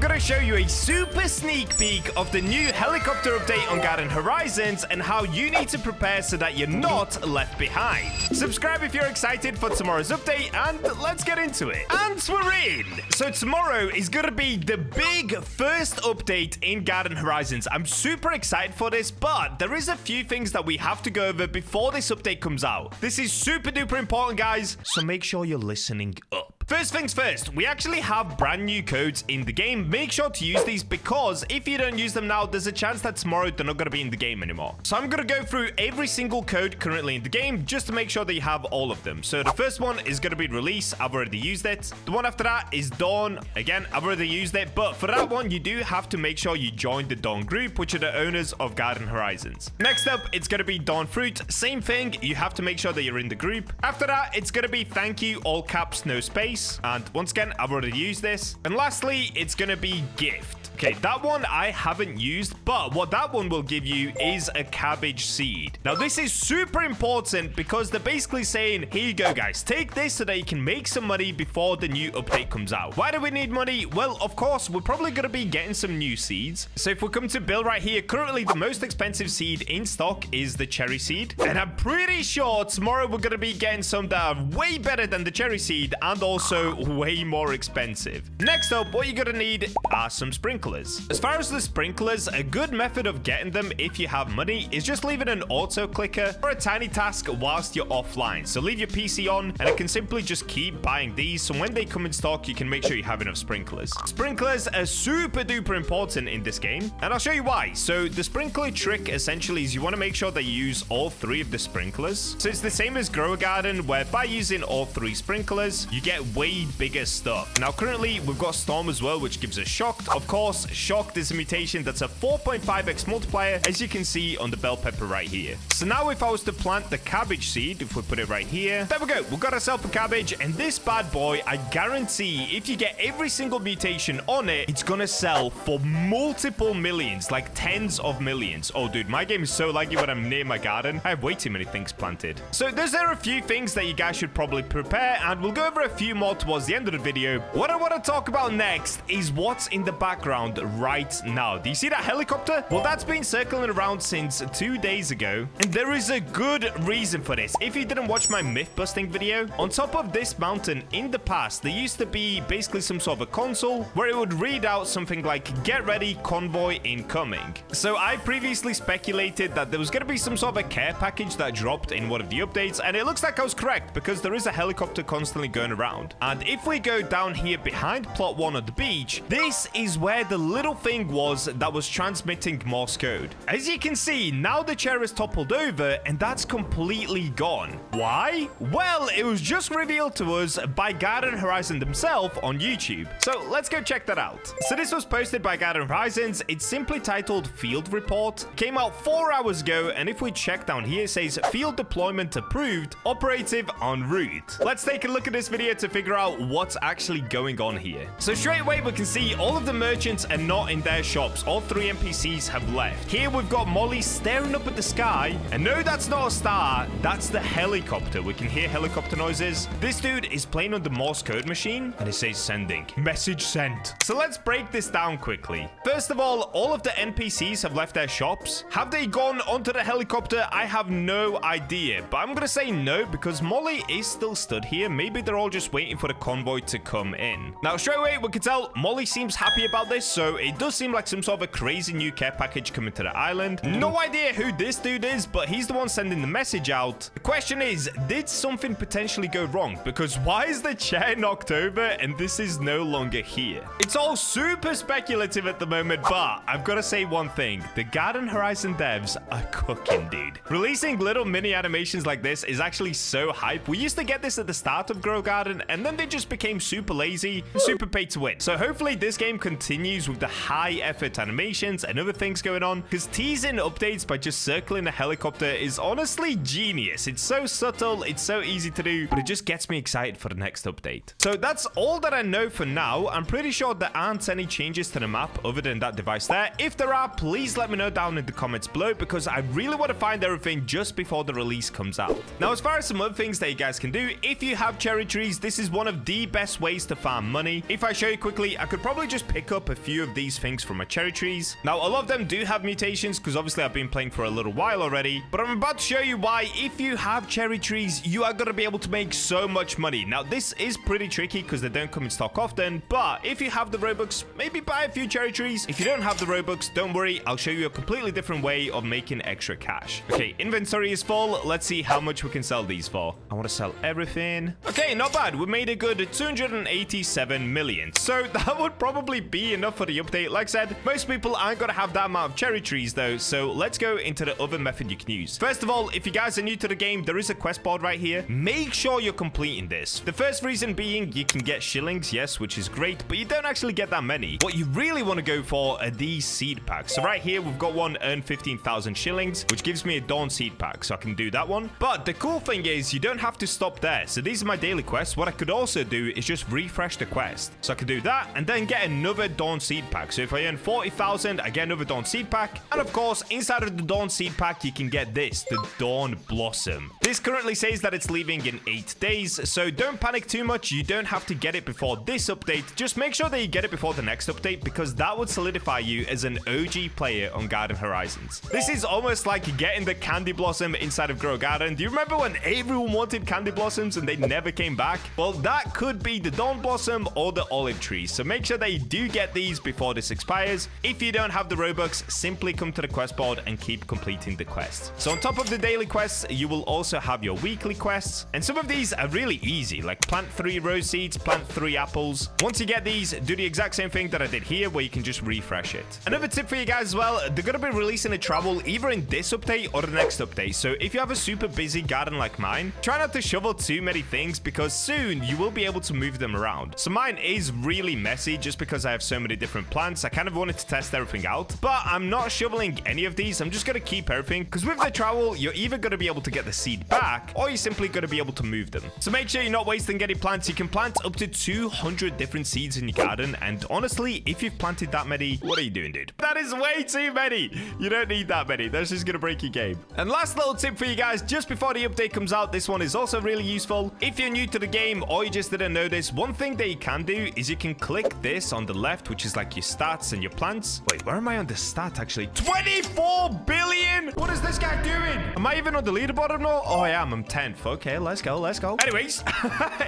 going to show you a super sneak peek of the new helicopter update on Garden Horizons and how you need to prepare so that you're not left behind. Subscribe if you're excited for tomorrow's update, and let's get into it. And we're in! So tomorrow is going to be the big first update in Garden Horizons. I'm super excited for this, but there is a few things that we have to go over before this update comes out. This is super duper important, guys, so make sure you're listening up. First things first, we actually have brand new codes in the game. Make sure to use these because if you don't use them now, there's a chance that tomorrow they're not going to be in the game anymore. So I'm going to go through every single code currently in the game just to make sure that you have all of them. So the first one is going to be release. I've already used it. The one after that is dawn. Again, I've already used it, but for that one, you do have to make sure you join the dawn group, which are the owners of Garden Horizons. Next up, it's going to be dawn fruit. Same thing. You have to make sure that you're in the group. After that, it's going to be thank you, all caps, no space. And once again, I've already used this. And lastly, it's going to be gift. Okay, that one I haven't used, but what that one will give you is a cabbage seed. Now, this is super important because they're basically saying, here you go, guys. Take this so that you can make some money before the new update comes out. Why do we need money? Well, of course, we're probably going to be getting some new seeds. So if we come to Bill right here, currently the most expensive seed in stock is the cherry seed. And I'm pretty sure tomorrow we're going to be getting some that are way better than the cherry seed and also way more expensive. Next up, what you're going to need are some sprinklers. As far as the sprinklers, a good method of getting them if you have money is just leaving an auto clicker or a tiny task whilst you're offline. So leave your PC on and it can simply just keep buying these. So when they come in stock, you can make sure you have enough sprinklers. Sprinklers are super duper important in this game, and I'll show you why. So the sprinkler trick essentially is you want to make sure that you use all three of the sprinklers. So it's the same as Grow a Garden, where by using all three sprinklers, you get way bigger stuff. Now currently we've got Storm as well, which gives us Shocked. Of course, Shocked is a mutation that's a 4.5x multiplier, as you can see on the bell pepper right here. So now if I was to plant the cabbage seed, if we put it right here, there we go. We've got ourselves a cabbage, and this bad boy, I guarantee if you get every single mutation on it, it's gonna sell for multiple millions, like tens of millions. Oh, dude, my game is so laggy when I'm near my garden. I have way too many things planted. So those are a few things that you guys should probably prepare, and we'll go over a few more towards the end of the video. What I want to talk about next is what's in the background right now. Do you see that helicopter? Well, that's been circling around since 2 days ago, and there is a good reason for this. If you didn't watch my myth busting video, on top of this mountain in the past, there used to be basically some sort of a console where it would read out something like get ready, convoy incoming. So I previously speculated that there was going to be some sort of a care package that dropped in one of the updates, and it looks like I was correct because there is a helicopter constantly going around. And if we go down here behind plot 1 on the beach, this is where the little thing was that was transmitting Morse code. As you can see, now the chair is toppled over and that's completely gone. Why? Well, it was just revealed to us by Garden Horizon themselves on YouTube. So let's go check that out. So this was posted by Garden Horizons. It's simply titled Field Report. Came out 4 hours ago, and if we check down here, it says field deployment approved, operative en route. Let's take a look at this video to figure out what's actually going on here. So straight away we can see all of the merchants are not in their shops. All 3 NPCs have left. Here we've got Molly staring up at the sky, and no, that's not a star, that's the helicopter. We can hear helicopter noises. This dude is playing on the Morse code machine, and it says sending. Message sent. So let's break this down quickly. First of all of the NPCs have left their shops. Have they gone onto the helicopter? I have no idea, but I'm gonna say no because Molly is still stood here. Maybe they're all just waiting for the convoy to come in. Now straight away we can tell Molly seems happy about this, so it does seem like some sort of a crazy new care package coming to the island. No idea who this dude is, but he's the one sending the message out. The question is, did something potentially go wrong? Because why is the chair knocked over and this is no longer here? It's all super speculative at the moment, but I've got to say one thing. The Garden Horizon devs are cooking, dude. Releasing little mini animations like this is actually so hype. We used to get this at the start of Grow Garden, and then they just became super lazy and super pay to win. So hopefully this game continues with the high effort animations and other things going on, because teasing updates by just circling a helicopter is honestly genius. It's so subtle, it's so easy to do, but it just gets me excited for the next update. So that's all that I know for now. I'm pretty sure there aren't any changes to the map other than that device there. If there are, please let me know down in the comments below, because I really want to find everything just before the release comes out. Now, as far as some other things that you guys can do, if you have cherry trees, this is one of the best ways to farm money. If I show you quickly, I could probably just pick up a few few of these things from my cherry trees. Now, a lot of them do have mutations because obviously I've been playing for a little while already, but I'm about to show you why if you have cherry trees, you are going to be able to make so much money. Now, this is pretty tricky because they don't come in stock often, but if you have the Robux, maybe buy a few cherry trees. If you don't have the Robux, don't worry, I'll show you a completely different way of making extra cash. Okay, inventory is full. Let's see how much we can sell these for. I want to sell everything. Okay, not bad. We made a good 287 million. So that would probably be enough for the update. Like I said, most people aren't going to have that amount of cherry trees though. So let's go into the other method you can use. First of all, if you guys are new to the game, there is a quest board right here. Make sure you're completing this. The first reason being you can get shillings, yes, which is great, but you don't actually get that many. What you really want to go for are these seed packs. So right here, we've got one, earn 15,000 shillings, which gives me a dawn seed pack. So I can do that one. But the cool thing is you don't have to stop there. So these are my daily quests. What I could also do is just refresh the quest. So I could do that and then get another dawn seed pack. So if I earn 40,000, I get another dawn seed pack. And of course, inside of the dawn seed pack, you can get this, the dawn blossom. This currently says that it's leaving in 8 days. So don't panic too much. You don't have to get it before this update. Just make sure that you get it before the next update because that would solidify you as an OG player on Garden Horizons. This is almost like getting the candy blossom inside of Grow Garden. Do you remember when everyone wanted candy blossoms and they never came back? Well, that could be the dawn blossom or the olive tree. So make sure that you do get these before this expires. If you don't have the Robux, simply come to the quest board and keep completing the quests. So on top of the daily quests, you will also have your weekly quests. And some of these are really easy, like plant 3 rose seeds, plant 3 apples. Once you get these, do the exact same thing that I did here where you can just refresh it. Another tip for you guys as well, they're going to be releasing a Trowel either in this update or the next update. So if you have a super busy garden like mine, try not to shovel too many things because soon you will be able to move them around. So mine is really messy just because I have so many different plants. I kind of wanted to test everything out, but I'm not shoveling any of these. I'm just going to keep everything because with the Trowel, you're either going to be able to get the seed back or you're simply going to be able to move them. So make sure you're not wasting any plants. You can plant up to 200 different seeds in your garden. And honestly, if you've planted that many, what are you doing, dude? That is way too many. You don't need that many. That's just going to break your game. And last little tip for you guys, just before the update comes out, this one is also really useful. If you're new to the game or you just didn't know this, one thing that you can do is you can click this on the left, which is like your stats and your plants. Wait, where am I on the stat actually? 24 billion? What is this guy doing? Am I even on the leaderboard or not? Oh, I am. I'm 10th. Okay, let's go. Let's go. Anyways,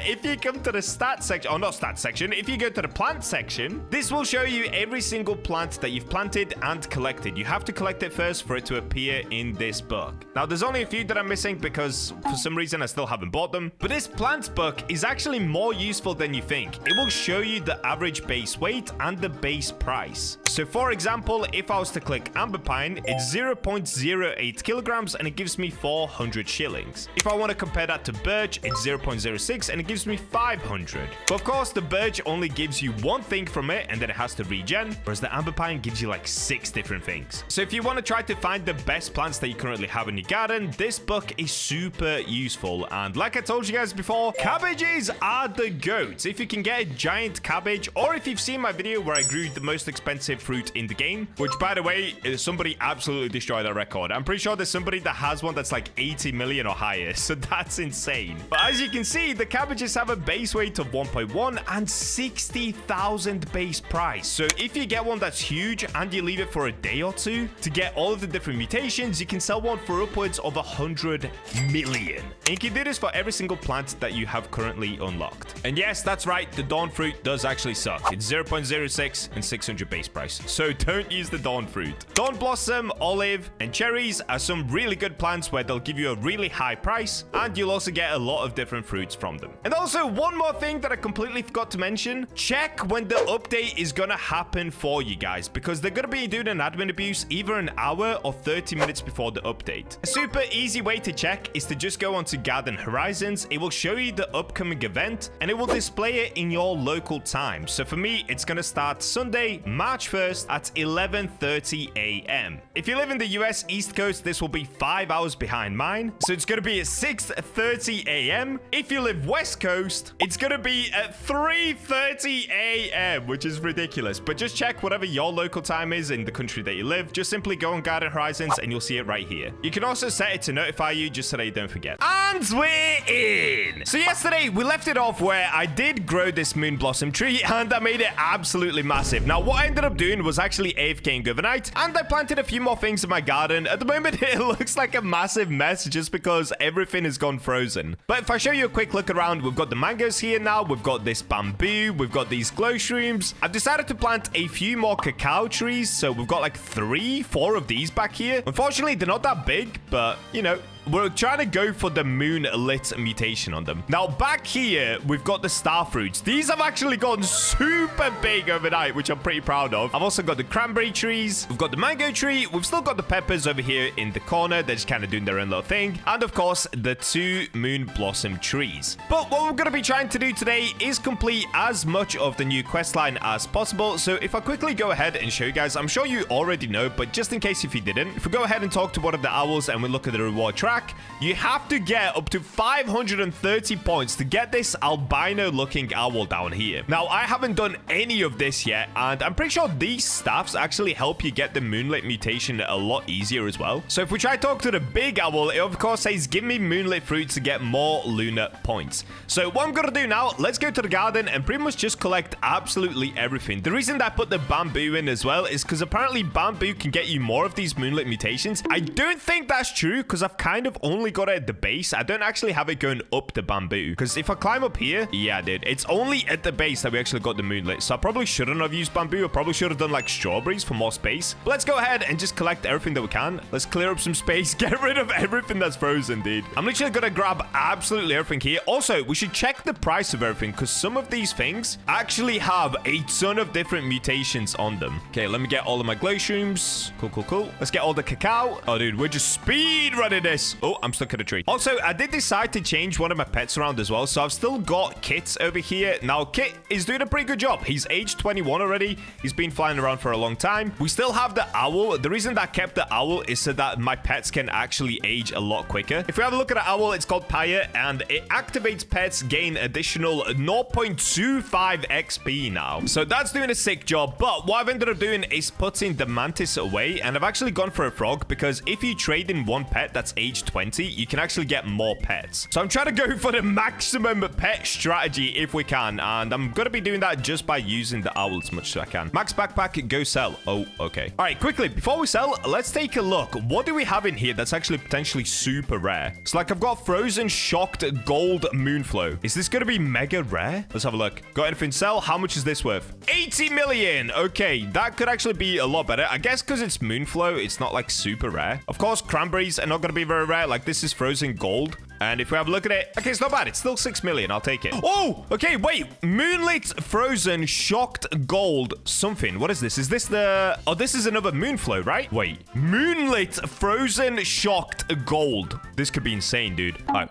if you come to the stat section, or not stat section, if you go to the plant section, this will show you every single plant that you've planted and collected. You have to collect it first for it to appear in this book. Now, there's only a few that I'm missing because for some reason I still haven't bought them. But this plants book is actually more useful than you think. It will show you the average base weight and the base price. So for example, if I was to click amber pine, it's 0.08 kilograms and it gives me 400 shillings. If I want to compare that to birch, it's 0.06 and it gives me 500. But of course, the birch only gives you one thing from it and then it has to regen, whereas the amber pine gives you like 6 different things. So if you want to try to find the best plants that you currently have in your garden, this book is super useful. And like I told you guys before, cabbages are the goats. If you can get a giant cabbage, or if you've seen my video where I grew the most expensive fruit in the game, which by the way, somebody absolutely destroyed that record. I'm pretty sure there's somebody that has one that's like 80 million or higher. So that's insane. But as you can see, the cabbages have a base weight of 1.1 and 60,000 base price. So if you get one that's huge and you leave it for a day or two to get all of the different mutations, you can sell one for upwards of 100 million. And you can do this for every single plant that you have currently unlocked. And yes, that's right, the dawn fruit does actually suck. It's 0.06 and 600 base price. So don't use the dawn fruit. Dawn blossom, olive, and cherries are some really good plants where they'll give you a really high price, and you'll also get a lot of different fruits from them. And also, one more thing that I completely forgot to mention, check when the update is gonna happen for you guys, because they're gonna be doing an admin abuse either an hour or 30 minutes before the update. A super easy way to check is to just go onto Garden Horizons. It will show you the upcoming event, and it will display it in your local time. So for me, it's gonna start Sunday, March 1st at 11:30 a.m. If you live in the US East Coast, this will be 5 hours behind mine. So it's going to be at 6:30 a.m. If you live West Coast, it's going to be at 3:30 a.m., which is ridiculous. But just check whatever your local time is in the country that you live. Just simply go on Garden Horizons and you'll see it right here. You can also set it to notify you just so that you don't forget. And we're in. So yesterday we left it off where I did grow this moon blossom tree and I made it absolutely massive. Now, what I ended up doing was actually AFKing overnight, and I planted a few more things in my garden. At the moment, it looks like a massive mess just because everything has gone frozen. But if I show you a quick look around, we've got the mangoes here now. We've got this bamboo. We've got these glow shrooms. I've decided to plant a few more cacao trees. So we've got like 4 of these back here. Unfortunately, they're not that big, but you know, we're trying to go for the Moonlit mutation on them. Now, back here, we've got the star fruits. These have actually gone super big overnight, which I'm pretty proud of. I've also got the cranberry trees. We've got the mango tree. We've still got the peppers over here in the corner. They're just kind of doing their own little thing. And, of course, the 2 moon blossom trees. But what we're going to be trying to do today is complete as much of the new quest line as possible. So if I quickly go ahead and show you guys, I'm sure you already know, but just in case if you didn't, if we go ahead and talk to one of the owls and we look at the reward track, you have to get up to 530 points to get this albino looking owl down here. Now, I haven't done any of this yet, and I'm pretty sure these staffs actually help you get the Moonlit mutation a lot easier as well. So if we try to talk to the big owl, it of course says, give me Moonlit fruits to get more lunar points. So what I'm gonna do now, let's go to the garden and pretty much just collect absolutely everything. The reason that I put the bamboo in as well is because apparently bamboo can get you more of these Moonlit mutations. I don't think that's true because I've kind of only got it at the base. I don't actually have it going up the bamboo, because if I climb up here, yeah, dude, it's only at the base that we actually got the Moonlit. So I probably shouldn't have used bamboo. I probably should have done like strawberries for more space. But let's go ahead and just collect everything that we can. Let's clear up some space, get rid of everything that's frozen, dude. I'm literally gonna grab absolutely everything here. Also, we should check the price of everything, because some of these things actually have a ton of different mutations on them. Okay, let me get all of my glow shrooms. Cool. Let's get all the cacao. Oh, dude, we're just speed running this. Oh, I'm stuck at a tree. Also, I did decide to change one of my pets around as well, so I've still got Kit over here. Now, Kit is doing a pretty good job. He's age 21 already. He's been flying around for a long time. We still have the owl. The reason that I kept the owl is so that my pets can actually age a lot quicker. If we have a look at the owl, it's called Paya, and it activates pets gain additional 0.25 XP now. So that's doing a sick job, but what I've ended up doing is putting the mantis away, and I've actually gone for a frog, because if you trade in one pet that's age 20, you can actually get more pets. So I'm trying to go for the maximum pet strategy if we can, and I'm going to be doing that just by using the owl as much as I can. Max backpack, go sell. Oh, okay. All right, quickly, before we sell, let's take a look. What do we have in here that's actually potentially super rare? So, like, I've got frozen shocked gold moonflow. Is this going to be mega rare? Let's have a look. Got anything to sell? How much is this worth? 80 million. Okay, that could actually be a lot better. I guess because it's moonflow, it's not, like, super rare. Of course, cranberries are not going to be very rare. Like, this is frozen gold. And if we have a look at it, okay, it's not bad. It's still 6 million. I'll take it. Oh, okay, wait. Moonlit frozen shocked gold something. What is this? Is this the... Oh, this is another moonflow, right? Wait. Moonlit frozen shocked gold. This could be insane, dude. All right.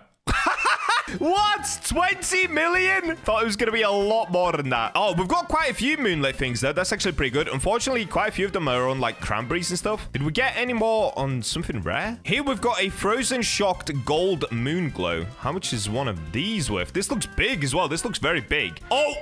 What? 20 million? Thought it was going to be a lot more than that. Oh, we've got quite a few moonlit things, though. That's actually pretty good. Unfortunately, quite a few of them are on, like, cranberries and stuff. Did we get any more on something rare? Here, we've got a frozen shocked gold moon glow. How much is one of these worth? This looks big as well. This looks very big. Oh,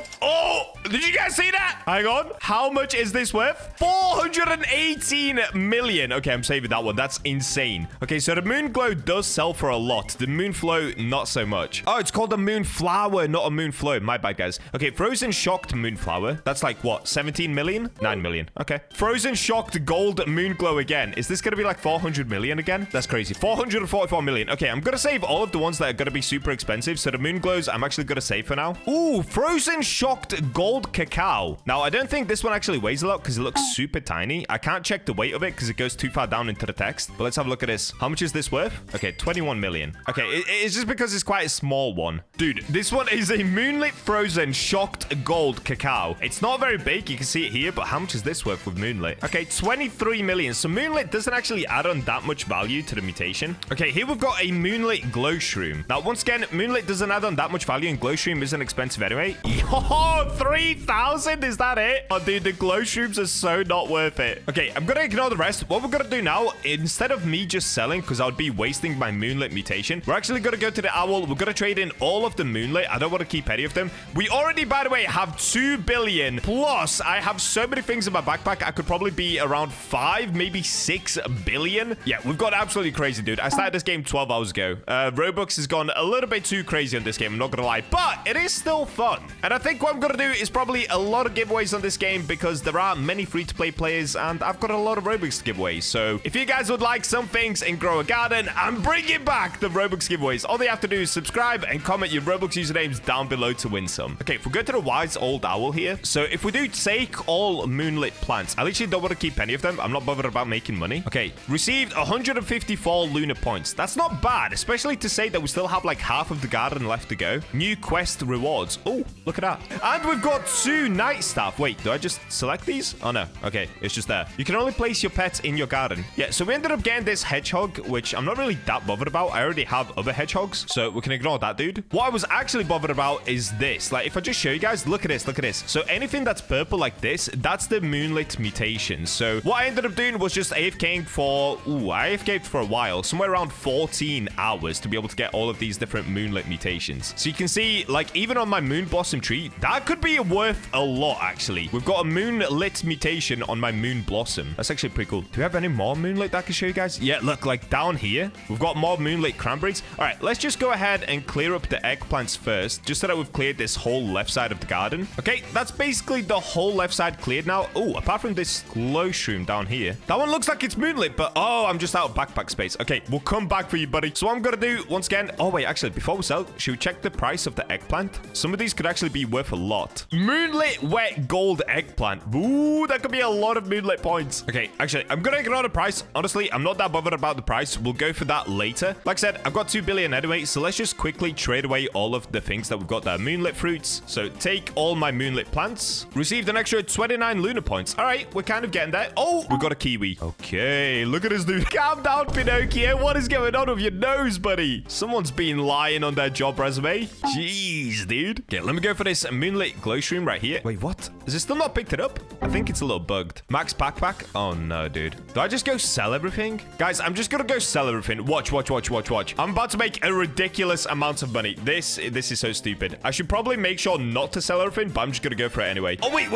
did you guys see that? Hang on. How much is this worth? 418 million. Okay, I'm saving that one. That's insane. Okay, so the moon glow does sell for a lot. The moon flow, not so much. Oh, it's called a moonflower, not a moonflow. My bad, guys. Okay, frozen shocked moonflower. That's like, what, 17 million? 9 million. Okay. Frozen shocked gold moonglow again. Is this going to be like 400 million again? That's crazy. 444 million. Okay, I'm going to save all of the ones that are going to be super expensive. So the moonglows, I'm actually going to save for now. Ooh, frozen shocked gold cacao. Now, I don't think this one actually weighs a lot because it looks super tiny. I can't check the weight of it because it goes too far down into the text. But let's have a look at this. How much is this worth? Okay, 21 million. Okay, it's just because it's quite a small one. Dude, this one is a moonlit frozen shocked gold cacao. It's not very big. You can see it here, but how much is this worth with moonlit? Okay, 23 million. So moonlit doesn't actually add on that much value to the mutation. Okay, here we've got a moonlit glow shroom. Now, once again, moonlit doesn't add on that much value, and glow shroom isn't expensive anyway. Yo, 3,000? Is that it? Oh, dude, the glow shrooms are so not worth it. Okay, I'm gonna ignore the rest. What we're gonna do now, instead of me just selling, because I would be wasting my moonlit mutation, we're actually gonna go to the owl. We're gonna trade trade in all of the Moonlight. I don't want to keep any of them. We already, by the way, have 2 billion. Plus, I have so many things in my backpack. I could probably be around 5, maybe 6 billion. Yeah, we've got absolutely crazy, dude. I started this game 12 hours ago. Robux has gone a little bit too crazy on this game, I'm not gonna lie. But it is still fun. And I think what I'm gonna do is probably a lot of giveaways on this game because there are many free-to-play players and I've got a lot of Robux to give away. So if you guys would like some things and grow a garden, I'm bringing back the Robux giveaways. All they have to do is subscribe and comment your Robux usernames down below to win some. Okay, if we go to the wise old owl here. So if we do take all Moonlit plants, I literally don't want to keep any of them. I'm not bothered about making money. Okay, received 154 lunar points. That's not bad, especially to say that we still have like half of the garden left to go. New quest rewards. Oh, look at that. And we've got 2 night staff. Wait, do I just select these? Oh no. Okay, it's just there. You can only place your pets in your garden. Yeah, so we ended up getting this hedgehog, which I'm not really that bothered about. I already have other hedgehogs, so we can ignore that, dude. What I was actually bothered about is this. Like, if I just show you guys, look at this, look at this. So anything that's purple like this, that's the Moonlit mutation. So what I ended up doing was just AFKing for, I AFK'd for a while, somewhere around 14 hours to be able to get all of these different Moonlit mutations. So you can see, like, even on my Moon Blossom tree, that could be worth a lot, actually. We've got a Moonlit mutation on my Moon Blossom. That's actually pretty cool. Do we have any more Moonlit that I can show you guys? Yeah, look, like down here, we've got more Moonlit cranberries. All right, let's just go ahead and clear up the eggplants first, just so that we've cleared this whole left side of the garden. Okay, that's basically the whole left side cleared now. Oh, apart from this glow shroom down here. That one looks like it's Moonlit, but oh, I'm just out of backpack space. Okay, we'll come back for you, buddy. So what I'm gonna do, once again, oh wait, actually, before we sell, should we check the price of the eggplant? Some of these could actually be worth a lot. Moonlit wet gold eggplant. Ooh, that could be a lot of Moonlit points. Okay, actually, I'm gonna ignore the price. Honestly, I'm not that bothered about the price. We'll go for that later. Like I said, I've got 2 billion anyway, so let's just quickly trade away all of the things that we've got there. Moonlit fruits. So take all my Moonlit plants. Received an extra 29 lunar points. All right, we're kind of getting there. Oh, we got a kiwi. Okay, look at this dude. Calm down, Pinocchio. What is going on with your nose, buddy? Someone's been lying on their job resume. Jeez, dude. Okay, let me go for this Moonlit glow stream right here. Wait, what? Is it still not picked it up? I think it's a little bugged. Max backpack. Oh no, dude. Do I just go sell everything? Guys, I'm just gonna go sell everything. Watch, watch, watch, watch, watch. I'm about to make a ridiculous amount of money. This is so stupid. I should probably make sure not to sell everything, but I'm just gonna go for it anyway. Oh, wait.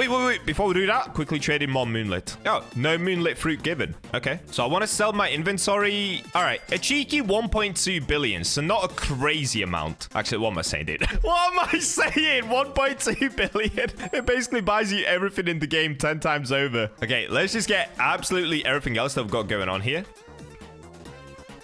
Before we do that, quickly trade in more Moonlit. Oh, no Moonlit fruit given. Okay, so I want to sell my inventory. All right, a cheeky 1.2 billion, so not a crazy amount. Actually, what am I saying, dude? What am I saying? 1.2 billion. It basically buys you everything in the game 10 times over. Okay, let's just get absolutely everything else that we've got going on here.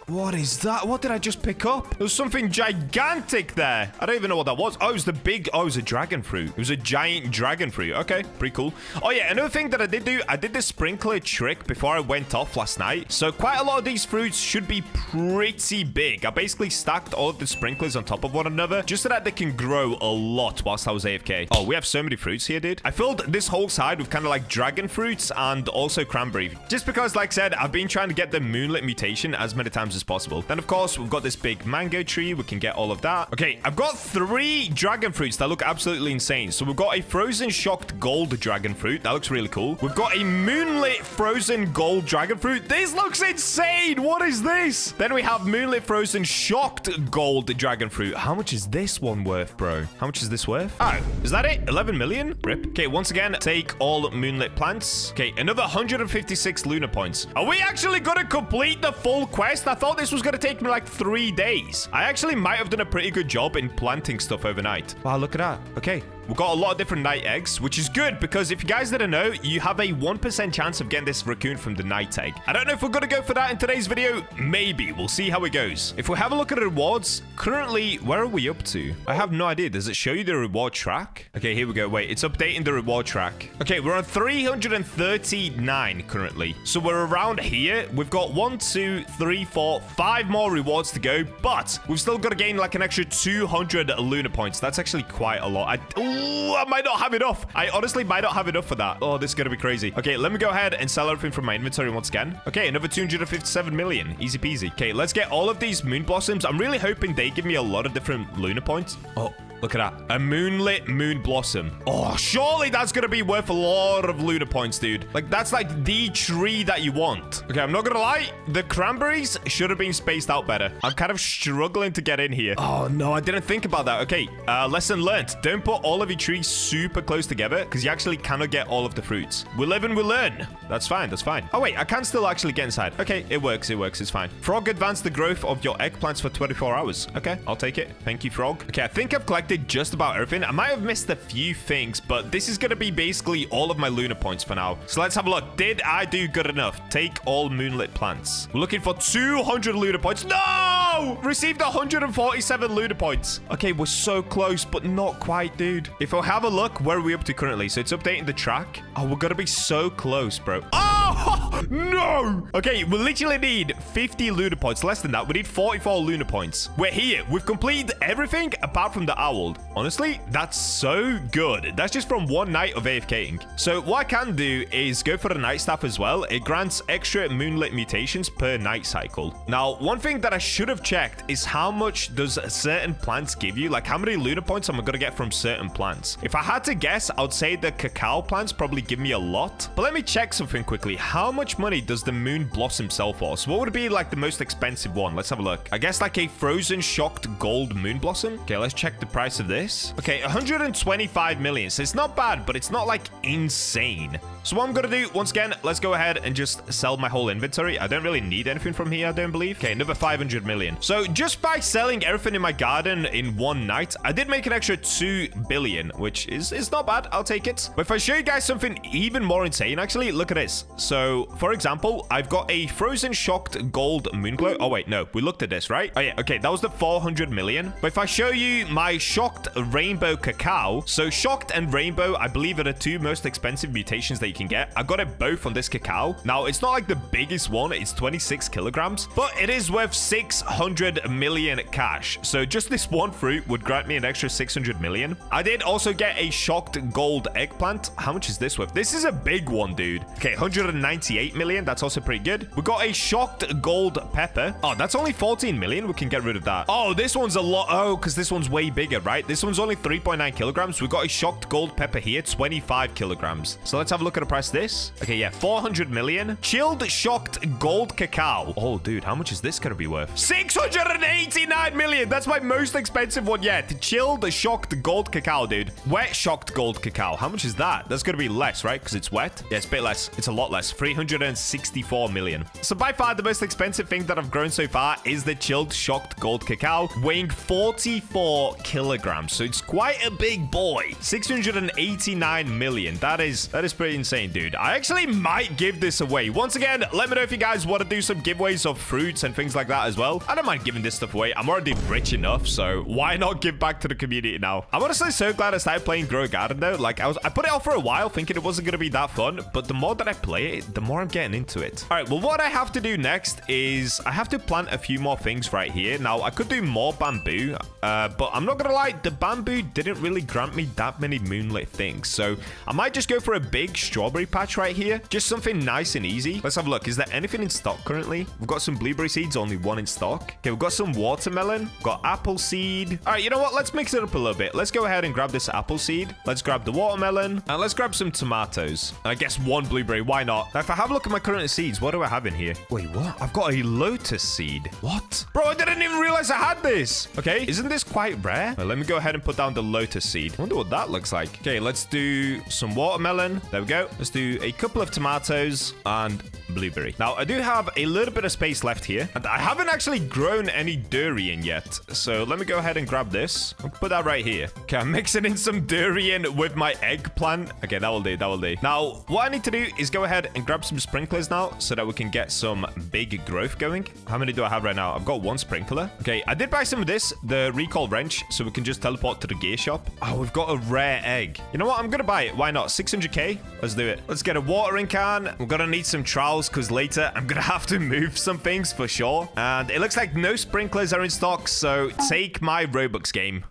What is that? What did I just pick up? There's something gigantic there. I don't even know what that was. Oh, it was the big... Oh, it was a dragon fruit. It was a giant dragon fruit. Okay, pretty cool. Oh, yeah, another thing that I did do, I did the sprinkler trick before I went off last night. So quite a lot of these fruits should be pretty big. I basically stacked all of the sprinklers on top of one another just so that they can grow a lot whilst I was AFK. Oh, we have so many fruits here, dude. I filled this whole side with kind of like dragon fruits and also cranberry. Just because, like I said, I've been trying to get the Moonlit mutation as many times as possible. Then, of course, we've got this big mango tree. We can get all of that. Okay, I've got 3 dragon fruits that look absolutely insane. So we've got a frozen shocked gold dragon fruit. That looks really cool. We've got a moonlit frozen gold dragon fruit. This looks insane. What is this? Then we have moonlit frozen shocked gold dragon fruit. How much is this one worth, bro? How much is this worth? Oh, is that it? 11 million? Rip. Okay, once again, take all moonlit plants. Okay, another 156 lunar points. Are we actually gonna complete the full quest? I thought this was gonna take me like 3 days. I actually might have done a pretty good job in planting stuff overnight. Wow, look at that. Okay. We've got a lot of different night eggs, which is good because if you guys didn't know, you have a 1% chance of getting this raccoon from the night egg. I don't know if we're going to go for that in today's video. Maybe. We'll see how it goes. If we have a look at the rewards, currently, where are we up to? I have no idea. Does it show you the reward track? Okay, here we go. Wait, it's updating the reward track. Okay, we're on 339 currently. So we're around here. We've got 1, 2, 3, 4, 5 more rewards to go, but we've still got to gain like an extra 200 lunar points. That's actually quite a lot. I might not have enough. I honestly might not have enough for that. Oh, this is going to be crazy. Okay, let me go ahead and sell everything from my inventory once again. Okay, another 257 million. Easy peasy. Okay, let's get all of these moon blossoms. I'm really hoping they give me a lot of different lunar points. Oh, Look at that. A moonlit moon blossom. Oh, surely that's gonna be worth a lot of lunar points, dude. Like, that's like the tree that you want. Okay, I'm not gonna lie. The cranberries should have been spaced out better. I'm kind of struggling to get in here. Oh, no, I didn't think about that. Okay, lesson learned. Don't put all of your trees super close together because you actually cannot get all of the fruits. We live and we learn. That's fine. That's fine. Oh, wait, I can still actually get inside. Okay, it works. It works. It's fine. Frog, advance the growth of your eggplants for 24 hours. Okay, I'll take it. Thank you, Frog. Okay, I think I've collected just about everything. I might have missed a few things, but this is going to be basically all of my lunar points for now. So let's have a look. Did I do good enough? Take all moonlit plants. We're looking for 200 lunar points. No! Received 147 lunar points. Okay, we're so close, but not quite, dude. If I have a look, where are we up to currently? So it's updating the track. Oh, we're going to be so close, bro. Oh, no. Okay, we literally need 50 lunar points. Less than that. We need 44 lunar points. We're here. We've completed everything apart from the owl. Honestly, that's so good. That's just from one night of AFKing. So what I can do is go for the night staff as well. It grants extra moonlit mutations per night cycle. Now, one thing that I should have checked is how much does certain plants give you? Like, how many lunar points am I going to get from certain plants? If I had to guess, I would say the cacao plants probably give me a lot. But let me check something quickly. How much money does the moon blossom sell for? So what would be like the most expensive one? Let's have a look. I guess like a frozen shocked gold moon blossom. Okay, let's check the price of this. Okay, 125 million. So it's not bad, but it's not like insane. So what I'm going to do, once again, let's go ahead and just sell my whole inventory. I don't really need anything from here, I don't believe. Okay, another 500 million. So just by selling everything in my garden in one night, I did make an extra 2 billion, which is not bad. I'll take it. But if I show you guys something even more insane, actually, look at this. So, for example, I've got a frozen shocked gold moonglow. Oh, wait, no. We looked at this, right? Oh, yeah. Okay, that was the 400 million. But if I show you my shocked rainbow cacao, so shocked and rainbow, I believe are the two most expensive mutations that you can get. I got it both on this cacao. Now, it's not like the biggest one. It's 26 kilograms, but it is worth 600 million cash. So just this one fruit would grant me an extra 600 million. I did also get a shocked gold eggplant. How much is this worth? This is a big one, dude. Okay, 198 million. That's also pretty good. We got a shocked gold pepper. Oh, that's only 14 million. We can get rid of that. Oh, this one's a lot. Oh, because this one's way bigger, right? This one's only 3.9 kilograms. We got a shocked gold pepper here, 25 kilograms. So let's have a look at the price of this. Okay, yeah, 400 million. Chilled shocked gold cacao. Oh, dude, how much is this going to be worth? 689 million. That's my most expensive one yet. Chilled shocked gold cacao, dude. Wet shocked gold cacao. How much is that? That's going to be less, right? Because it's wet. Yeah, it's a bit less. It's a lot less. 364 million. So by far, the most expensive thing that I've grown so far is the chilled shocked gold cacao, weighing 44 kilograms. So it's quite a big boy. 689 million. That is pretty insane, dude. I actually might give this away. Once again, let me know if you guys want to do some giveaways of fruits and things like that as well. I don't mind giving this stuff away. I'm already rich enough, so why not give back to the community now? I'm honestly so glad I started playing Grow a Garden though. Like I put it out for a while thinking it wasn't going to be that fun, but the more that I play it, the more I'm getting into it. All right, well, what I have to do next is I have to plant a few more things right here. Now, I could do more bamboo, but I'm not going to lie, the bamboo didn't really grant me that many moonlit things. So I might just go for a big strawberry patch right here. Just something nice and easy. Let's have a look. Is there anything in stock currently? We've got some blueberry seeds, only one in stock. Okay, we've got some watermelon. We've got apple seed. All right, you know what? Let's mix it up a little bit. Let's go ahead and grab this apple seed. Let's grab the watermelon. And let's grab some tomatoes. And I guess one blueberry. Why not? Now, if I have a look at my current seeds, what do I have in here? Wait, what? I've got a lotus seed. What? Bro, I didn't even realize I had this. Okay, isn't this quite rare? Well, let me go ahead and put down the lotus seed. I wonder what that looks like. Okay, let's do some watermelon. There we go. Let's do a couple of tomatoes and blueberry. Now, I do have a little bit of space left here, and I haven't actually grown any durian yet. So let me go ahead and grab this. I'll put that right here. Okay, I'm mixing in some durian with my eggplant. Okay, that will do. That will do. Now, what I need to do is go ahead and grab some sprinklers now so that we can get some big growth going. How many do I have right now? I've got one sprinkler. Okay, I did buy some of this, the recall wrench, so we can just teleport to the gear shop. Oh, we've got a rare egg. You know what? I'm gonna buy it. Why not? 600k. Let's do it. Let's get a watering can. We're gonna need some trowels because later I'm gonna have to move some things for sure. And it looks like no sprinklers are in stock, so take my Roblox game.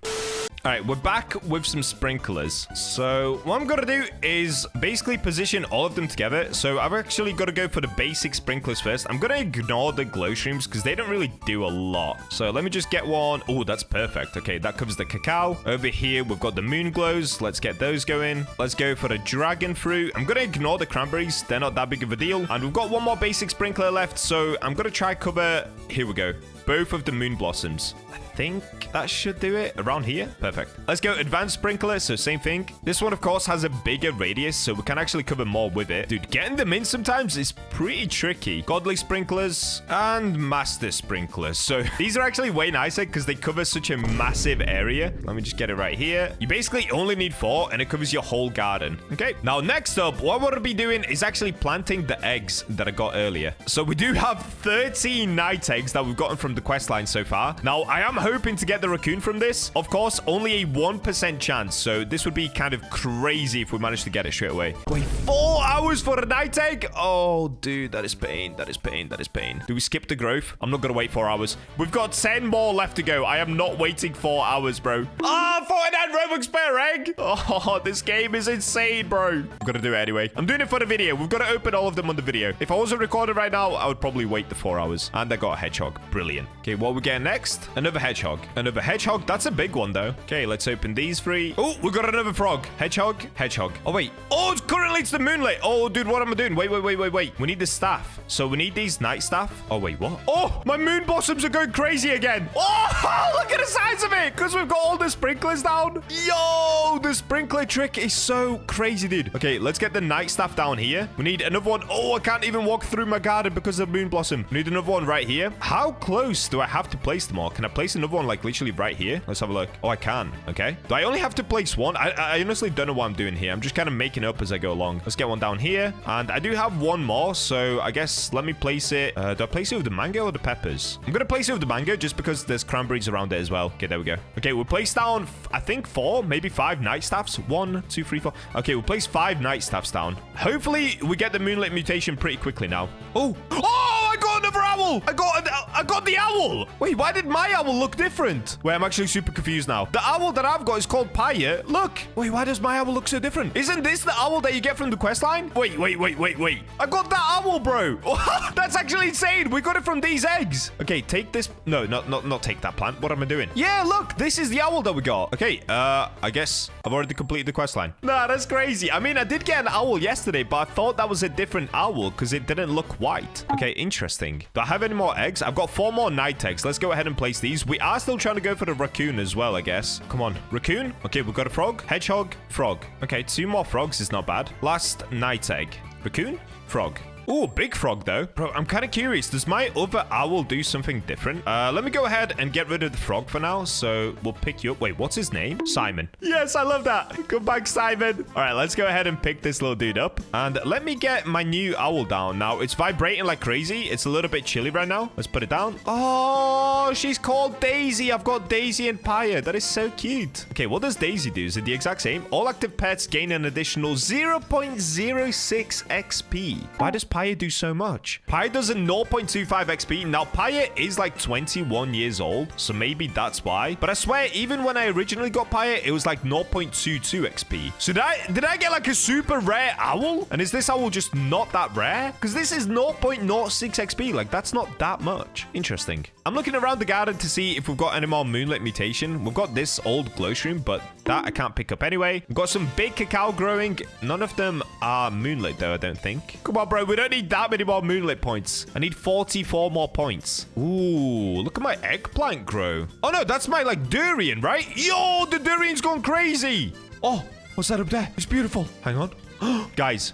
All right, we're back with some sprinklers. So what I'm going to do is basically position all of them together. So I've actually got to go for the basic sprinklers first. I'm going to ignore the glow streams because they don't really do a lot. So let me just get one. Oh, that's perfect. Okay, that covers the cacao. Over here, we've got the moon glows. Let's get those going. Let's go for the dragon fruit. I'm going to ignore the cranberries. They're not that big of a deal. And we've got one more basic sprinkler left. So I'm going to try cover. Here we go. Both of the moon blossoms. I think that should do it around here. Perfect. Let's go advanced sprinkler. So same thing. This one, of course, has a bigger radius, so we can actually cover more with it. Dude, getting them in sometimes is pretty tricky. Godly sprinklers and master sprinklers. So these are actually way nicer because they cover such a massive area. Let me just get it right here. You basically only need 4 and it covers your whole garden. Okay. Now, next up, what we're going to be doing is actually planting the eggs that I got earlier. So we do have 13 night eggs that we've gotten from the quest line so far. Now, I am hoping to get the raccoon from this. Of course, only a 1% chance. So this would be kind of crazy if we managed to get it straight away. Wait, 4 hours for a night egg? Oh, dude, that is pain. That is pain. That is pain. Do we skip the growth? I'm not going to wait 4 hours. We've got 10 more left to go. I am not waiting 4 hours, bro. Ah, 49 Robux per egg. Oh, this game is insane, bro. I'm going to do it anyway. I'm doing it for the video. We've got to open all of them on the video. If I wasn't recording right now, I would probably wait the 4 hours. And I got a hedgehog. Brilliant. Okay, what are we getting next? Another hedgehog. Another hedgehog. That's a big one, though. Okay, let's open these 3. Oh, we got another frog. Hedgehog. Hedgehog. Oh, wait. Oh, currently it's the Moonlight. Oh, dude, what am I doing? Wait. We need the staff. So we need these night staff. Oh, wait, what? Oh, my moon blossoms are going crazy again. Oh, look at the size of it. Because we've got all the sprinklers down. Yo, the sprinkler trick is so crazy, dude. Okay, let's get the night staff down here. We need another one. Oh, I can't even walk through my garden because of moon blossom. We need another one right here. How close do I have to place them all? Can I place another one like literally right here? Let's have a look. Oh, I can. Okay. Do I only have to place one? I honestly don't know what I'm doing here. I'm just kind of making up as I go along. Let's get one down here. And I do have one more. So I guess let me place it. Do I place it with the mango or the peppers? I'm going to place it with the mango just because there's cranberries around it as well. Okay, there we go. Okay, we'll place down, I think 4, maybe 5 night staffs. 1, 2, 3, 4. Okay, we'll place 5 night staffs down. Hopefully, we get the Moonlight mutation pretty quickly now. Oh! Oh, I got another owl! I got the owl! Wait, why did my owl look different? Wait, I'm actually super confused now. The owl that I've got is called Paya. Look! Wait, why does my owl look so different? Isn't this the owl that you get from the quest line? Wait. I got that owl, bro! That's actually insane! We got it from these eggs! Okay, take this... No, not take that plant. What am I doing? Yeah, look! This is the owl that we got. Okay, I guess I've already completed the quest line. Nah, that's crazy. I mean, I did get an owl yesterday, but I thought that was a different owl because it didn't look white. Okay, interesting. Do I have any more eggs? I've got 4 more night eggs. Let's go ahead and place these. We are still trying to go for the raccoon as well, I guess. Come on. Raccoon? Okay, we've got a frog. Hedgehog. Frog. Okay, 2 more frogs is not bad. Last night egg. Raccoon? Frog. Ooh, big frog, though. Bro, I'm kind of curious. Does my other owl do something different? Let me go ahead and get rid of the frog for now. So we'll pick you up. Wait, what's his name? Simon. Yes, I love that. Come back, Simon. All right, let's go ahead and pick this little dude up. And let me get my new owl down. Now, it's vibrating like crazy. It's a little bit chilly right now. Let's put it down. Oh, she's called Daisy. I've got Daisy and Paya. That is so cute. Okay, what does Daisy do? Is it the exact same? All active pets gain an additional 0.06 XP. Why does Paya do so much? Paya does a 0.25 XP. Now, Paya is like 21 years old, so maybe that's why. But I swear, even when I originally got Paya, it was like 0.22 XP. So did I get like a super rare owl? And is this owl just not that rare? Because this is 0.06 XP. Like, that's not that much. Interesting. I'm looking around the garden to see if we've got any more Moonlight mutation. We've got this old glow stream, but that I can't pick up anyway. We've got some big cacao growing. None of them are Moonlight, though, I don't think. Come on, bro. We don't need that many more Moonlight points. I need 44 more points. Ooh, look at my eggplant grow. Oh, no, that's my, like, durian, right? Yo, the durian's gone crazy. Oh, what's that up there? It's beautiful. Hang on. Guys,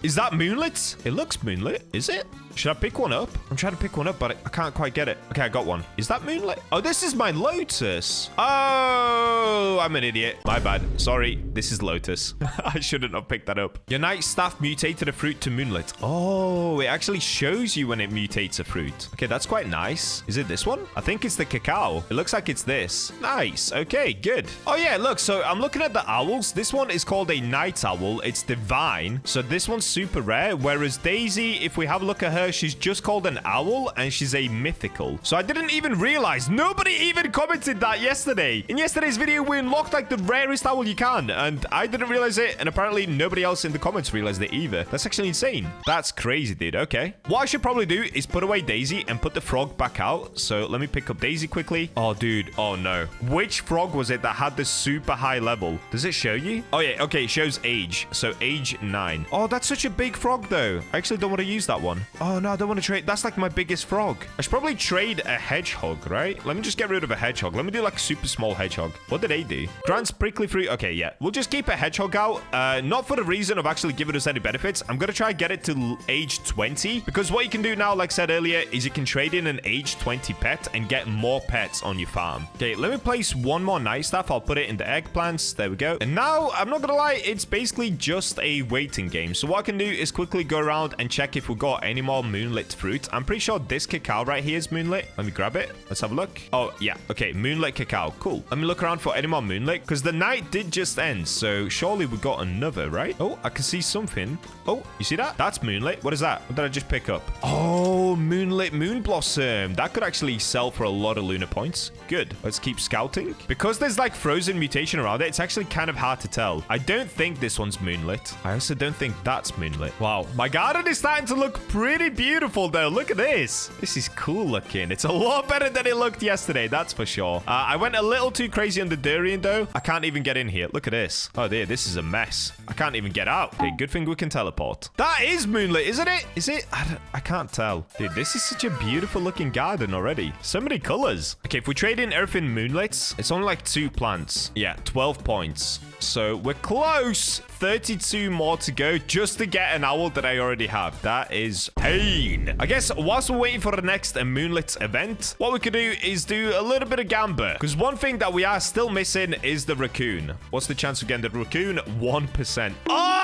is that Moonlit? It looks Moonlit. Is it? Should I pick one up? I'm trying to pick one up, but I can't quite get it. Okay, I got one. Is that Moonlight? Oh, this is my Lotus. Oh, I'm an idiot. My bad. Sorry, this is Lotus. I shouldn't have picked that up. Your night staff mutated a fruit to Moonlight. Oh, it actually shows you when it mutates a fruit. Okay, that's quite nice. Is it this one? I think it's the cacao. It looks like it's this. Nice. Okay, good. Oh, yeah, look. So I'm looking at the owls. This one is called a night owl. It's divine. So this one's super rare. Whereas Daisy, if we have a look at her, her. She's just called an owl, and she's a mythical. So I didn't even realize. Nobody even commented that yesterday. In yesterday's video, we unlocked like the rarest owl you can, and I didn't realize it, and apparently nobody else in the comments realized it either. That's actually insane. That's crazy, dude. Okay. What I should probably do is put away Daisy and put the frog back out. So let me pick up Daisy quickly. Oh, dude. Oh, no. Which frog was it that had the super high level? Does it show you? Oh, yeah. Okay. It shows age. So age 9. Oh, that's such a big frog, though. I actually don't want to use that one. Oh, no. I don't want to trade. That's like my biggest frog. I should probably trade a hedgehog, right? Let me just get rid of a hedgehog. Let me do like a super small hedgehog. What did they do? Grants prickly fruit. Okay, yeah. We'll just keep a hedgehog out. Not for the reason of actually giving us any benefits. I'm going to try and get it to age 20 because what you can do now, like I said earlier, is you can trade in an age 20 pet and get more pets on your farm. Okay, let me place one more night staff. I'll put it in the eggplants. There we go. And now, I'm not going to lie, it's basically just a waiting game. So what I can do is quickly go around and check if we've got any more moonlit fruit. I'm pretty sure this cacao right here is moonlit. Let me grab it. Let's have a look. Oh, yeah. Okay, moonlit cacao. Cool. Let me look around for any more moonlit because the night did just end. So surely we got another, right? Oh, I can see something. Oh, you see that? That's moonlit. What is that? What did I just pick up? Oh, moonlit moon blossom. That could actually sell for a lot of lunar points. Good. Let's keep scouting. Because there's like frozen mutation around it, it's actually kind of hard to tell. I don't think this one's moonlit. I also don't think that's moonlit. Wow. My garden is starting to look pretty beautiful though. Look at this. This is cool looking. It's a lot better than it looked yesterday. That's for sure. I went a little too crazy on the durian though. I can't even get in here. Look at this. Oh dear. This is a mess. I can't even get out. Okay. Good thing we can teleport. That is moonlit, isn't it? Is it? I can't tell. Dude, this is such a beautiful looking garden already. So many colors. Okay. If we trade in everything moonlits, it's only like 2 plants. Yeah. 12 points. So we're close. 32 more to go just to get an owl that I already have. That is pain. I guess whilst we're waiting for the next moonlit event, what we could do is do a little bit of gambler. Because one thing that we are still missing is the raccoon. What's the chance of getting the raccoon? 1%. Oh!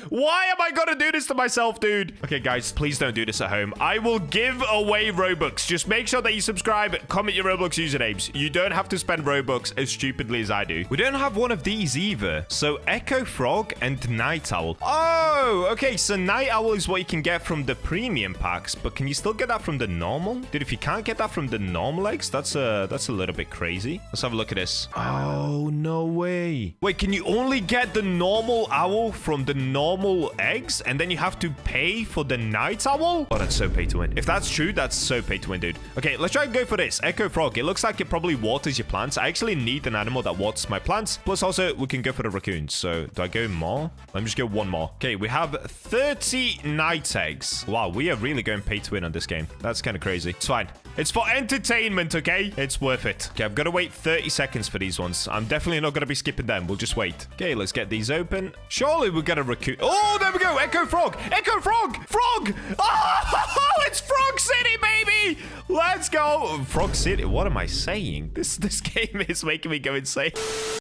Why am I gonna do this to myself, dude? Okay, guys, please don't do this at home. I will give away Robux. Just make sure that you subscribe, comment your Roblox usernames. You don't have to spend Robux as stupidly as I do. We don't have one of these either. So Echo Frog and Night Owl. Oh, okay. So Night Owl is what you can get from the premium packs, but can you still get that from the normal? Dude, if you can't get that from the normal eggs, that's a little bit crazy. Let's have a look at this. Oh, no way. Wait, can you only get the normal owl from the normal eggs and then you have to pay for the Night Owl? Oh, that's so pay to win. If that's true, that's so pay to win, dude. Okay, let's try and go for this. Echo Frog. It looks like it probably waters your plants. I actually need an animal that waters my plants. Plus also, we can go for the raccoons. So do I go more? Let me just go one more. Okay, we have 30 night eggs. Wow, we are really going pay to win on this game. That's kind of crazy. It's fine. It's for entertainment, okay? It's worth it. Okay, I've got to wait 30 seconds for these ones. I'm definitely not going to be skipping them. We'll just wait. Okay, let's get these open. Surely we'll get a raccoon. Oh, there we go. Echo Frog. Echo Frog. Frog. Oh, it's Frog City, baby. Let's go. Frog City. What am I saying? This game is making me go insane.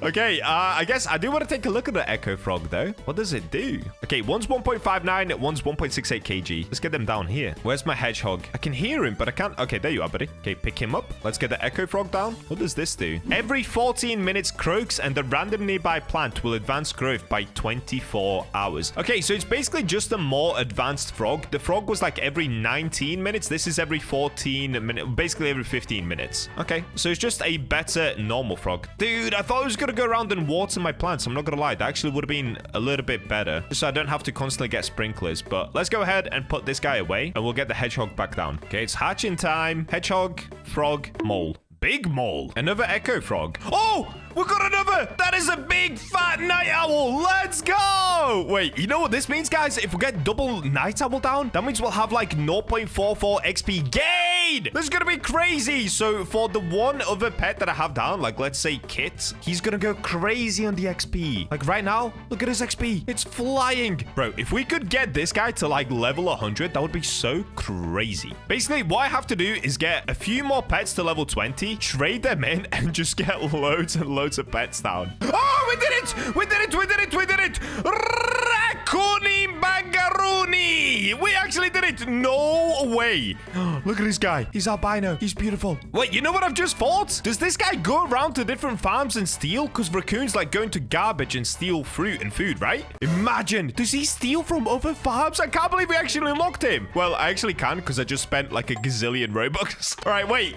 Okay, I guess I do want to take a look at the Echo Frog, though. What does it do? Okay, one's 1.59, one's 1.68 kg. Let's get them down here. Where's my hedgehog? I can hear him, but I can't. Okay, there you are, buddy. Okay, pick him up. Let's get the Echo Frog down. What does this do? Every 14 minutes, croaks and the random nearby plant will advance growth by 24 hours. Okay, so it's basically just a more advanced frog. The frog was like every 19 minutes. This is every 14 minutes, basically every 15 minutes. Okay, so it's just a better normal frog. Dude, I thought I was going to go around and water my plants. I'm not going to lie. That actually would have been a little bit better. So I don't have to constantly get sprinklers. But let's go ahead and put this guy away and we'll get the hedgehog back down. Okay, it's hatching time. Hedgehog, frog, mole. Big mole. Another Echo Frog. Oh, we got another. That is a big fat Night Owl. Let's go. Wait, you know what this means, guys? If we get double Night Owl down, that means we'll have like 0.44 XP gain. This is going to be crazy. So for the one other pet that I have down, like let's say Kit, he's going to go crazy on the XP. Like right now, look at his XP. It's flying. Bro, if we could get this guy to like level 100, that would be so crazy. Basically, what I have to do is get a few more pets to level 20, trade them in, and just get loads and loads of pets down. Oh, we did it! We did it! We did it! We did it! Raccoon Bangaroonie! We actually did it! it! No way! Look at this guy. He's albino. He's beautiful. Wait, you know what I've just thought? Does this guy go around to different farms and steal? Because Raccoon's like going to garbage and steal fruit and food, right? Imagine. Does he steal from other farms? I can't believe we actually unlocked him. Well, I actually can because I just spent like a gazillion Robux. All right, wait.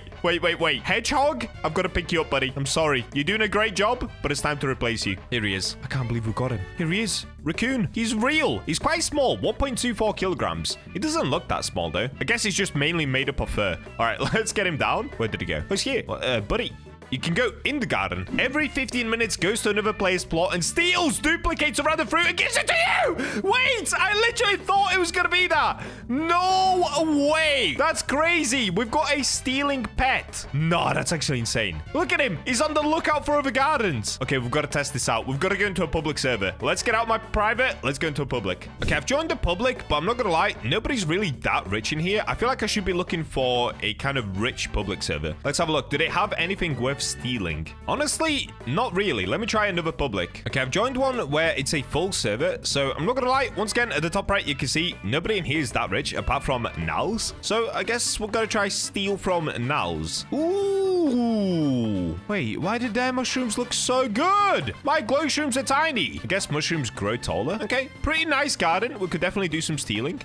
Hedgehog, I've got to pick you up, buddy. I'm sorry. You're doing a great job, but it's time to replace you. Here he is. I can't believe we got him. Here he is. Raccoon. He's real. He's quite small. 1.24 kilograms. He doesn't look that small, though. I guess he's just mainly made up of fur. All right, let's get him down. Where did he go? Oh, he's here. Buddy. You can go in the garden. Every 15 minutes, goes to another player's plot and steals, duplicates around the fruit and gives it to you. Wait, I literally thought it was going to be that. No way. That's crazy. We've got a stealing pet. No, that's actually insane. Look at him. He's on the lookout for other gardens. Okay, we've got to test this out. We've got to go into a public server. Let's get out my private. Let's go into a public. Okay, I've joined the public, but I'm not going to lie. Nobody's really that rich in here. I feel like I should be looking for a kind of rich public server. Let's have a look. Do they have anything worth stealing? Honestly, not really. Let me try another public. Okay, I've joined one where it's a full server. So I'm not gonna lie. Once again, at the top right, you can see nobody in here is that rich apart from Nals. So I guess we're gonna try steal from Nals. Ooh. Wait, why did their mushrooms look so good? My glow shrooms are tiny. I guess mushrooms grow taller. Okay, pretty nice garden. We could definitely do some stealing.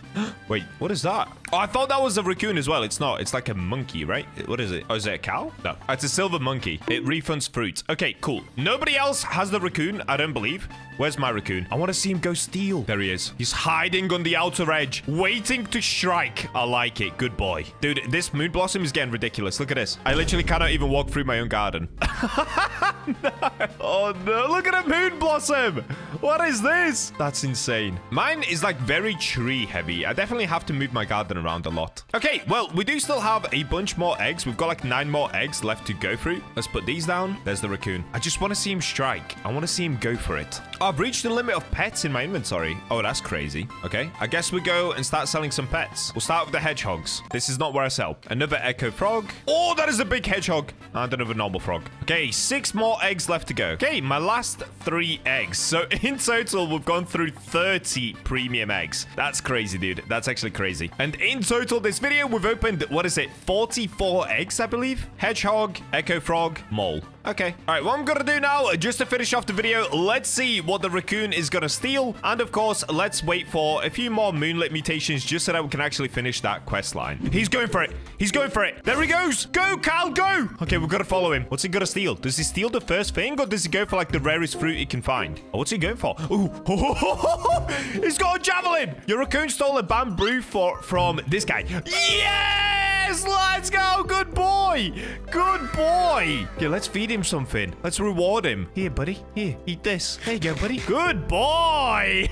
Wait, what is that? Oh, I thought that was a raccoon as well. It's not. It's like a monkey, right? What is it? Oh, is it a cow? No, it's a silver monkey. It refunds fruits. Okay, cool. Nobody else has the raccoon, I don't believe. Where's my raccoon? I want to see him go steal. There he is. He's hiding on the outer edge, waiting to strike. I like it. Good boy. Dude, this moon blossom is getting ridiculous. Look at this. I literally cannot even walk through my own garden. No. Oh, no. Look at a moon blossom. What is this? That's insane. Mine is like very tree heavy. I definitely have to move my garden around a lot. Okay, well, we do still have a bunch more eggs. We've got like 9 more eggs left to go through. Let's put these down. There's the raccoon. I just want to see him strike. I want to see him go for it. I've reached the limit of pets in my inventory. Oh, that's crazy. Okay, I guess we go and start selling some pets. We'll start with the hedgehogs. This is not where I sell. Another echo frog. Oh, that is a big hedgehog. And another normal frog. Okay, 6 more eggs left to go. Okay, my last 3 eggs. So in total, we've gone through 30 premium eggs. That's crazy, dude. That's actually crazy. And in total, this video, we've opened, what is it? 44 eggs, I believe. Hedgehog, echo frog, mole. Okay. All right, what I'm gonna do now, just to finish off the video, let's see what the raccoon is gonna steal. And of course, let's wait for a few more Moonlight mutations just so that we can actually finish that quest line. He's going for it. He's going for it. There he goes. Go, Cal, go. Okay, we've got to follow him. What's he gonna steal? Does he steal the first thing or does he go for like the rarest fruit he can find? Oh, what's he going for? Ooh. He's got a javelin. Your raccoon stole a bamboo from this guy. Yes! Let's go. Good boy. Good boy. Okay, let's feed him something. Let's reward him. Here, buddy. Here, eat this. There you go, buddy. Good boy.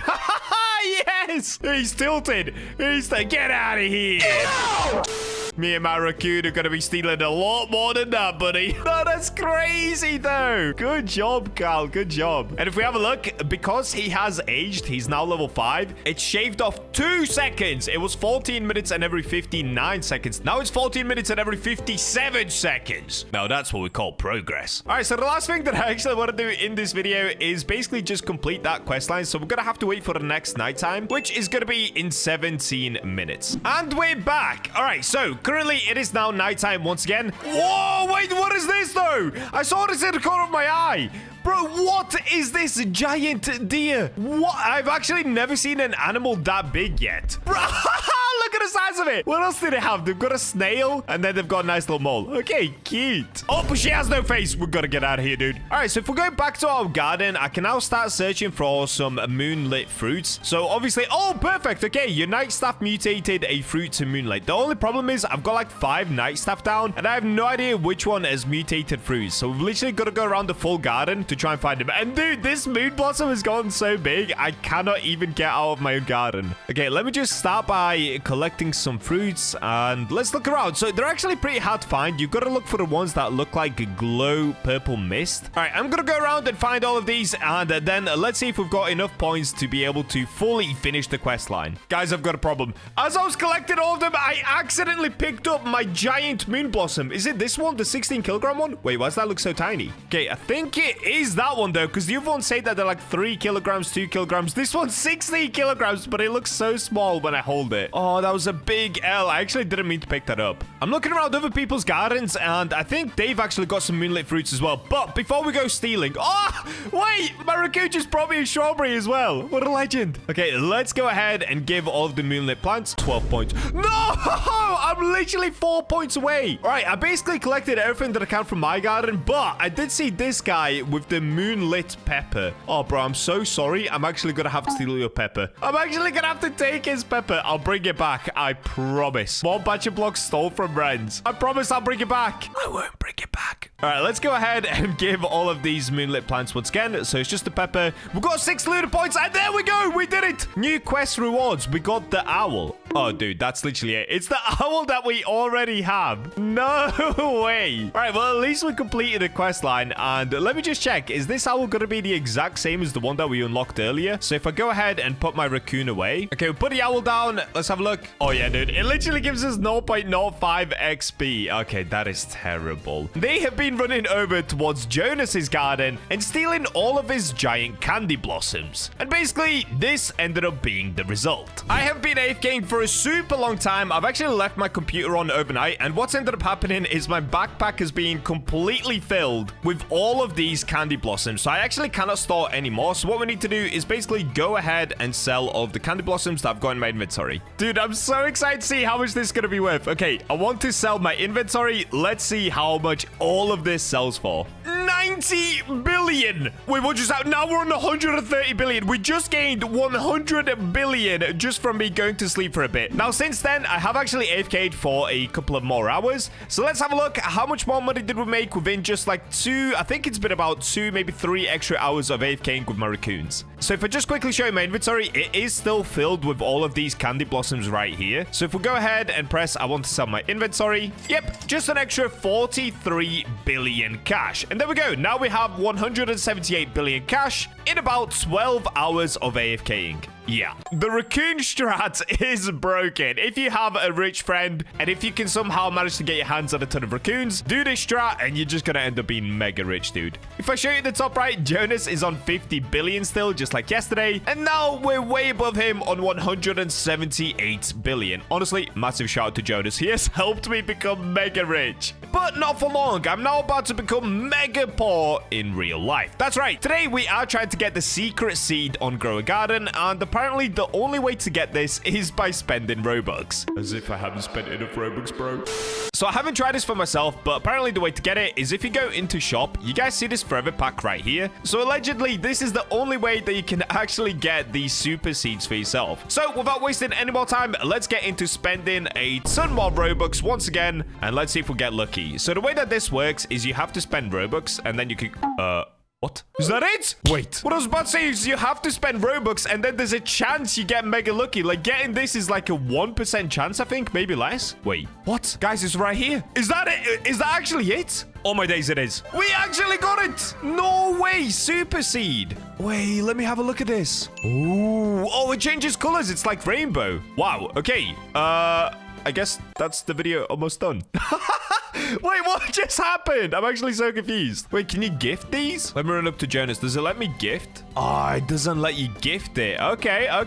Yes. He's tilted. Get out of here. Get out! Me and my raccoon are going to be stealing a lot more than that, buddy. Oh, that's crazy, though. Good job, Carl. Good job. And if we have a look, because he has aged, he's now level 5. It's shaved off 2 seconds. It was 14 minutes and every 59 seconds. Now it's 14 minutes and every 57 seconds. Now, that's what we call progress. All right, so the last thing that I actually want to do in this video is basically just complete that quest line. So we're going to have to wait for the next nighttime, which is going to be in 17 minutes. And we're back. All right, so currently, it is now nighttime once again. Whoa, wait, what is this, though? I saw this in the corner of my eye. Bro, what is this giant deer? What? I've actually never seen an animal that big yet. Bro, look at the size of it. What else do they have? They've got a snail, and then they've got a nice little mole. Okay, cute. Oh, but she has no face. We've got to get out of here, dude. All right, so if we're going back to our garden, I can now start searching for some moonlit fruits. So obviously, oh, perfect. Okay, your night staff mutated a fruit to moonlight. The only problem is I've got like 5 night staff down, and I have no idea which one has mutated fruits. So we've literally got to go around the full garden to try and find them. And dude, this moon blossom has gone so big, I cannot even get out of my own garden. Okay, let me just start by collecting some fruits and let's look around. So they're actually pretty hard to find. You've got to look for the ones that look like a glow purple mist. All right, I'm gonna go around and find all of these, and then let's see if we've got enough points to be able to fully finish the quest line. Guys, I've got a problem. As I was collecting all of them, I accidentally picked up my giant moon blossom. Is it this one, the 16 kilogram one? Wait, why does that look so tiny? Okay, I think it is that one though, because the other ones say that they're like 3 kilograms, 2 kilograms. This one's 16 kilograms, but it looks so small when I hold it. Oh, that was was a big L. I actually didn't mean to pick that up. I'm looking around other people's gardens, and I think they've actually got some Moonlight fruits as well. But before we go stealing... Oh, wait! My Raccoon just brought me a strawberry as well. What a legend. Okay, let's go ahead and give all of the Moonlight plants 12 points. No! I'm literally 4 points away. All right, I basically collected everything that I can from my garden, but I did see this guy with the Moonlit pepper. Oh, bro, I'm so sorry. I'm actually going to have to steal your pepper. I'm actually going to have to take his pepper. I'll bring it back. I promise. More BachaBlox stole from Renz. I promise I'll bring it back. I won't bring it back. All right, let's go ahead and give all of these Moonlit plants once again. So it's just the pepper. We've got 6 looter points, and there we go. We did it. New quest rewards. We got the owl. Oh, dude, that's literally it. It's the owl that we already have. No way. All right, well, at least we completed a quest line. And let me just check. Is this owl going to be the exact same as the one that we unlocked earlier? So if I go ahead and put my Raccoon away. Okay, we'll put the owl down. Let's have a look. Oh, yeah, dude. It literally gives us 0.05 XP. Okay, that is terrible. They have been running over towards Jonas's garden and stealing all of his giant candy blossoms. And basically, this ended up being the result. I have been AFKing for a super long time. I've actually left my computer on overnight, and what's ended up happening is my backpack has been completely filled with all of these candy blossoms. So I actually cannot store anymore. So what we need to do is basically go ahead and sell all of the candy blossoms that I've got in my inventory. Dude, I'm so excited to see how much this is going to be worth. Okay, I want to sell my inventory. Let's see how much all of this sells for. 90 billion. Wait, what just happened? Now we're on 130 billion. We just gained 100 billion just from me going to sleep for a bit. Now, since then, I have actually AFK'd for a couple of more hours. So let's have a look. How much more money did we make within just like 2? I think it's been about 2, maybe 3 extra hours of AFKing with my raccoons. So if I just quickly show you my inventory, it is still filled with all of these candy blossoms right here. So if we go ahead and press, I want to sell my inventory. Yep, just an extra 43 billion cash. And there we go. Now we have 178 billion cash in about 12 hours of AFKing. Yeah, the raccoon strat is broken. If you have a rich friend and if you can somehow manage to get your hands on a ton of raccoons, do this strat and you're just gonna end up being mega rich, dude. If I show you the top right, Jonas is on 50 billion still, just like yesterday, and now we're way above him on 178 billion. Honestly, massive shout out to Jonas. He has helped me become mega rich. But not for long. I'm now about to become mega poor in real life. That's right. Today we are trying to get the secret seed on Grow a Garden, and apparently the only way to get this is by spending Robux. As if I haven't spent enough Robux, bro. So I haven't tried this for myself, but apparently the way to get it is if you go into shop. You guys see this forever pack right here? So allegedly, this is the only way that you can actually get these super seeds for yourself. So without wasting any more time, let's get into spending a ton more Robux once again, and let's see if we get lucky. So the way that this works is you have to spend Robux, and then you can... What? Is that it? Wait. What I was about to say is you have to spend Robux and then there's a chance you get mega lucky. Like getting this is like a 1% chance, I think. Maybe less. Wait. What? Guys, it's right here. Is that it? Is that actually it? Oh my days, it is. We actually got it. No way. Super seed. Wait, let me have a look at this. Ooh. Oh, it changes colors. It's like rainbow. Wow. Okay. I guess that's the video almost done. Wait, what just happened? I'm actually so confused. Wait, can you gift these? Let me run up to Jonas. Does it let me gift? Oh, it doesn't let you gift it. Okay. All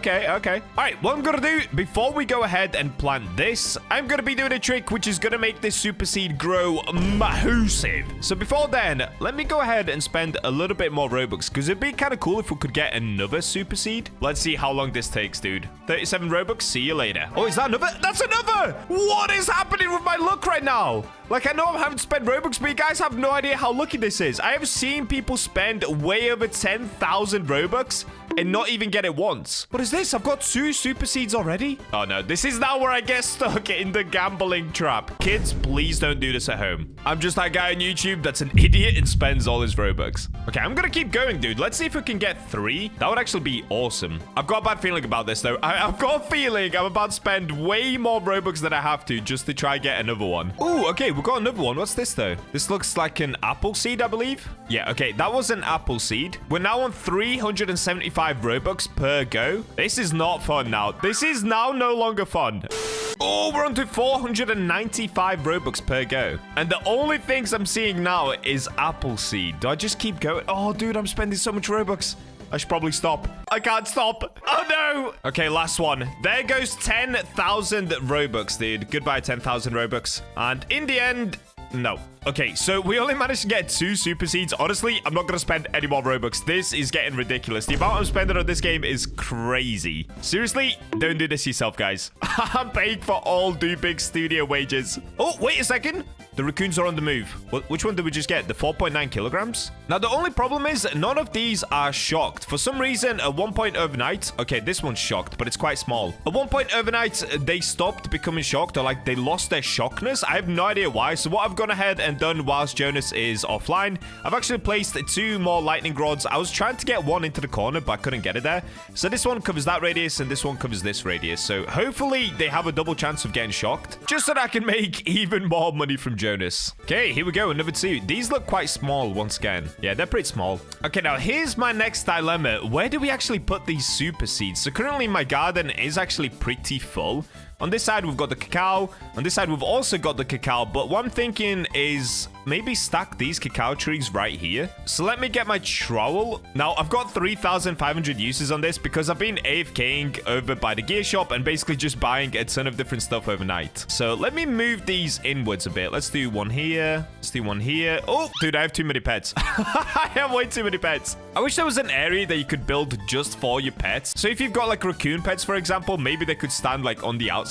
right, what I'm going to do before we go ahead and plant this, I'm going to be doing a trick which is going to make this super seed grow massive. So before then, let me go ahead and spend a little bit more Robux because it'd be kind of cool if we could get another super seed. Let's see how long this takes, dude. 37 Robux. See you later. Oh, is that another? That's another. What is happening with my luck right now? Like, I know I'm having to spend Robux, but you guys have no idea how lucky this is. I have seen people spend way over 10,000 Robux and not even get it once. What is this? I've got 2 super seeds already. Oh, no. This is now where I get stuck in the gambling trap. Kids, please don't do this at home. I'm just that guy on YouTube that's an idiot and spends all his Robux. Okay, I'm going to keep going, dude. Let's see if we can get 3. That would actually be awesome. I've got a bad feeling about this, though. I've got a feeling I'm about to spend way more Robux than I have to just to try get another one. Ooh, okay. We've got another one. What's this, though? This looks like an apple seed, I believe. Yeah, okay. That was an apple seed. We're now on 375 Robux per go. This is not fun now. This is now no longer fun. Oh, we're on to 495 Robux per go. And the only things I'm seeing now is apple seed. Do I just keep going? Oh, dude, I'm spending so much Robux. I should probably stop. I can't stop. Oh, no. Okay, last one. There goes 10,000 Robux, dude. Goodbye, 10,000 Robux. And in the end... No. Okay, so we only managed to get 2 super seeds. Honestly, I'm not going to spend any more Robux. This is getting ridiculous. The amount I'm spending on this game is crazy. Seriously, don't do this yourself, guys. I'm paying for all big studio wages. Oh, wait a second. The raccoons are on the move. Which one did we just get? The 4.9 kilograms? Now, the only problem is none of these are shocked. For some reason, at one point overnight... Okay, this one's shocked, but it's quite small. At one point overnight, they stopped becoming shocked, or like they lost their shockness. I have no idea why. So what I've gone ahead and done whilst Jonas is offline, I've actually placed 2 more lightning rods. I was trying to get one into the corner, but I couldn't get it there. So this one covers that radius, and this one covers this radius. So hopefully they have a double chance of getting shocked, just so that I can make even more money from Jonas. Okay, here we go. Another 2. These look quite small once again. Yeah, they're pretty small. Okay, now here's my next dilemma. Where do we actually put these super seeds? So currently my garden is actually pretty full. On this side, we've got the cacao. On this side, we've also got the cacao. But what I'm thinking is maybe stack these cacao trees right here. So let me get my trowel. Now, I've got 3,500 uses on this because I've been AFKing over by the gear shop and basically just buying a ton of different stuff overnight. So let me move these inwards a bit. Let's do one here. Let's do one here. Oh, dude, I have too many pets. I have way too many pets. I wish there was an area that you could build just for your pets. So if you've got like raccoon pets, for example, maybe they could stand like on the outside.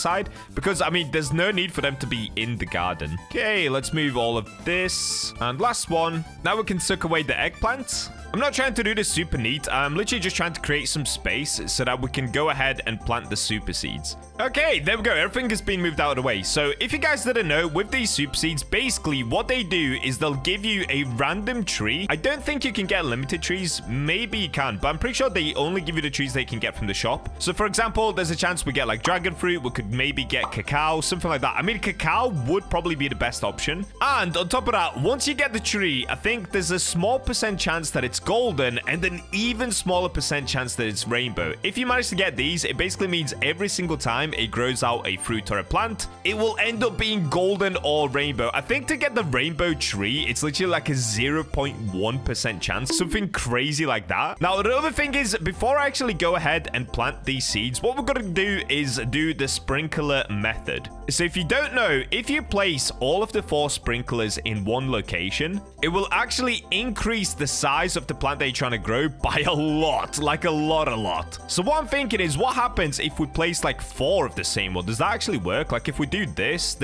Because, I mean, there's no need for them to be in the garden. Okay, let's move all of this. And last one. Now we can suck away the eggplants. I'm not trying to do this super neat. I'm literally just trying to create some space so that we can go ahead and plant the super seeds. Okay, there we go. Everything has been moved out of the way. So if you guys didn't know, with these super seeds, basically what they do is they'll give you a random tree. I don't think you can get limited trees. Maybe you can, but I'm pretty sure they only give you the trees they can get from the shop. So for example, there's a chance we get like dragon fruit. We could maybe get cacao, something like that. I mean, cacao would probably be the best option. And on top of that, once you get the tree, I think there's a small % chance that it's golden and an even smaller % chance that it's rainbow. If you manage to get these, it basically means every single time it grows out a fruit or a plant, it will end up being golden or rainbow. I think to get the rainbow tree, it's literally like a 0.1% chance, something crazy like that. Now, the other thing is, before I actually go ahead and plant these seeds, what we're going to do is do the sprinkler method. So if you don't know, if you place all of the 4 sprinklers in one location, it will actually increase the size of the plant that you're trying to grow by a lot, like a lot. So what I'm thinking is, what happens if we place like 4 of the same one? Does that actually work? Like if we do this,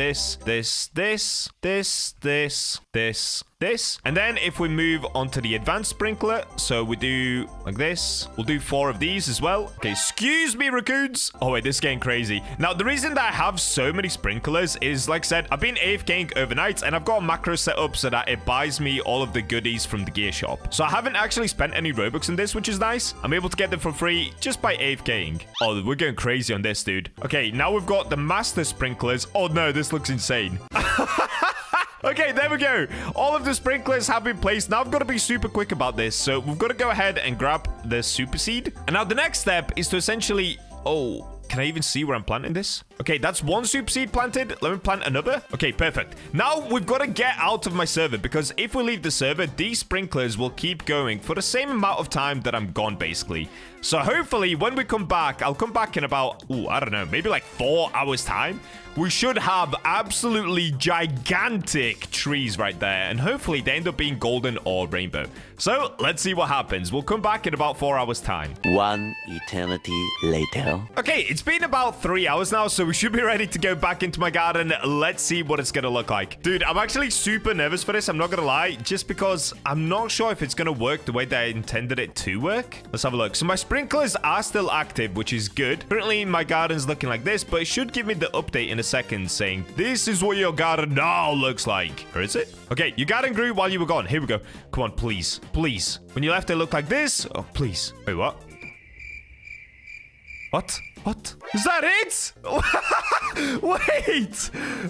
and then if we move on to the advanced sprinkler, so we do like this, we'll do 4 of these as well. Okay, excuse me, raccoons. Oh wait, this is getting crazy. Now, the reason that I have so many sprinklers is, like I said, I've been AFKing overnight and I've got a macro set up so that it buys me all of the goodies from the gear shop. So I haven't actually spent any Robux in this, which is nice. I'm able to get them for free just by AFKing. Oh, we're going crazy on this, dude. Okay, now we've got the master sprinklers. Oh no, this looks insane. Okay, there we go. All of the sprinklers have been placed. Now I've got to be super quick about this. So we've got to go ahead and grab the super seed. And now the next step is to essentially... Oh, can I even see where I'm planting this? Okay, that's 1 super seed planted. Let me plant another. Okay, perfect. Now we've got to get out of my server, because if we leave the server, these sprinklers will keep going for the same amount of time that I'm gone, basically. So hopefully when we come back, I'll come back in about, I don't know, maybe like 4 hours time. We should have absolutely gigantic trees right there, and hopefully they end up being golden or rainbow. So let's see what happens. We'll come back in about 4 hours time. 1 eternity later. Okay, it's been about 3 hours now, so we should be ready to go back into my garden. Let's see what it's gonna look like. Dude, I'm actually super nervous for this, I'm not gonna lie, just because I'm not sure if it's gonna work the way that I intended it to work. Let's have a look. So my sprinklers are still active, which is good. Currently, my garden's looking like this, but it should give me the update in a second saying, this is what your garden now looks like. Or is it? Okay, your garden grew while you were gone. Here we go. Come on, please. Please. When you left, it looked like this. Oh, please. Wait, what? What? What? Is that it?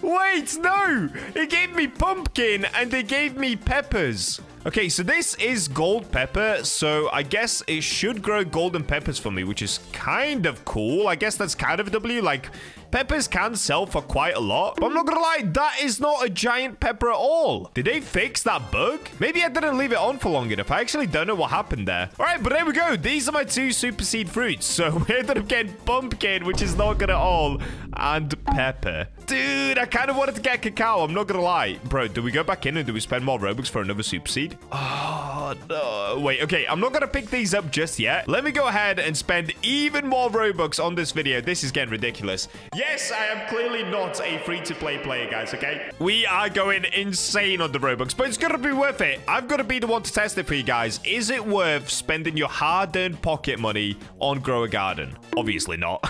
Wait, no. It gave me pumpkin and they gave me peppers. Okay, so this is gold pepper, so I guess it should grow golden peppers for me, which is kind of cool. I guess that's kind of a W, like, peppers can sell for quite a lot, but I'm not gonna lie, that is not a giant pepper at all. Did they fix that bug? Maybe I didn't leave it on for long enough. I actually don't know what happened there. All right, but there we go. These are my 2 super seed fruits. So we ended up getting pumpkin, which is not good at all, and pepper. Dude, I kind of wanted to get cacao. I'm not gonna lie. Bro, do we go back in and do we spend more Robux for another super seed? Oh, no. Wait, okay. I'm not gonna pick these up just yet. Let me go ahead and spend even more Robux on this video. This is getting ridiculous. Yes, I am clearly not a free-to-play player, guys, okay? We are going insane on the Robux, but it's gonna be worth it. I've got to be the one to test it for you guys. Is it worth spending your hard-earned pocket money on Grow a Garden? Obviously not.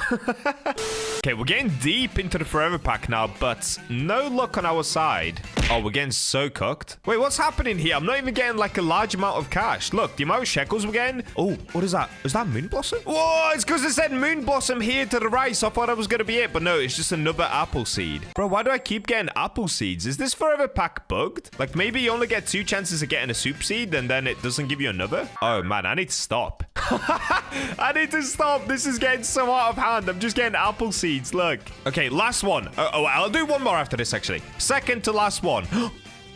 Okay, we're getting deep into the forever pack now, but no luck on our side. Oh, we're getting so cooked. Wait, what's happening here? I'm not even getting like a large amount of cash. Look, the amount of shekels we're getting. Oh, what is that? Is that Moon Blossom? Whoa, it's because it said Moon Blossom here to the right, so I thought that was going to be it, but no, it's just another apple seed. Bro, why do I keep getting apple seeds? Is this forever pack bugged? Like maybe you only get 2 chances of getting a soup seed and then it doesn't give you another? Oh man, I need to stop. I need to stop. This is getting so out of hand. I'm just getting apple seeds. Look. Okay, last one. Oh, I'll do one more after this, actually. Second to last one.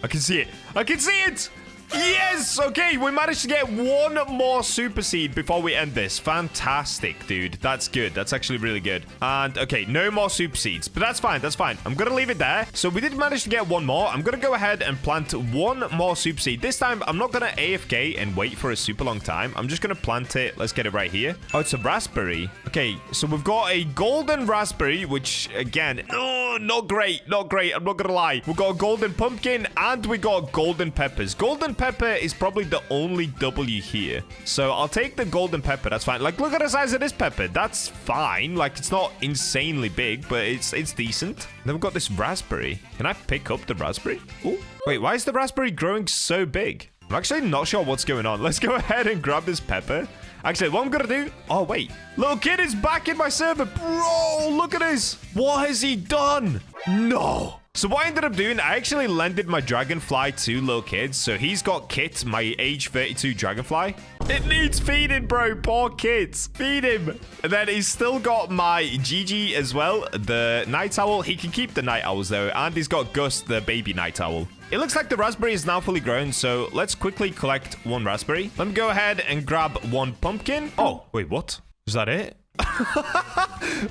I can see it. I can see it. Yes! Okay, we managed to get 1 more super seed before we end this. Fantastic, dude. That's good. That's actually really good. And, okay, no more super seeds. But that's fine. That's fine. I'm going to leave it there. So we did manage to get 1 more. I'm going to go ahead and plant 1 more super seed. This time, I'm not going to AFK and wait for a super long time. I'm just going to plant it. Let's get it right here. Oh, it's a raspberry. Okay, so we've got a golden raspberry, which, again, oh, not great. Not great. I'm not going to lie. We've got a golden pumpkin and we got golden peppers. Golden pepper is probably the only W here. So I'll take the golden pepper. That's fine. Like, look at the size of this pepper. That's fine. Like, it's not insanely big, but it's decent. Then we've got this raspberry. Can I pick up the raspberry? Oh, wait, why is the raspberry growing so big? I'm actually not sure what's going on. Let's go ahead and grab this pepper. Actually, what I'm going to do... Oh, wait. Little kid is back in my server. Bro, look at this. What has he done? No. So what I ended up doing, I actually lended my dragonfly to little kids. So he's got Kit, my age 32 dragonfly. It needs feeding, bro. Poor kids. Feed him. And then he's still got my Gigi as well, the night owl. He can keep the night owls though. And he's got Gus, the baby night owl. It looks like the raspberry is now fully grown, so let's quickly collect 1 raspberry. Let me go ahead and grab 1 pumpkin. Oh, wait, what? Is that it?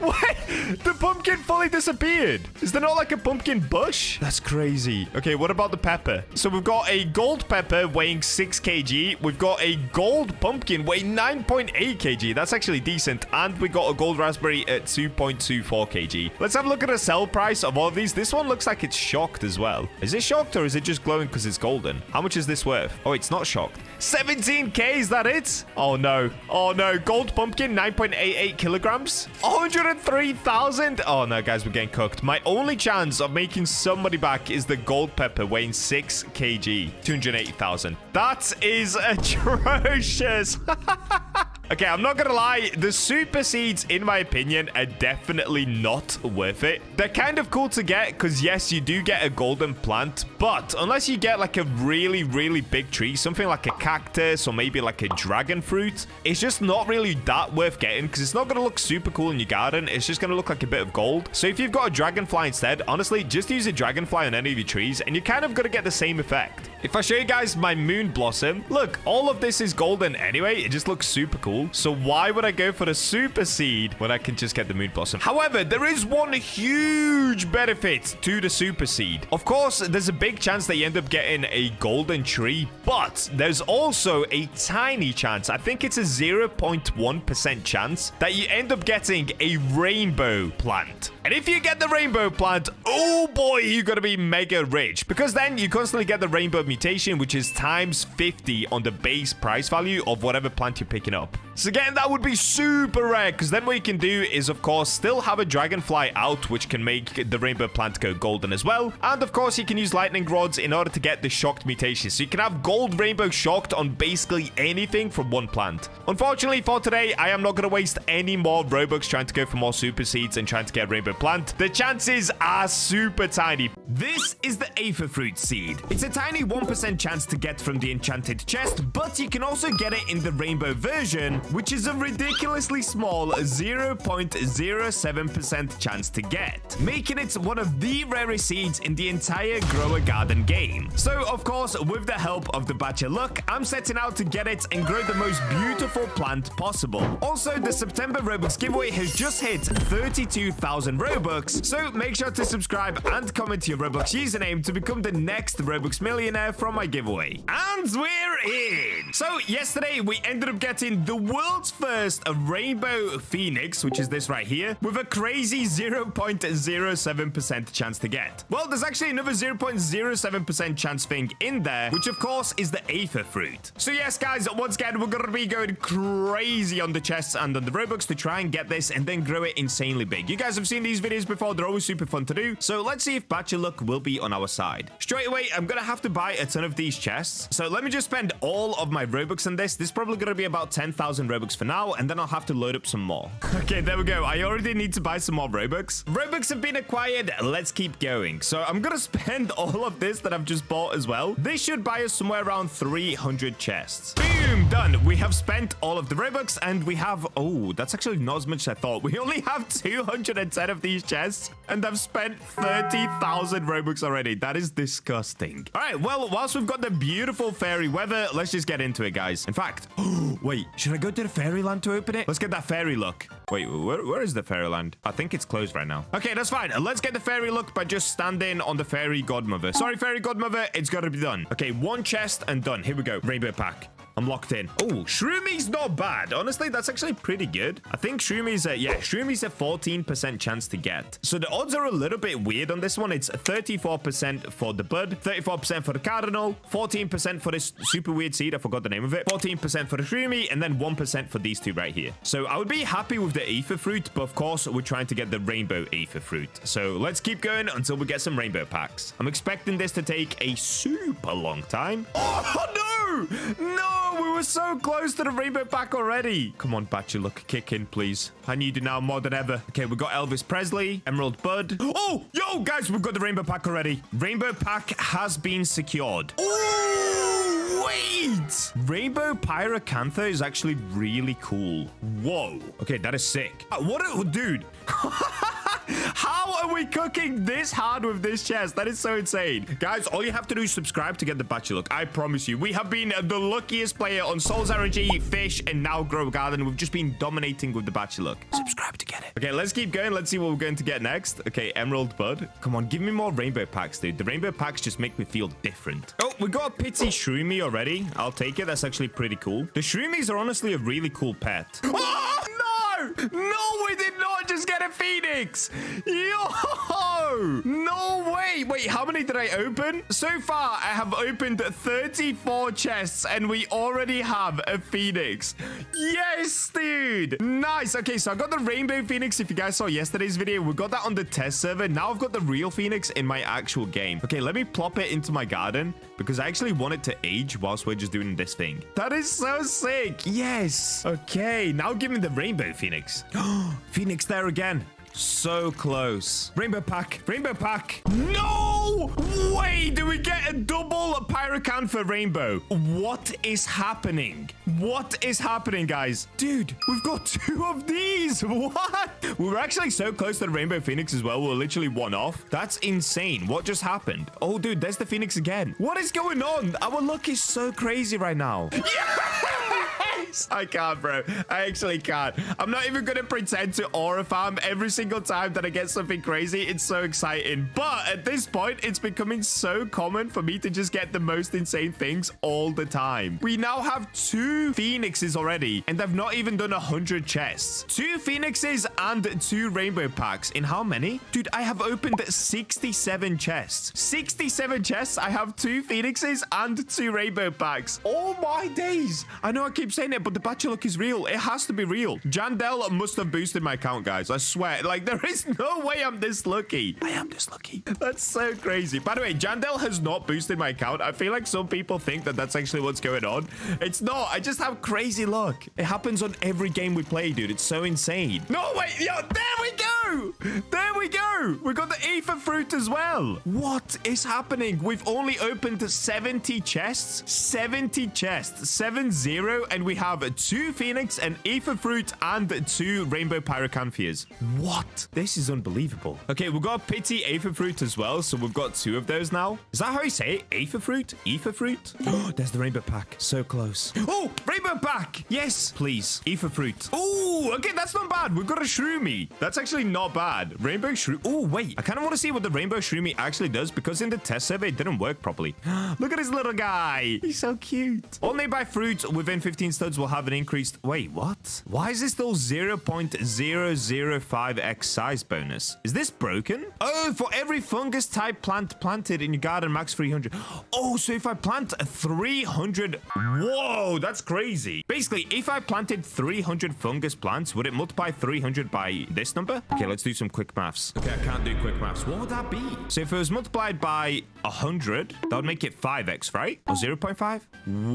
Wait, the pumpkin fully disappeared. Is there not like a pumpkin bush? That's crazy. Okay, what about the pepper? So we've got a gold pepper weighing 6 kg. We've got a gold pumpkin weighing 9.8 kg. That's actually decent. And we got a gold raspberry at 2.24 kg. Let's have a look at the sell price of all of these. This one looks like it's shocked as well. Is it shocked or is it just glowing because it's golden? How much is this worth? Oh, it's not shocked. 17k, is that it? Oh no. Oh no. Gold pumpkin, 9.88 kilograms. 103,000. Oh no, guys, we're getting cooked. My only chance of making some money back is the gold pepper weighing 6 kg. 280,000. That is atrocious. Okay, I'm not gonna lie, the super seeds, in my opinion, are definitely not worth it. They're kind of cool to get, because yes, you do get a golden plant, but unless you get like a really, really big tree, something like a cactus or maybe like a dragon fruit, it's just not really that worth getting, because it's not gonna look super cool in your garden. It's just gonna look like a bit of gold. So if you've got a dragonfly instead, honestly, just use a dragonfly on any of your trees, and you're kind of gonna get the same effect. If I show you guys my moon blossom, look, all of this is golden anyway. It just looks super cool. So why would I go for the super seed when I can just get the moon blossom? However, there is one huge benefit to the super seed. Of course, there's a big chance that you end up getting a golden tree, but there's also a tiny chance, I think it's a 0.1% chance, that you end up getting a rainbow plant. And if you get the rainbow plant, oh boy, you're gonna be mega rich, because then you constantly get the rainbow mutation, which is times 50 on the base price value of whatever plant you're picking up. So again, that would be super rare, because then what you can do is, of course, still have a dragonfly out, which can make the rainbow plant go golden as well. And of course, you can use lightning rods in order to get the shocked mutation. So you can have gold rainbow shocked on basically anything from one plant. Unfortunately for today, I am not going to waste any more Robux trying to go for more super seeds and trying to get a rainbow plant. The chances are super tiny. This is the Aether fruit seed. It's a tiny 1% chance to get from the enchanted chest, but you can also get it in the rainbow version, which is a ridiculously small 0.07% chance to get, making it one of the rarest seeds in the entire grower garden game. So, of course, with the help of the Bacha luck, I'm setting out to get it and grow the most beautiful plant possible. Also, the September Robux giveaway has just hit 32,000 Robux, so make sure to subscribe and comment your Roblox username to become the next Robux millionaire from my giveaway. And we're in! So, yesterday, we ended up getting the world's first rainbow phoenix, which is this right here, with a crazy 0.07% chance to get. Well, there's actually another 0.07% chance thing in there, which of course is the aether fruit. So yes, guys, once again, we're gonna be going crazy on the chests and on the Robux to try and get this and then grow it insanely big. You guys have seen these videos before. They're always super fun to do. So let's see if Bacha luck will be on our side. Straight away, I'm gonna have to buy a ton of these chests. So let me just spend all of my Robux on this. This is probably gonna be about 10,000 Robux for now, and then I'll have to load up some more. Okay, there we go. I already need to buy some more Robux. Robux have been acquired. Let's keep going. So I'm gonna spend all of this that I've just bought as well. This should buy us somewhere around 300 chests. Boom, done. We have spent all of the Robux, and we have, oh, that's actually not as much as I thought. We only have 210 of these chests, and I've spent 30,000 Robux already. That is disgusting. All right, well, whilst we've got the beautiful fairy weather, let's just get into it, guys. In fact, wait, should I go to the fairyland to open it? Let's get that fairy look. Wait, where is the fairyland? I think it's closed right now. Okay, that's fine. Let's get the fairy look by just standing on the fairy godmother. Sorry, fairy godmother, it's got to be done. Okay, one chest and done. Here we go. Rainbow pack. I'm locked in. Oh, Shroomi's not bad. Honestly, that's actually pretty good. I think Shroomi's Shroomi's a 14% chance to get. So the odds are a little bit weird on this one. It's 34% for the bud, 34% for the cardinal, 14% for this super weird seed. I forgot the name of it. 14% for the Shroomi, and then 1% for these two right here. So I would be happy with the aether fruit, but of course, we're trying to get the rainbow aether fruit. So let's keep going until we get some rainbow packs. I'm expecting this to take a super long time. Oh, no! No, we were so close to the rainbow pack already. Come on, Bacha luck, kick in, please. I need you now more than ever. Okay, we got Elvis Presley, Emerald Bud. Oh, yo, guys, we've got the rainbow pack already. Rainbow pack has been secured. Oh, wait. Rainbow Pyracantha is actually really cool. Whoa. Okay, that is sick. Dude. How are we cooking this hard with this chest? That is so insane. Guys, all you have to do is subscribe to get the Bacha luck. I promise you, we have been the luckiest player on Souls RNG, Fish, and now Grow Garden. We've just been dominating with the Bacha luck. Subscribe to get it. Okay, let's keep going. Let's see what we're going to get next. Okay, Emerald Bud. Come on, give me more rainbow packs, dude. The rainbow packs just make me feel different. Oh, we got a pitsy Shroomi already. I'll take it. That's actually pretty cool. The Shroomies are honestly a really cool pet. Oh, no! No, we did not just get a phoenix. Yo! No way. Wait, how many did I open? So far, I have opened 34 chests, and we already have a phoenix. Yes, dude. Nice. Okay, so I got the rainbow phoenix. If you guys saw yesterday's video, we got that on the test server. Now I've got the real phoenix in my actual game. Okay, let me plop it into my garden because I actually want it to age whilst we're just doing this thing. That is so sick. Yes. Okay, now give me the rainbow phoenix. Phoenix there again. So close. Rainbow pack. Rainbow pack. No way. Do we get a double Pyracantha rainbow? What is happening? What is happening, guys? Dude, we've got 2 of these. What? We were actually so close to the rainbow phoenix as well. We're literally 1 off. That's insane. What just happened? Oh, dude, there's the phoenix again. What is going on? Our luck is so crazy right now. Yes! I can't, bro. I actually can't. I'm not even going to pretend to aura farm every single time that I get something crazy. It's so exciting. But at this point, it's becoming so common for me to just get the most insane things all the time. We now have 2 phoenixes already, and I've not even done 100 chests. 2 phoenixes and 2 rainbow packs. In how many? Dude, I have opened 67 chests. 67 chests. I have 2 phoenixes and 2 rainbow packs. Oh my days. I know I keep saying it, but the Bacha luck is real. It has to be real. Jandel must have boosted my account, guys. I swear. Like, there is no way I'm this lucky. I am this lucky. That's so crazy. By the way, Jandel has not boosted my account. I feel like some people think that that's actually what's going on. It's not. I just have crazy luck. It happens on every game we play, dude. It's so insane. No, wait. Yo, there we go. go. There we go. We got the aether fruit as well. What is happening? We've only opened 70 chests. 70 chests. 70. And we have 2 phoenix, an aether fruit, and 2 rainbow pyracanthias. What? This is unbelievable. Okay, we've got a pity aether fruit as well. So we've got 2 of those now. Is that how you say it? Aether fruit? Aether fruit? Oh, there's the rainbow pack. So close. Oh, rainbow pack. Yes, please. Aether fruit. Oh, okay, that's not bad. We've got a shroomy. That's actually not bad. Rainbow shroom. Oh, wait. I kind of want to see what the rainbow shroomy actually does because in the test survey, it didn't work properly. Look at this little guy. He's so cute. Only by fruit within 15 studs will have an increased... Wait, what? Why is this still 0.005x size bonus? Is this broken? Oh, for every fungus type plant planted in your garden, max 300. Oh, so if I plant 300... Whoa, that's crazy. Basically, if I planted 300 fungus plants, would it multiply 300 by this number? Okay, let's do some quick maths. Okay, I can't do quick maths. What would that be? So if it was multiplied by 100, that would make it 5x, right? Or 0.5?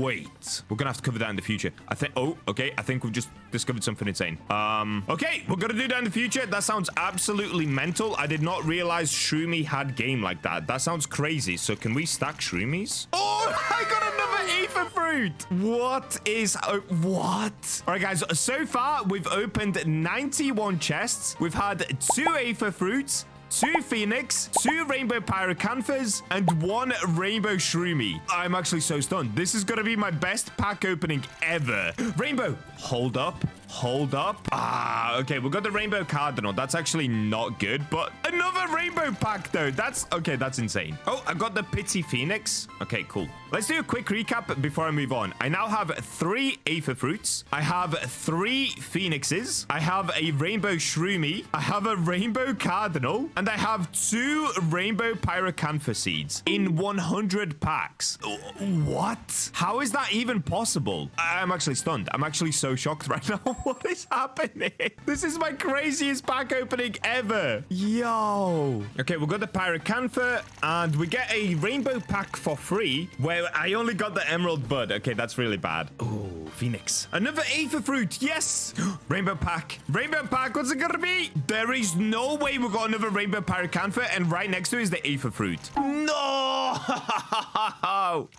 Wait, we're gonna have to cover that in the future. I think... Oh, okay. I think we've just discovered something insane. Okay, we're gonna do that in the future. That sounds absolutely mental. I did not realize Shroomy had game like that. That sounds crazy. So can we stack Shroomies? Oh, I got another aether fruit. What is... what? All right, guys. So far, we've opened 91 chests. We've had 2 aether fruits, 2 phoenix, 2 rainbow pyrocanthas, and 1 rainbow shroomy. I'm actually so stunned. This is gonna be my best pack opening ever. Rainbow, hold up. Hold up. Ah, okay. We got the rainbow cardinal. That's actually not good, but another rainbow pack, though. That's okay. That's insane. Oh, I got the pity phoenix. Okay, cool. Let's do a quick recap before I move on. I now have 3 aether fruits. I have 3 phoenixes. I have a rainbow shroomy. I have a rainbow cardinal. And I have 2 rainbow pyracantha seeds in 100 packs. What? How is that even possible? I'm actually stunned. I'm actually so shocked right now. What is happening? This is my craziest pack opening ever. Yo. Okay, we got the pyracantha and we get a rainbow pack for free where I only got the emerald bud. Okay, that's really bad. Oh, phoenix. Another aether fruit. Yes. Rainbow pack. Rainbow pack. What's it gonna be? There is no way we got another rainbow pyracantha and right next to it is the aether fruit. No.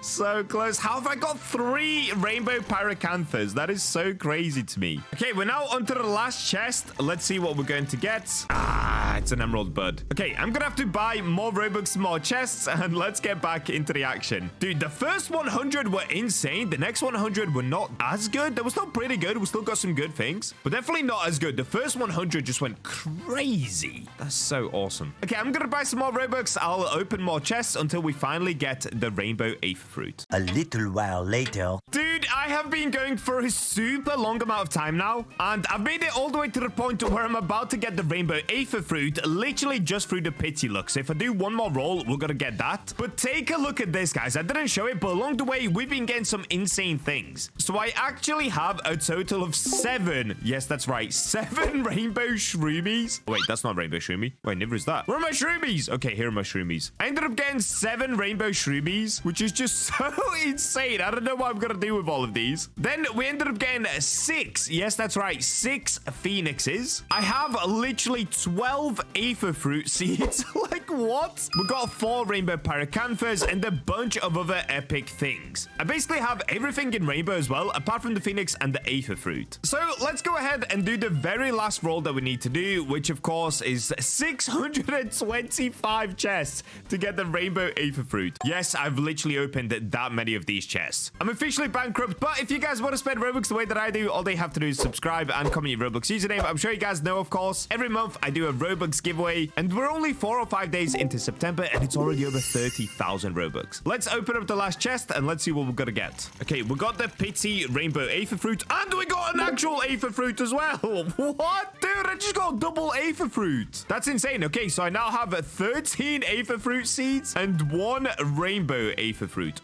So close. How have I got 3 rainbow pyracanthas? That is so crazy to me. Okay, we're now onto the last chest. Let's see what we're going to get. Ah, it's an emerald bud. Okay, I'm gonna have to buy more Robux, more chests, and let's get back into the action. Dude, the first 100 were insane. The next 100 were not as good. They were still pretty good. We still got some good things, but definitely not as good. The first 100 just went crazy. That's so awesome. Okay, I'm gonna buy some more Robux. I'll open more chests until we finally get the rainbow aether fruit. A little while later. Dude, I have been going for a super long amount of time now, and I've made it all the way to the point where I'm about to get the rainbow aether fruit literally just through the pity look. So if I do one more roll, we're gonna get that. But take a look at this, guys. I didn't show it, but along the way, we've been getting some insane things. So I actually have a total of 7. Yes, that's right. 7 rainbow shroomies. Wait, that's not rainbow shroomy. Wait, neither is that. Where are my shroomies? Okay, here are my shroomies. I ended up getting 7 rainbow shroomies, which is just so insane. I don't know what I'm gonna do with all of these. Then we ended up getting 6. Yes, that's right. 6 phoenixes. I have literally 12 aether fruit seeds. Like, what? We got 4 rainbow pyracanthas and a bunch of other epic things. I basically have everything in rainbow as well, apart from the phoenix and the aether fruit. So let's go ahead and do the very last roll that we need to do, which of course is 625 chests to get the rainbow aether fruit. Yes, I've literally opened that many of these chests. I'm officially bankrupt, but if you guys want to spend Robux the way that I do, all they have to do is subscribe and comment your Roblox username. I'm sure you guys know, of course, every month I do a Robux giveaway, and we're only 4 or 5 days into September, and it's already over 30,000 Robux. Let's open up the last chest, and let's see what we're gonna get. Okay, we got the pity rainbow aether fruit, and we got an actual aether fruit as well. What? Dude, I just got double aether fruit. That's insane. Okay, so I now have 13 aether fruit seeds and 1 rainbow aether fruit.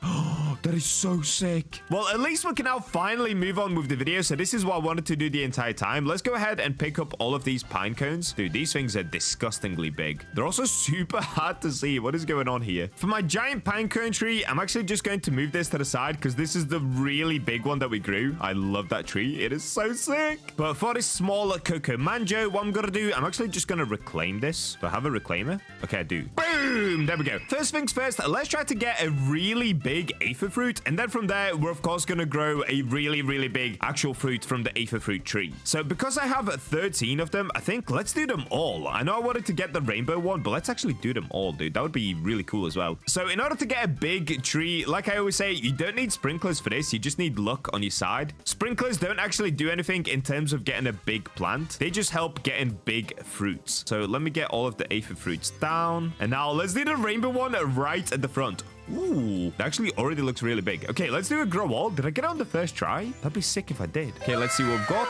That is so sick. Well, at least we can now finally move on with the video. So this is what I wanted to do the entire time. Let's go ahead and pick up all of these pine cones. Dude, these things are disgustingly big. They're also super hard to see. What is going on here? For my giant pine cone tree, I'm actually just going to move this to the side because this is the really big one that we grew. I love that tree. It is so sick. But for this smaller cocoa manjo, what I'm going to do, I'm actually just going to reclaim this. Do I have a reclaimer? Okay, I do. Boom! There we go. First things first, let's try to get a really big aphid fruit. And then from there, we're of course going to grow a really, really big actual fruit from the aphid fruit tree. So because I have 13 of them, I think let's do them all. I know I wanted to get the rainbow one, but let's actually do them all, dude. That would be really cool as well. So in order to get a big tree, like I always say, you don't need sprinklers for this. You just need luck on your side. Sprinklers don't actually do anything in terms of getting a big plant. They just help getting big fruits. So let me get all of the aphid fruits down. And now let's do the rainbow one right at the front. Ooh, it actually already looks really big. Okay, let's do a grow wall. Did I get it on the first try? That'd be sick if I did. Okay, let's see what we've got.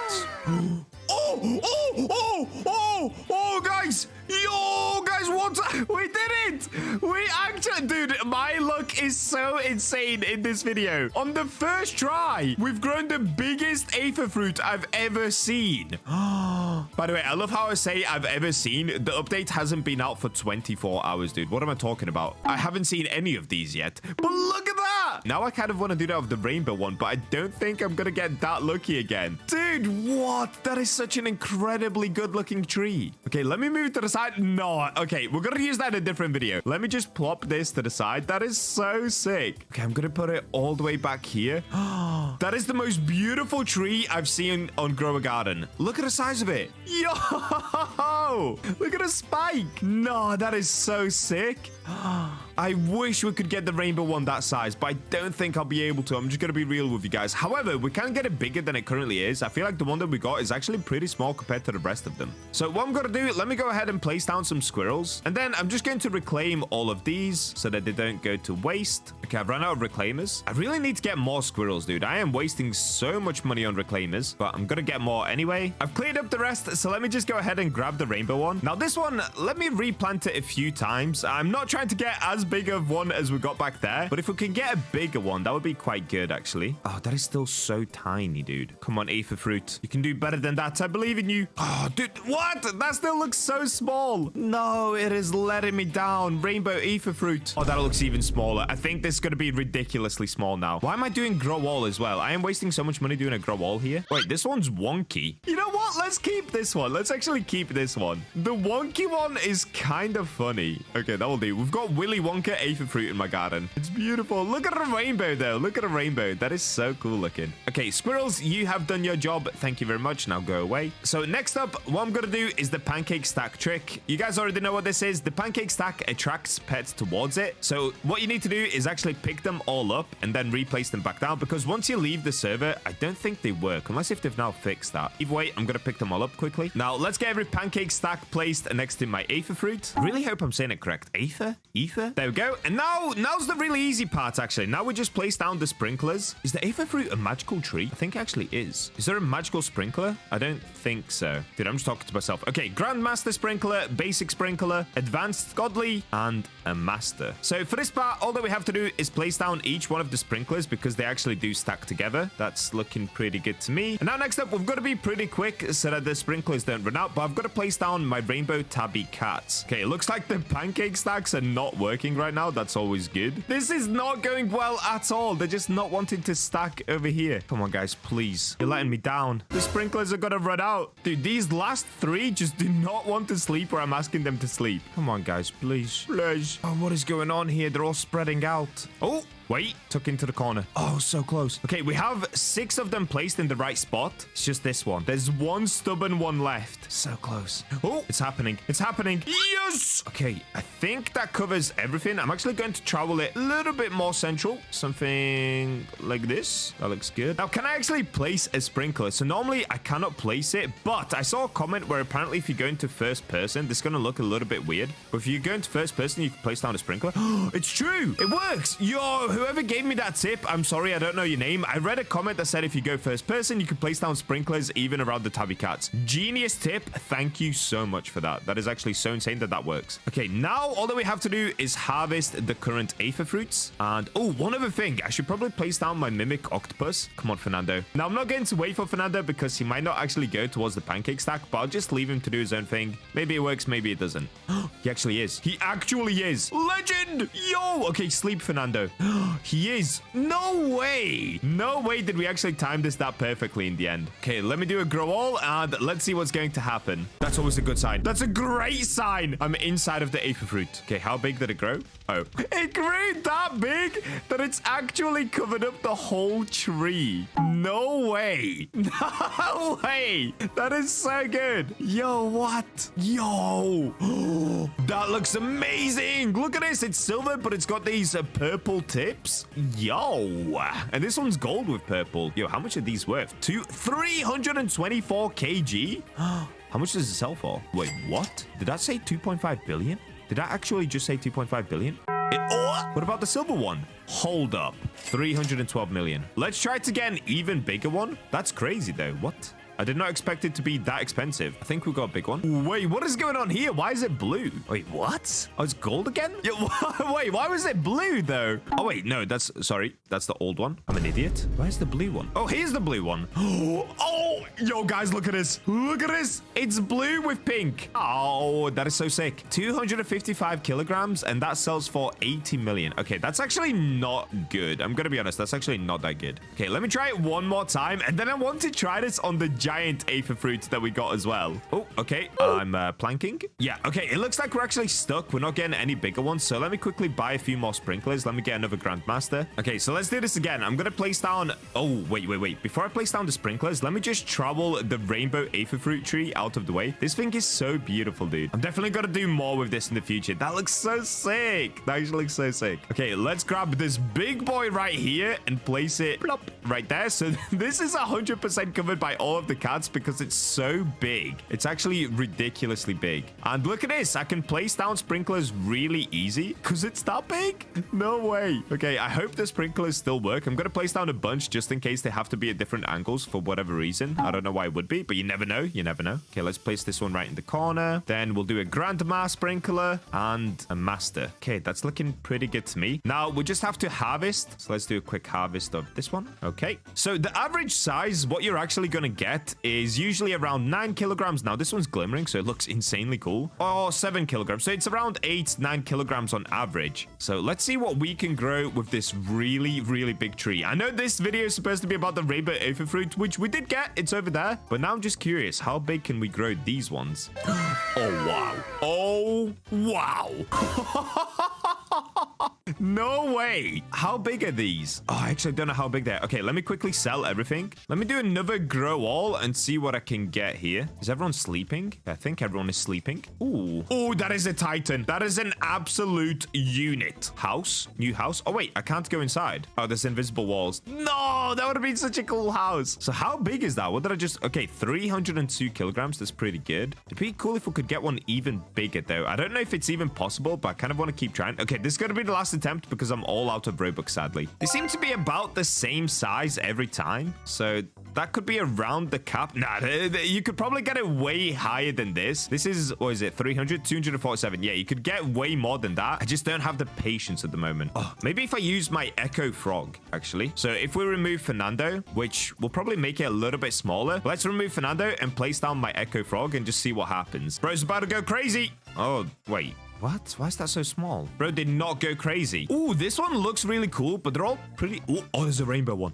Guys. Yo, guys, what? We did it. We actually, dude, my luck is so insane in this video. On the first try, we've grown the biggest aphid fruit I've ever seen. By the way, I love how I say I've ever seen. The update hasn't been out for 24 hours, dude. What am I talking about? I haven't seen any of these yet. But look at that. Now I kind of want to do that with the rainbow one, but I don't think I'm going to get that lucky again. Dude, what? That is such an incredibly good looking tree. Okay, let me move to the side. No, okay, we're going to use that in a different video. Let me just plop this to the side. That is so sick. Okay, I'm going to put it all the way back here. That is the most beautiful tree I've seen on Grow a Garden. Look at the size of it. Yo, look at the spike. No, that is so sick. I wish we could get the rainbow one that size, but I don't think I'll be able to. I'm just going to be real with you guys. However, we can get it bigger than it currently is. I feel like the one that we got is actually pretty small compared to the rest of them. So what I'm going to do, let me go ahead and place down some squirrels. And then I'm just going to reclaim all of these so that they don't go to waste. Okay, I've run out of reclaimers. I really need to get more squirrels, dude. I am wasting so much money on reclaimers, but I'm going to get more anyway. I've cleared up the rest, so let me just go ahead and grab the rainbow one. Now this one, let me replant it a few times. I'm not trying to get as big of one as we got back there, but if we can get a bigger one, that would be quite good actually. Oh, that is still so tiny, dude. Come on, aphid fruit, you can do better than that. I believe in you. Oh, dude, what? That still looks so small. No, it is letting me down. Rainbow aphid fruit. Oh, that looks even smaller. I think this is going to be ridiculously small now. Why am I doing grow wall as well? I am wasting so much money doing a grow wall here. Wait, this one's wonky. You know what? Let's keep this one. Let's actually keep this one. The wonky one is kind of funny. Okay, that will do. We've got Willy Wonka aphid fruit in my garden. It's beautiful. Look at the rainbow though. Look at the rainbow. That is so cool looking. Okay, squirrels, you have done your job. Thank you very much. Now go away. So next up, what I'm going to do is the pancake stack trick. You guys already know what this is. The pancake stack attracts pets towards it. So what you need to do is actually pick them all up and then replace them back down, because once you leave the server, I don't think they work unless if they've now fixed that. Either way, I'm going to pick them all up quickly. Now let's get every pancake stack placed next to my aphid fruit. I really hope I'm saying it correct. Aphid? Ether? There we go. And now's the really easy part, actually. Now we just place down the sprinklers. Is the aphid fruit a magical tree? I think it actually is. Is there a magical sprinkler? I don't think so. Dude, I'm just talking to myself. Okay, Grandmaster Sprinkler, Basic Sprinkler, Advanced Godly, and a Master. So for this part, all that we have to do is place down each one of the sprinklers because they actually do stack together. That's looking pretty good to me. And now next up, we've got to be pretty quick so that the sprinklers don't run out, but I've got to place down my rainbow tabby cats. Okay, it looks like the pancake stacks are not working right now. That's always good. This is not going well at all. They're just not wanting to stack over here. Come on, guys, please. You're letting me down. The sprinklers are gonna run out. Dude, these last three just do not want to sleep where I'm asking them to sleep. Come on, guys, please. Please. Oh, what is going on here? They're all spreading out. Oh, wait, tuck into the corner. Oh, so close. Okay, we have 6 of them placed in the right spot. It's just this one. There's one stubborn one left. So close. Oh, it's happening. It's happening. Yes! Okay, I think that covers everything. I'm actually going to trowel it a little bit more central. Something like this. That looks good. Now, can I actually place a sprinkler? So normally I cannot place it, but I saw a comment where apparently if you go into first person, this is going to look a little bit weird. But if you go into first person, you can place down a sprinkler. It's true. It works. Yo, whoever gave me that tip, I'm sorry, I don't know your name. I read a comment that said if you go first person, you can place down sprinklers even around the tabby cats. Genius tip. Thank you so much for that. That is actually so insane that that works. Okay, now now all that we have to do is harvest the current aphid fruits. And oh, one other thing, I should probably place down my mimic octopus. Come on, Fernando. Now, I'm not going to wait for Fernando because he might not actually go towards the pancake stack, but I'll just leave him to do his own thing. Maybe it works, maybe it doesn't. He actually is. He actually is. Legend! Yo! Okay, sleep, Fernando. He is. No way. No way did we actually time this that perfectly in the end. Okay, let me do a grow all and let's see what's going to happen. That's always a good sign. That's a great sign. I'm inside of the aphid fruit. Okay, how big did it grow? Oh, it grew that big that it's actually covered up the whole tree. No way. No way. That is so good. Yo, what? Yo. That looks amazing. Look at this. It's silver, but it's got these purple tips. Yo. And this one's gold with purple. Yo, how much are these worth? 324 kg? How much does it sell for? Wait, what? Did that say 2.5 billion? Did I actually just say 2.5 billion? What about the silver one? Hold up. 312 million. Let's try to get an even bigger one. That's crazy though. What? I did not expect it to be that expensive. I think we got a big one. Wait, what is going on here? Why is it blue? Wait, what? Oh, it's gold again? Yeah, wait, why was it blue though? Oh, wait, no, sorry. That's the old one. I'm an idiot. Where's the blue one? Oh, here's the blue one. Oh, yo, guys, look at this. Look at this. It's blue with pink. Oh, that is so sick. 255 kilograms, and that sells for 80 million. Okay, that's actually not good. I'm going to be honest. That's actually not that good. Okay, let me try it one more time, and then I want to try this on the giant aphid fruit that we got as well. Oh, okay. I'm planking. Yeah, okay. It looks like we're actually stuck. We're not getting any bigger ones. So let me quickly buy a few more sprinklers. Let me get another Grandmaster. Okay, so let's do this again. I'm going to place down... Oh, wait. Before I place down the sprinklers, let me just trowel the rainbow aphid fruit tree out of the way. This thing is so beautiful, dude. I'm definitely going to do more with this in the future. That looks so sick. That actually looks so sick. Okay, let's grab this big boy right here and place it plop, right there. So this is 100% covered by all of the cats because it's so big. It's actually ridiculously big. And look at this. I can place down sprinklers really easy because it's that big. No way. Okay, I hope the sprinklers still work. I'm going to place down a bunch just in case they have to be at different angles for whatever reason. I don't know why it would be, but you never know. You never know. Okay, let's place this one right in the corner. Then we'll do a grandma sprinkler and a master. Okay, that's looking pretty good to me. Now, we just have to harvest. So let's do a quick harvest of this one. Okay, so the average size, what you're actually going to get is usually around 9 kilograms. Now, this one's glimmering, so it looks insanely cool. Or 7 kilograms. So it's around 8-9 kilograms on average. So let's see what we can grow with this really, really big tree. I know this video is supposed to be about the rainbow aphid fruit, which we did get. It's over there. But now I'm just curious, how big can we grow these ones? Oh, wow. Oh, wow. No way. How big are these? Oh, I actually don't know how big they are. Okay, let me quickly sell everything. Let me do another grow all and see what I can get here. Is everyone sleeping? I think everyone is sleeping. Ooh. Oh, that is a titan. That is an absolute unit. House? New house? Oh, wait. I can't go inside. Oh, there's invisible walls. No, that would have been such a cool house. So how big is that? What did I just... Okay, 302 kilograms. That's pretty good. It'd be cool if we could get one even bigger, though. I don't know if it's even possible, but I kind of want to keep trying. Okay, this is going to be the last attempt because I'm all out of Robux, sadly. They seem to be about the same size every time. So that could be around the cap. Nah, you could probably get it way higher than this. This is, what is it, 300, 247. Yeah, you could get way more than that. I just don't have the patience at the moment. Oh, maybe if I use my Echo Frog, actually. So if we remove Fernando, which will probably make it a little bit smaller, let's remove Fernando and place down my Echo Frog and just see what happens. Bro's about to go crazy. Oh, wait. What? Why is that so small? Bro did not go crazy. Ooh, this one looks really cool, but they're all pretty... Ooh, oh, there's a rainbow one.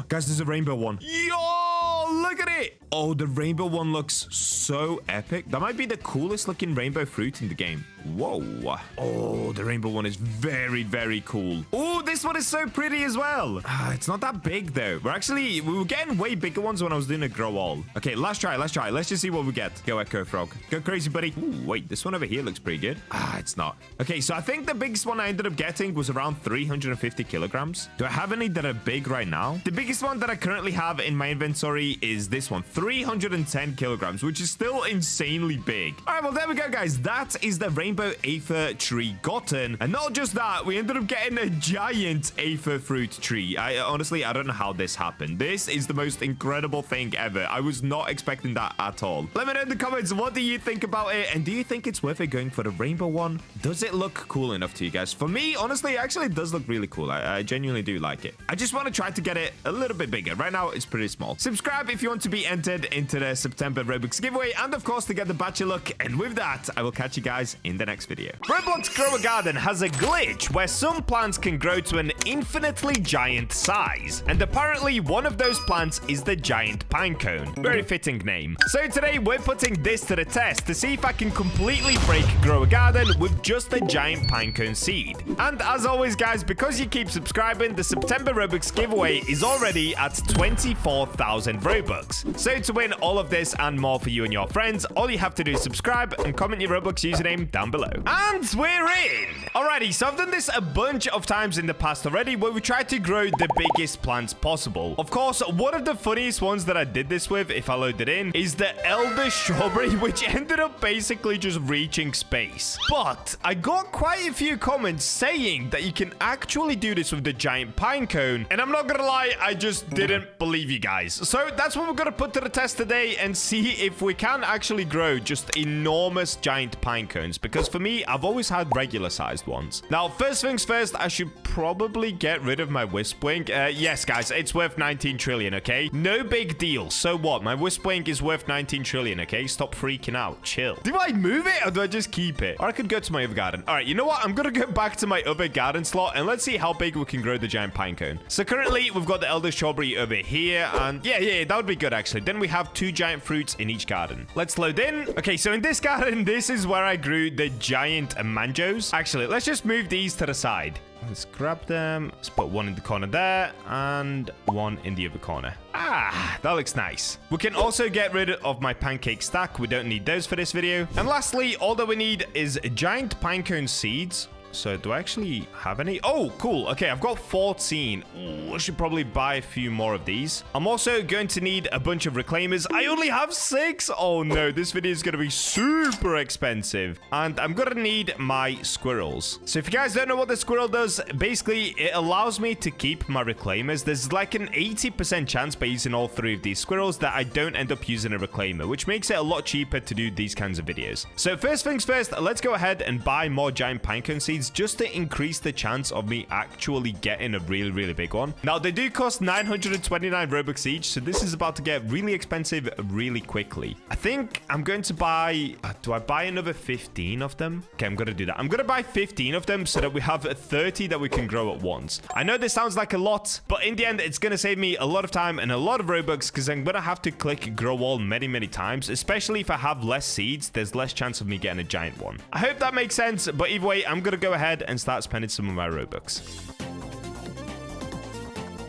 Guys, there's a rainbow one. Yo, look at it. Oh, the rainbow one looks so epic. That might be the coolest looking rainbow fruit in the game. Whoa. Oh, the rainbow one is very, very cool. Oh, this one is so pretty as well. It's not that big, though. We were getting way bigger ones when I was doing a grow all. Okay, let's try. Let's just see what we get. Go, Echo Frog. Go crazy, buddy. Ooh, wait, this one over here looks pretty good. It's not. Okay, so I think the biggest one I ended up getting was around 350 kilograms. Do I have any that are big right now? The biggest one that I currently have in my inventory is this one, 310 kilograms, which is still insanely big. All right, well, there we go, guys. That is the rainbow aphid tree gotten. And not just that, we ended up getting a giant aphid fruit tree. Honestly, I don't know how this happened. This is the most incredible thing ever. I was not expecting that at all. Let me know in the comments, what do you think about it? And do you think it's worth it going for the rainbow one? Does it look cool enough to you guys? For me, honestly, it actually does look really cool. I genuinely do like it. I just want to try to get it a little bit bigger. Right now, it's pretty small. Subscribe if you want to be entered into the September Roblox giveaway, and of course, to get the Bacha look. And with that, I will catch you guys in the next video. Roblox Grow a Garden has a glitch where some plants can grow to an infinitely giant size. And apparently, one of those plants is the giant pinecone. Very fitting name. So today, we're putting this to the test to see if I can completely break Grow a Garden with just a giant pinecone seed. And as always, guys, because you keep subscribing, the September Robux giveaway is already at 24,000 Robux. So to win all of this and more for you and your friends, all you have to do is subscribe and comment your Roblox username down below. And we're in! Alrighty, so I've done this a bunch of times in the past already, where we tried to grow the biggest plants possible. Of course, one of the funniest ones that I did this with, if I load it in, is the elder strawberry, which ended up basically just reaching space. But I got quite a few comments saying that you can actually do this with the giant pinecone, and I'm not gonna lie, I just didn't believe you guys. So that's what we're gonna put to the test today and see if we can actually grow just enormous giant pinecones, because for me, I've always had regular sized ones. Now, first things first, I should probably get rid of my wisp wing. Yes, guys, it's worth 19 trillion, okay? No big deal. So what? My wisp wing is worth 19 trillion, okay? Stop freaking out. Chill. Do I move it or do I just keep it? Or I could go to my other garden. All right, you know what? I'm gonna go back to my other garden slot and let's see how big we can grow the giant pinecone. So currently, we've got the elder strawberry over here, and yeah, that would be good, actually. Then we have 2 giant fruits in each garden. Let's load in. Okay, so in this garden, this is where I grew the giant manjos. Actually, let's just move these to the side. Let's grab them. Let's put one in the corner there and one in the other corner. Ah, that looks nice. We can also get rid of my pancake stack. We don't need those for this video. And lastly, all that we need is giant pinecone seeds. So do I actually have any? Oh, cool. Okay, I've got 14. Ooh, I should probably buy a few more of these. I'm also going to need a bunch of reclaimers. I only have 6. Oh no, this video is going to be super expensive. And I'm going to need my squirrels. So if you guys don't know what the squirrel does, basically it allows me to keep my reclaimers. There's like an 80% chance by using all 3 of these squirrels that I don't end up using a reclaimer, which makes it a lot cheaper to do these kinds of videos. So first things first, let's go ahead and buy more giant pinecone seeds, just to increase the chance of me actually getting a really big one. Now, they do cost 929 Robux each, so this is about to get really expensive really quickly. I think I'm going to buy... do I buy another 15 of them? Okay, I'm going to do that. I'm going to buy 15 of them so that we have 30 that we can grow at once. I know this sounds like a lot, but in the end, it's going to save me a lot of time and a lot of Robux because I'm going to have to click grow all many times, especially if I have less seeds. There's less chance of me getting a giant one. I hope that makes sense, but either way, I'm going to go ahead and start spending some of my Robux.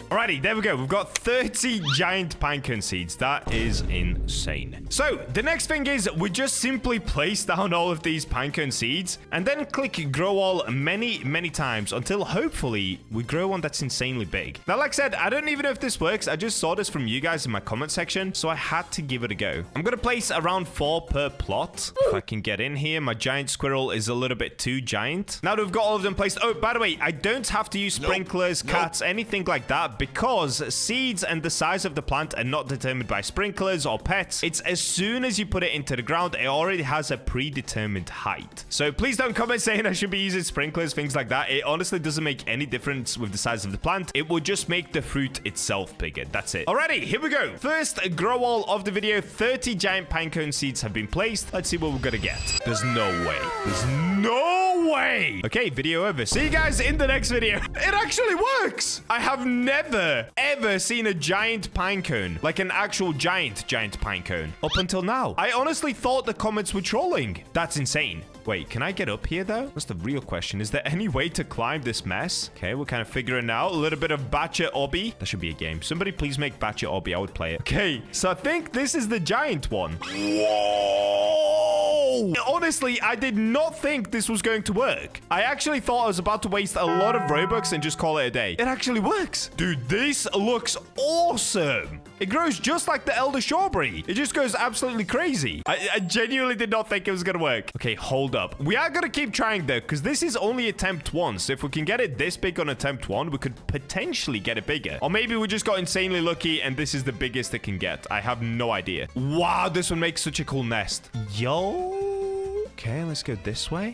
Alrighty, there we go. We've got 30 giant pinecone seeds. That is insane. So, the next thing is we just simply place down all of these pinecone seeds and then click grow all many times until hopefully we grow one that's insanely big. Now, like I said, I don't even know if this works. I just saw this from you guys in my comment section, so I had to give it a go. I'm going to place around 4 per plot. If I can get in here, my giant squirrel is a little bit too giant. Now that we've got all of them placed. Oh, by the way, I don't have to use sprinklers, cats, anything like that, because seeds and the size of the plant are not determined by sprinklers or pets. It's as soon as you put it into the ground, it already has a predetermined height. So please don't comment saying I should be using sprinklers, things like that. It honestly doesn't make any difference with the size of the plant. It will just make the fruit itself bigger. That's it. Alrighty, here we go. First grow all of the video. 30 giant pinecone seeds have been placed. Let's see what we're gonna get. There's no way. There's no way. Okay, video over. See you guys in the next video. It actually works. I have never ever seen a giant pinecone, like an actual giant pinecone, up until now. I honestly thought the comments were trolling. That's insane. Wait, can I get up here though? That's the real question. Is there any way to climb this mess? Okay, we're kind of figuring out a little bit of Bacha Obby. That should be a game. Somebody please make Bacha Obby. I would play it. Okay, so I think this is the giant one. Whoa! Whoa! Honestly, I did not think this was going to work. I actually thought I was about to waste a lot of Robux and just call it a day. It actually works. Dude, this looks awesome. It grows just like the elder strawberry. It just goes absolutely crazy. I genuinely did not think it was gonna work. Okay, hold up. We are gonna keep trying though, because this is only attempt 1. So if we can get it this big on attempt 1, we could potentially get it bigger. Or maybe we just got insanely lucky and this is the biggest it can get. I have no idea. Wow, this one makes such a cool nest. Yo. Okay, let's go this way.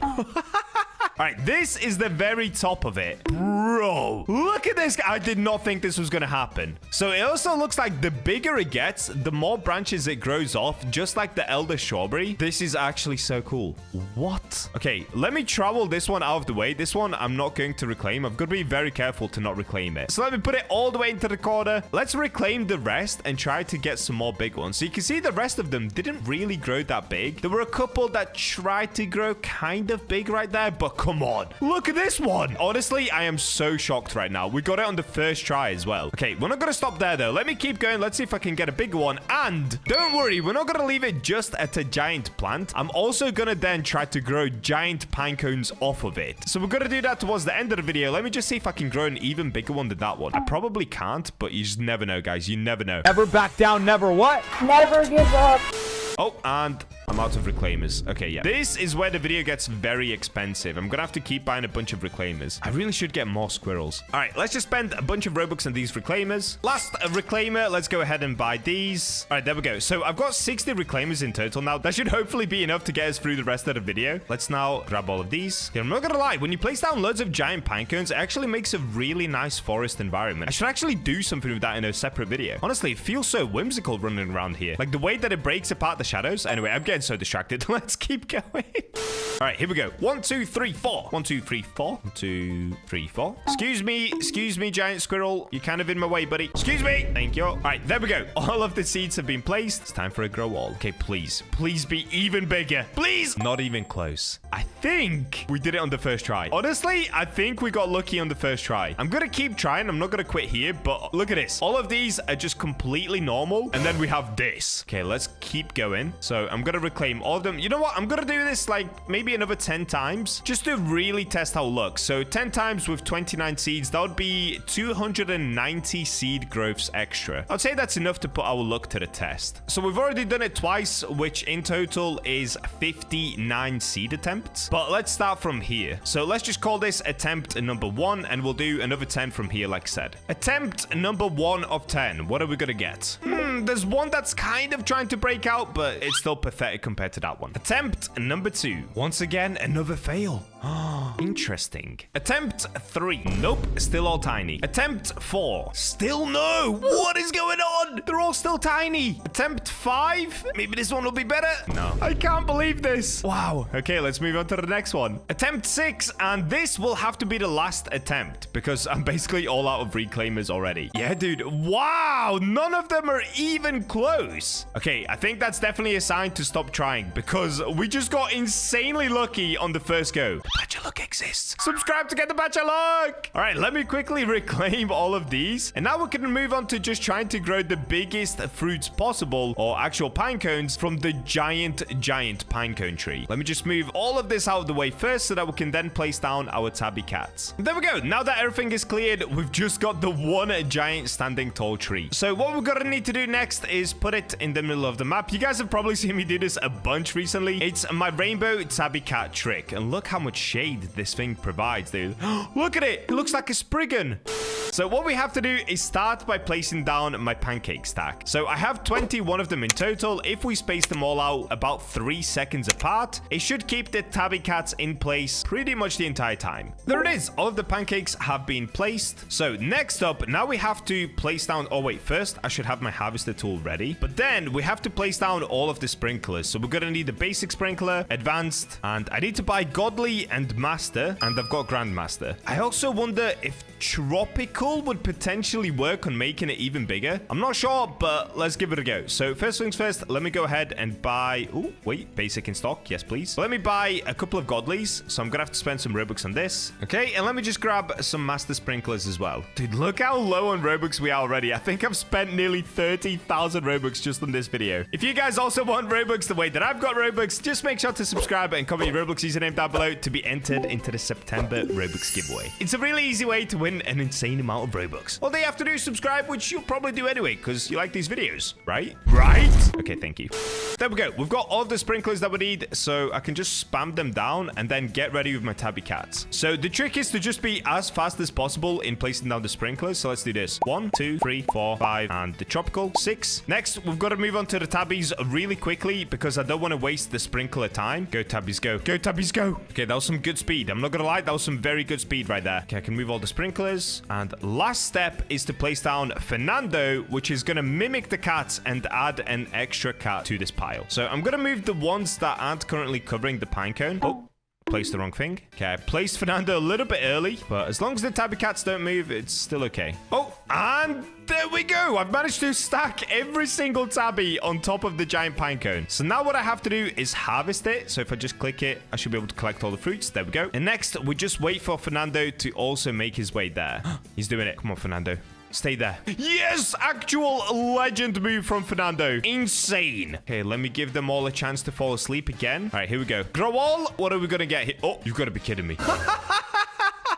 All right, this is the very top of it. Bro, look at this. I did not think this was going to happen. So it also looks like the bigger it gets, the more branches it grows off, just like the elder strawberry. This is actually so cool. What? Okay, let me trowel this one out of the way. This one I'm not going to reclaim. I've got to be very careful to not reclaim it. So let me put it all the way into the corner. Let's reclaim the rest and try to get some more big ones. So you can see the rest of them didn't really grow that big. There were a couple that tried to grow kind of big right there, but come on. Look at this one. Honestly, I am so shocked right now. We got it on the first try as well. Okay, we're not going to stop there, though. Let me keep going. Let's see if I can get a bigger one. And don't worry, we're not going to leave it just at a giant plant. I'm also going to then try to grow giant pine cones off of it. So we're going to do that towards the end of the video. Let me just see if I can grow an even bigger one than that one. I probably can't, but you just never know, guys. You never know. Never back down, never what? Never give up. Oh, and I'm out of reclaimers. Okay, yeah. This is where the video gets very expensive. I'm gonna have to keep buying a bunch of reclaimers. I really should get more squirrels. All right, let's just spend a bunch of Robux on these reclaimers. Last reclaimer, let's go ahead and buy these. All right, there we go. So I've got 60 reclaimers in total now. That should hopefully be enough to get us through the rest of the video. Let's now grab all of these. Okay, I'm not gonna lie. When you place down loads of giant pine cones, it actually makes a really nice forest environment. I should actually do something with that in a separate video. Honestly, it feels so whimsical running around here. Like the way that it breaks apart the shadows. Anyway, I'm getting so distracted. Let's keep going. All right, here we go. 1, 2, 3, 4. 1, 2, 3, 4. 1, 2, 3, 4. Excuse me, giant squirrel. You're kind of in my way, buddy. Excuse me. Thank you. All right, there we go. All of the seeds have been placed. It's time for a grow wall. Okay, please be even bigger. Please. Not even close. I think we did it on the first try. Honestly, I think we got lucky on the first try. I'm gonna keep trying. I'm not gonna quit here, but look at this. All of these are just completely normal, and then we have this. Okay, let's keep going. So I'm gonna reclaim all of them. You know what? I'm gonna do this like maybe another 10 times just to really test how it looks. So 10 times with 29 seeds, that would be 290 seed growths extra. I'd say that's enough to put our luck to the test. So we've already done it twice, which in total is 59 seed attempts. But let's start from here. So let's just call this attempt number 1, and we'll do another 10 from here, like I said. Attempt number 1 of 10. What are we gonna get? There's one that's kind of trying to break out, but it's still pathetic compared to that one. Attempt number 2. Once again, another fail. Interesting. Attempt 3. Nope, still all tiny. Attempt 4. Still no. What is going on? They're all still tiny. Attempt 5. Maybe this one will be better. No. I can't believe this. Wow. Okay, let's move on to the next one. Attempt 6, and this will have to be the last attempt because I'm basically all out of reclaimers already. Yeah, dude. Wow. None of them are even close. Okay, I think that's definitely a sign to stop trying because we just got insanely lucky on the first go. Bacha luck exists. Subscribe to get the Bacha luck. All right, let me quickly reclaim all of these. And now we can move on to just trying to grow the biggest fruits possible, or actual pine cones, from the giant pine cone tree. Let me just move all of this out of the way first so that we can then place down our tabby cats. There we go. Now that everything is cleared, we've just got the one giant standing tall tree. So what we're gonna need to do next is put it in the middle of the map. You guys have probably seen me do this a bunch recently. It's my rainbow tabby cat trick. And look how much shade this thing provides, dude. Look at it. It looks like a Spriggan. So what we have to do is start by placing down my pancake stack. So I have 21 of them in total. If we space them all out about 3 seconds apart, it should keep the tabby cats in place pretty much the entire time. There it is. All of the pancakes have been placed. So next up, now we have to place down... Oh, wait. First, I should have my harvester tool ready. But then we have to place down all of the sprinklers. So we're going to need the basic sprinkler, advanced, and I need to buy godly and master, and I've got grandmaster. I also wonder if tropical charcoal would potentially work on making it even bigger. I'm not sure, but let's give it a go. So first things first, let me go ahead and buy... Oh, wait, basic in stock. Yes, please. Let me buy a couple of godlies. So I'm going to have to spend some Robux on this. Okay, and let me just grab some master sprinklers as well. Dude, look how low on Robux we are already. I think I've spent nearly 30,000 Robux just on this video. If you guys also want Robux the way that I've got Robux, just make sure to subscribe and comment your Robux username down below to be entered into the September Robux giveaway. It's a really easy way to win an insane amount of Robux. All they have to do is subscribe, which you'll probably do anyway, because you like these videos, right? Right? Okay, thank you. There we go. We've got all the sprinklers that we need, so I can just spam them down and then get ready with my tabby cats. So the trick is to just be as fast as possible in placing down the sprinklers. So let's do this. 1, 2, 3, 4, 5, and the tropical 6. Next, we've got to move on to the tabbies really quickly because I don't want to waste the sprinkler time. Go tabbies, go. Go tabbies, go. Okay, that was some good speed. I'm not gonna lie, that was some very good speed right there. Okay, I can move all the sprinklers. And last step is to place down Fernando, which is gonna mimic the cats and add an extra cat to this pile. So I'm gonna move the ones that aren't currently covering the pine cone. Oh, placed the wrong thing. Okay, I placed Fernando a little bit early, but as long as the tabby cats don't move, it's still okay. Oh, and there we go. I've managed to stack every single tabby on top of the giant pine cone. So now what I have to do is harvest it. So if I just click it, I should be able to collect all the fruits. There we go. And next, we just wait for Fernando to also make his way there. He's doing it. Come on, Fernando. Stay there. Yes! Actual legend move from Fernando. Insane. Okay, let me give them all a chance to fall asleep again. All right, here we go. Growal, what are we gonna get here? Oh, you've got to be kidding me.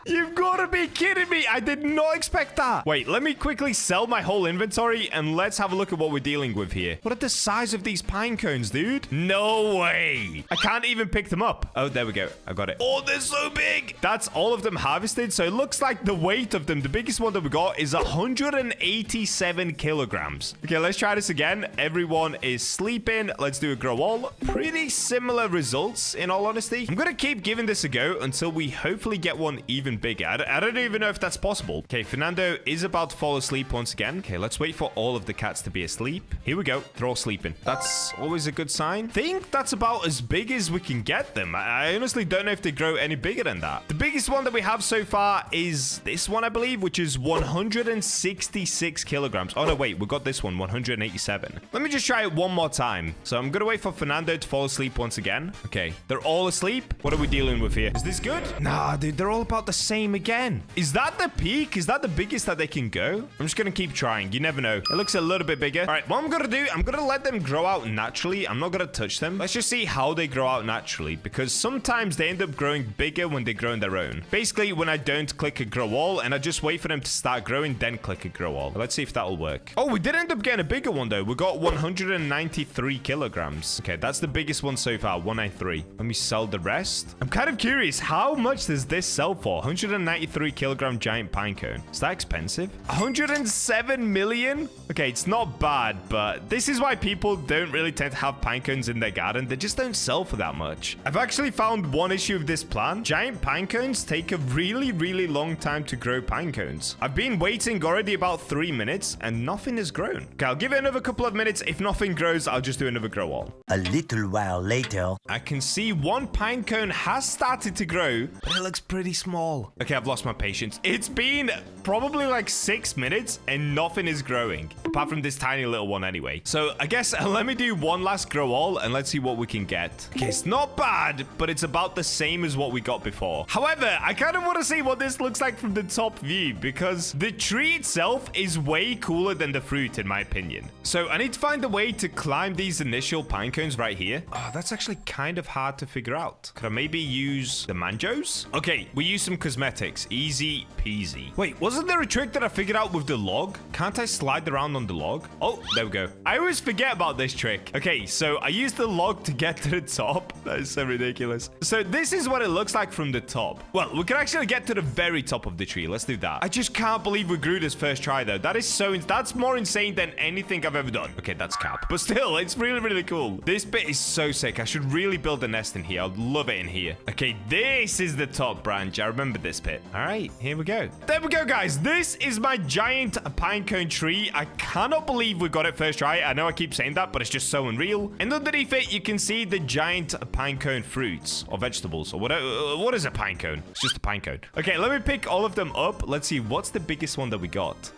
You've got to be kidding me. I did not expect that. Wait, let me quickly sell my whole inventory and let's have a look at what we're dealing with here. What are the size of these pine cones, dude? No way. I can't even pick them up. Oh, there we go. I got it. Oh, they're so big. That's all of them harvested. So it looks like the weight of them, the biggest one that we got is 187 kilograms. Okay, let's try this again. Everyone is sleeping. Let's do a grow all. Pretty similar results, in all honesty. I'm going to keep giving this a go until we hopefully get one even bigger. I don't even know if that's possible. Okay, Fernando is about to fall asleep once again. Okay, let's wait for all of the cats to be asleep. Here we go. They're all sleeping. That's always a good sign. I think that's about as big as we can get them. I honestly don't know if they grow any bigger than that. The biggest one that we have so far is this one, I believe, which is 166 kilograms. Oh, no, wait. We got this one, 187. Let me just try it one more time. So I'm going to wait for Fernando to fall asleep once again. Okay, they're all asleep. What are we dealing with here? Is this good? Nah, dude, they're all about the same again. Is that the peak? Is that the biggest that they can go? I'm just gonna keep trying. You never know. It looks a little bit bigger. All right, what I'm gonna do, I'm gonna let them grow out naturally. I'm not gonna touch them. Let's just see how they grow out naturally, because sometimes they end up growing bigger when they grow on their own. Basically, when I don't click a grow all and I just wait for them to start growing, then click a grow all. Let's see if that'll work. Oh, we did end up getting a bigger one though. We got 193 kilograms. Okay, that's the biggest one so far, 193. Let me sell the rest. I'm kind of curious, how much does this sell for? 193 kilogram giant pine cone. Is that expensive? 107 million? Okay, it's not bad, but this is why people don't really tend to have pine cones in their garden. They just don't sell for that much. I've actually found one issue with this plant. Giant pine cones take a really, really long time to grow pine cones. I've been waiting already about 3 minutes and nothing has grown. Okay, I'll give it another couple of minutes. If nothing grows, I'll just do another grow all. A little while later. I can see one pine cone has started to grow, but it looks pretty small. Okay, I've lost my patience. It's been probably like 6 minutes and nothing is growing, apart from this tiny little one anyway. So I guess let me do one last grow all and let's see what we can get. Okay, it's not bad, but it's about the same as what we got before. However, I kind of want to see what this looks like from the top view because the tree itself is way cooler than the fruit in my opinion. So I need to find a way to climb these initial pine cones right here. Oh, that's actually kind of hard to figure out. Could I maybe use the manjos? Okay, we use some cosmetics. Easy peasy. Wait, wasn't there a trick that I figured out with the log? Can't I slide around on the log? Oh, there we go. I always forget about this trick. Okay, so I used the log to get to the top. That is so ridiculous. So this is what it looks like from the top. Well, we can actually get to the very top of the tree. Let's do that. I just can't believe we grew this first try though. That is that's more insane than anything I've ever done. Okay, that's cap. But still, it's really, really cool. This bit is so sick. I should really build a nest in here. I'd love it in here. Okay, this is the top branch. I remember this bit. All right, here we go. There we go, guys. This is my giant pinecone tree. I cannot believe we got it first try. I know I keep saying that, but it's just so unreal. And underneath it, you can see the giant pinecone fruits or vegetables or whatever. What is a pinecone? It's just a pinecone. Okay, let me pick all of them up. Let's see. What's the biggest one that we got?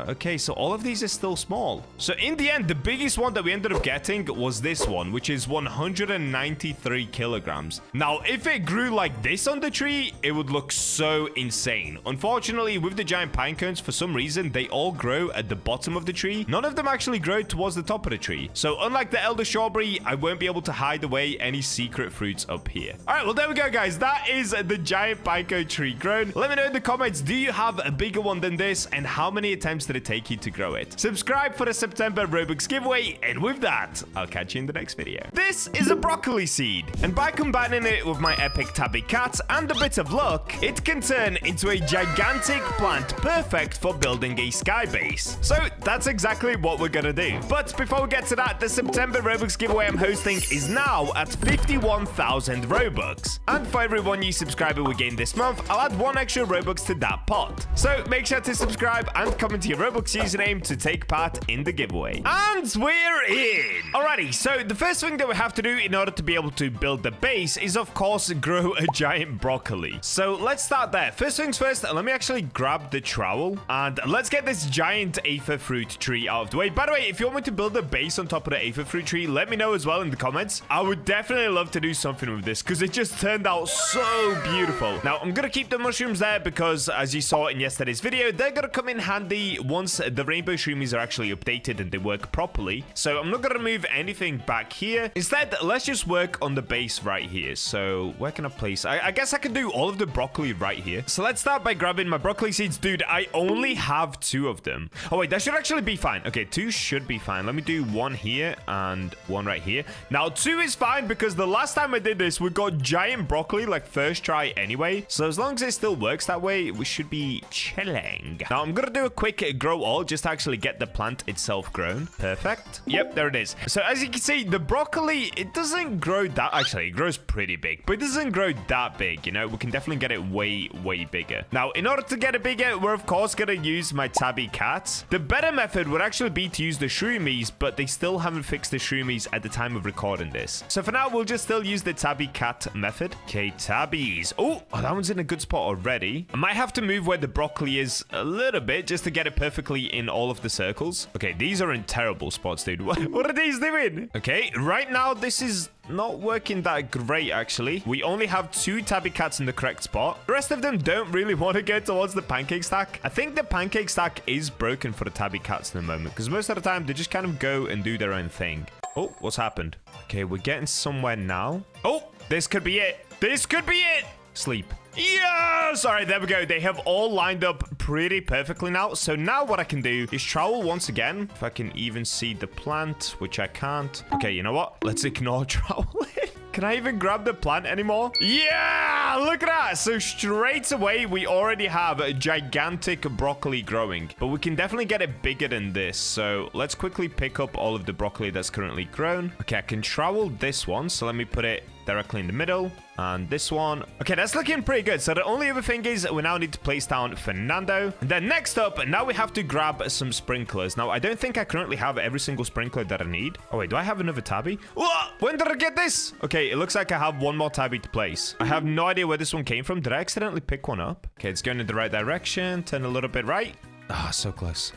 Okay, so all of these are still small. So in the end, the biggest one that we ended up getting was this one, which is 193 kilograms. Now, if it grew like this on the tree, it would look so insane. Unfortunately, with the giant pine cones, for some reason, they all grow at the bottom of the tree. None of them actually grow towards the top of the tree. So unlike the elder strawberry, I won't be able to hide away any secret fruits up here. All right, well, there we go, guys. That is the giant pinecone tree grown. Let me know in the comments, do you have a bigger one than this? And how many attempts did it take you to grow it? Subscribe for the September Roblox giveaway. And with that, I'll catch you in the next video. This is a broccoli seed. And by combining it with my epic tabby cat and a bit of luck, it can turn into a gigantic plant perfect for building a sky base. So that's exactly what we're gonna do. But before we get to that, the September Roblox giveaway I'm hosting is now at 51,000 Robux. And for every one new subscriber we gain this month, I'll add 1 extra Robux to that pot. So make sure to subscribe and comment your Roblox username to take part in the giveaway. And we're in! Alrighty, so the first thing that we have to do in order to be able to build the base is, of course, grow a giant broccoli. So let's start there. First things first, let me actually grab the trowel and let's get this giant aphid fruit tree out of the way. By the way, if you want me to build a base on top of the aphid fruit tree, let me know as well in the comments. I would definitely love to do something with this because it just turned out so beautiful. Now, I'm going to keep the mushrooms there because, as you saw in yesterday's video, they're going to come in handy once the rainbow shroomies are actually updated and they work properly. So I'm not going to move anything back here. Instead, let's just work on the base right here. So where can I place? I guess I can do all of the broccoli right here. So let's start by grabbing my broccoli seeds. Dude, I only have 2 of them. Oh, wait, that should actually be fine. Okay, 2 should be fine. Let me do 1 here and 1 right here. Now, 2 is fine because the last time I did this, we got giant broccoli like first try anyway. So as long as it still works that way, we should be chilling. Now, I'm going to do a quick grow all just to actually get the plant itself grown. Perfect. Yep, there it is. So as you can see, the broccoli, it doesn't grow that... Actually, it grows pretty big, but it doesn't grow that big, you know? We can definitely get it way, way bigger. Now, in order to get it bigger, we're of course going to use my tabby cats. The better method would actually be to use the shroomies, but they still haven't fixed the shroomies at the time of recording this. So for now, we'll just still use the tabby cat method. Okay, tabbies. Oh, that one's in a good spot already. I might have to move where the broccoli is a little bit just to get it perfectly in all of the circles. Okay, these are in terrible spots, dude. What are these doing? Okay, right now, this is not working that great, actually. We only have 2 tabby cats in the correct spot. The rest of them don't really want to go towards the pancake stack. I think the pancake stack is broken for the tabby cats in the moment because most of the time they just kind of go and do their own thing. Oh, what's happened? Okay, we're getting somewhere now. Oh, this could be it. This could be it. Sleep. Yes! All right, there we go. They have all lined up pretty perfectly now. So now what I can do is trowel once again. If I can even see the plant, which I can't. Okay, you know what? Let's ignore troweling. Can I even grab the plant anymore? Yeah! Look at that! So straight away, we already have a gigantic broccoli growing. But we can definitely get it bigger than this. So let's quickly pick up all of the broccoli that's currently grown. Okay, I can trowel this one. So let me put it directly in the middle. And this one. Okay, that's looking pretty good. So the only other thing is we now need to place down Fernando. And then next up, now we have to grab some sprinklers. Now, I don't think I currently have every single sprinkler that I need. Oh, wait, do I have another tabby? Whoa, when did I get this? Okay, it looks like I have 1 more tabby to place. I have no idea where this one came from. Did I accidentally pick one up? Okay, it's going in the right direction. Turn a little bit right. Ah, so close.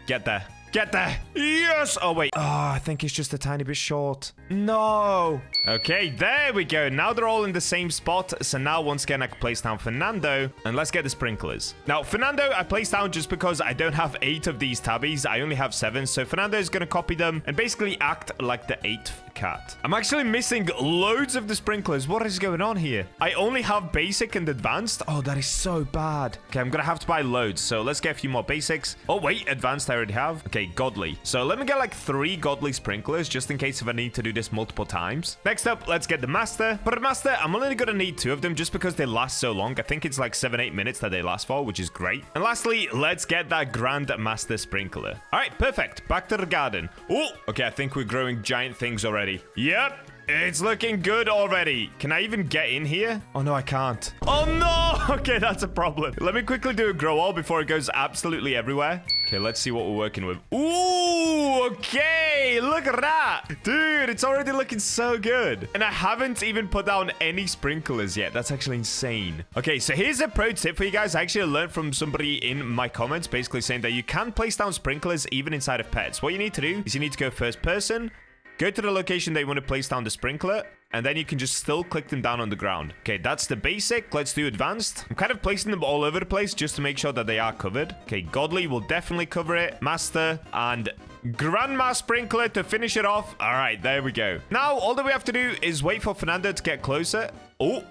Get there. Get there. Yes. Oh, wait. Oh, I think it's just a tiny bit short. No. Okay, there we go. Now they're all in the same spot. So now once again, I can place down Fernando. And let's get the sprinklers. Now, Fernando, I placed down just because I don't have 8 of these tabbies. I only have 7. So Fernando is going to copy them and basically act like the 8th cat. I'm actually missing loads of the sprinklers. What is going on here? I only have basic and advanced. Oh, that is so bad. Okay, I'm going to have to buy loads. So let's get a few more basics. Oh, wait. Advanced I already have. Okay, godly. So let me get like 3 godly sprinklers just in case if I need to do this multiple times. Next up, let's get the master. For the master, I'm only going to need 2 of them just because they last so long. I think it's like 7-8 minutes that they last for, which is great. And lastly, let's get that grand master sprinkler. All right, perfect. Back to the garden. Oh, okay. I think we're growing giant things already. Yep. It's looking good already. Can I even get in here? Oh, no, I can't. Oh, no. Okay, that's a problem. Let me quickly do a grow all before it goes absolutely everywhere. Okay, let's see what we're working with. Ooh, okay. Look at that. Dude, it's already looking so good. And I haven't even put down any sprinklers yet. That's actually insane. Okay, so here's a pro tip for you guys. I actually learned from somebody in my comments basically saying that you can place down sprinklers even inside of pets. What you need to do is you need to go first person, go to the location that you want to place down the sprinkler, and then you can just still click them down on the ground. Okay, that's the basic. Let's do advanced. I'm kind of placing them all over the place just to make sure that they are covered. Okay, godly will definitely cover it. Master and grandma sprinkler to finish it off. All right, there we go. Now, all that we have to do is wait for Fernando to get closer. Oh,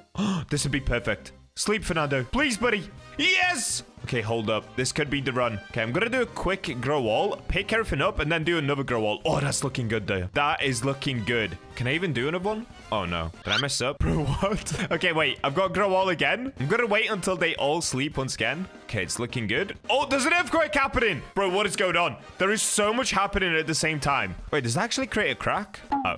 this would be perfect. Sleep, Fernando. Please, buddy. Yes! Okay, hold up. This could be the run. Okay, I'm gonna do a quick grow wall, pick everything up, and then do another grow wall. Oh, that's looking good, though. That is looking good. Can I even do another one? Oh, no. Did I mess up? Bro, what? Okay, wait. I've got grow wall again. I'm gonna wait until they all sleep once again. Okay, it's looking good. Oh, there's an earthquake happening. Bro, what is going on? There is so much happening at the same time. Wait, does that actually create a crack? Oh.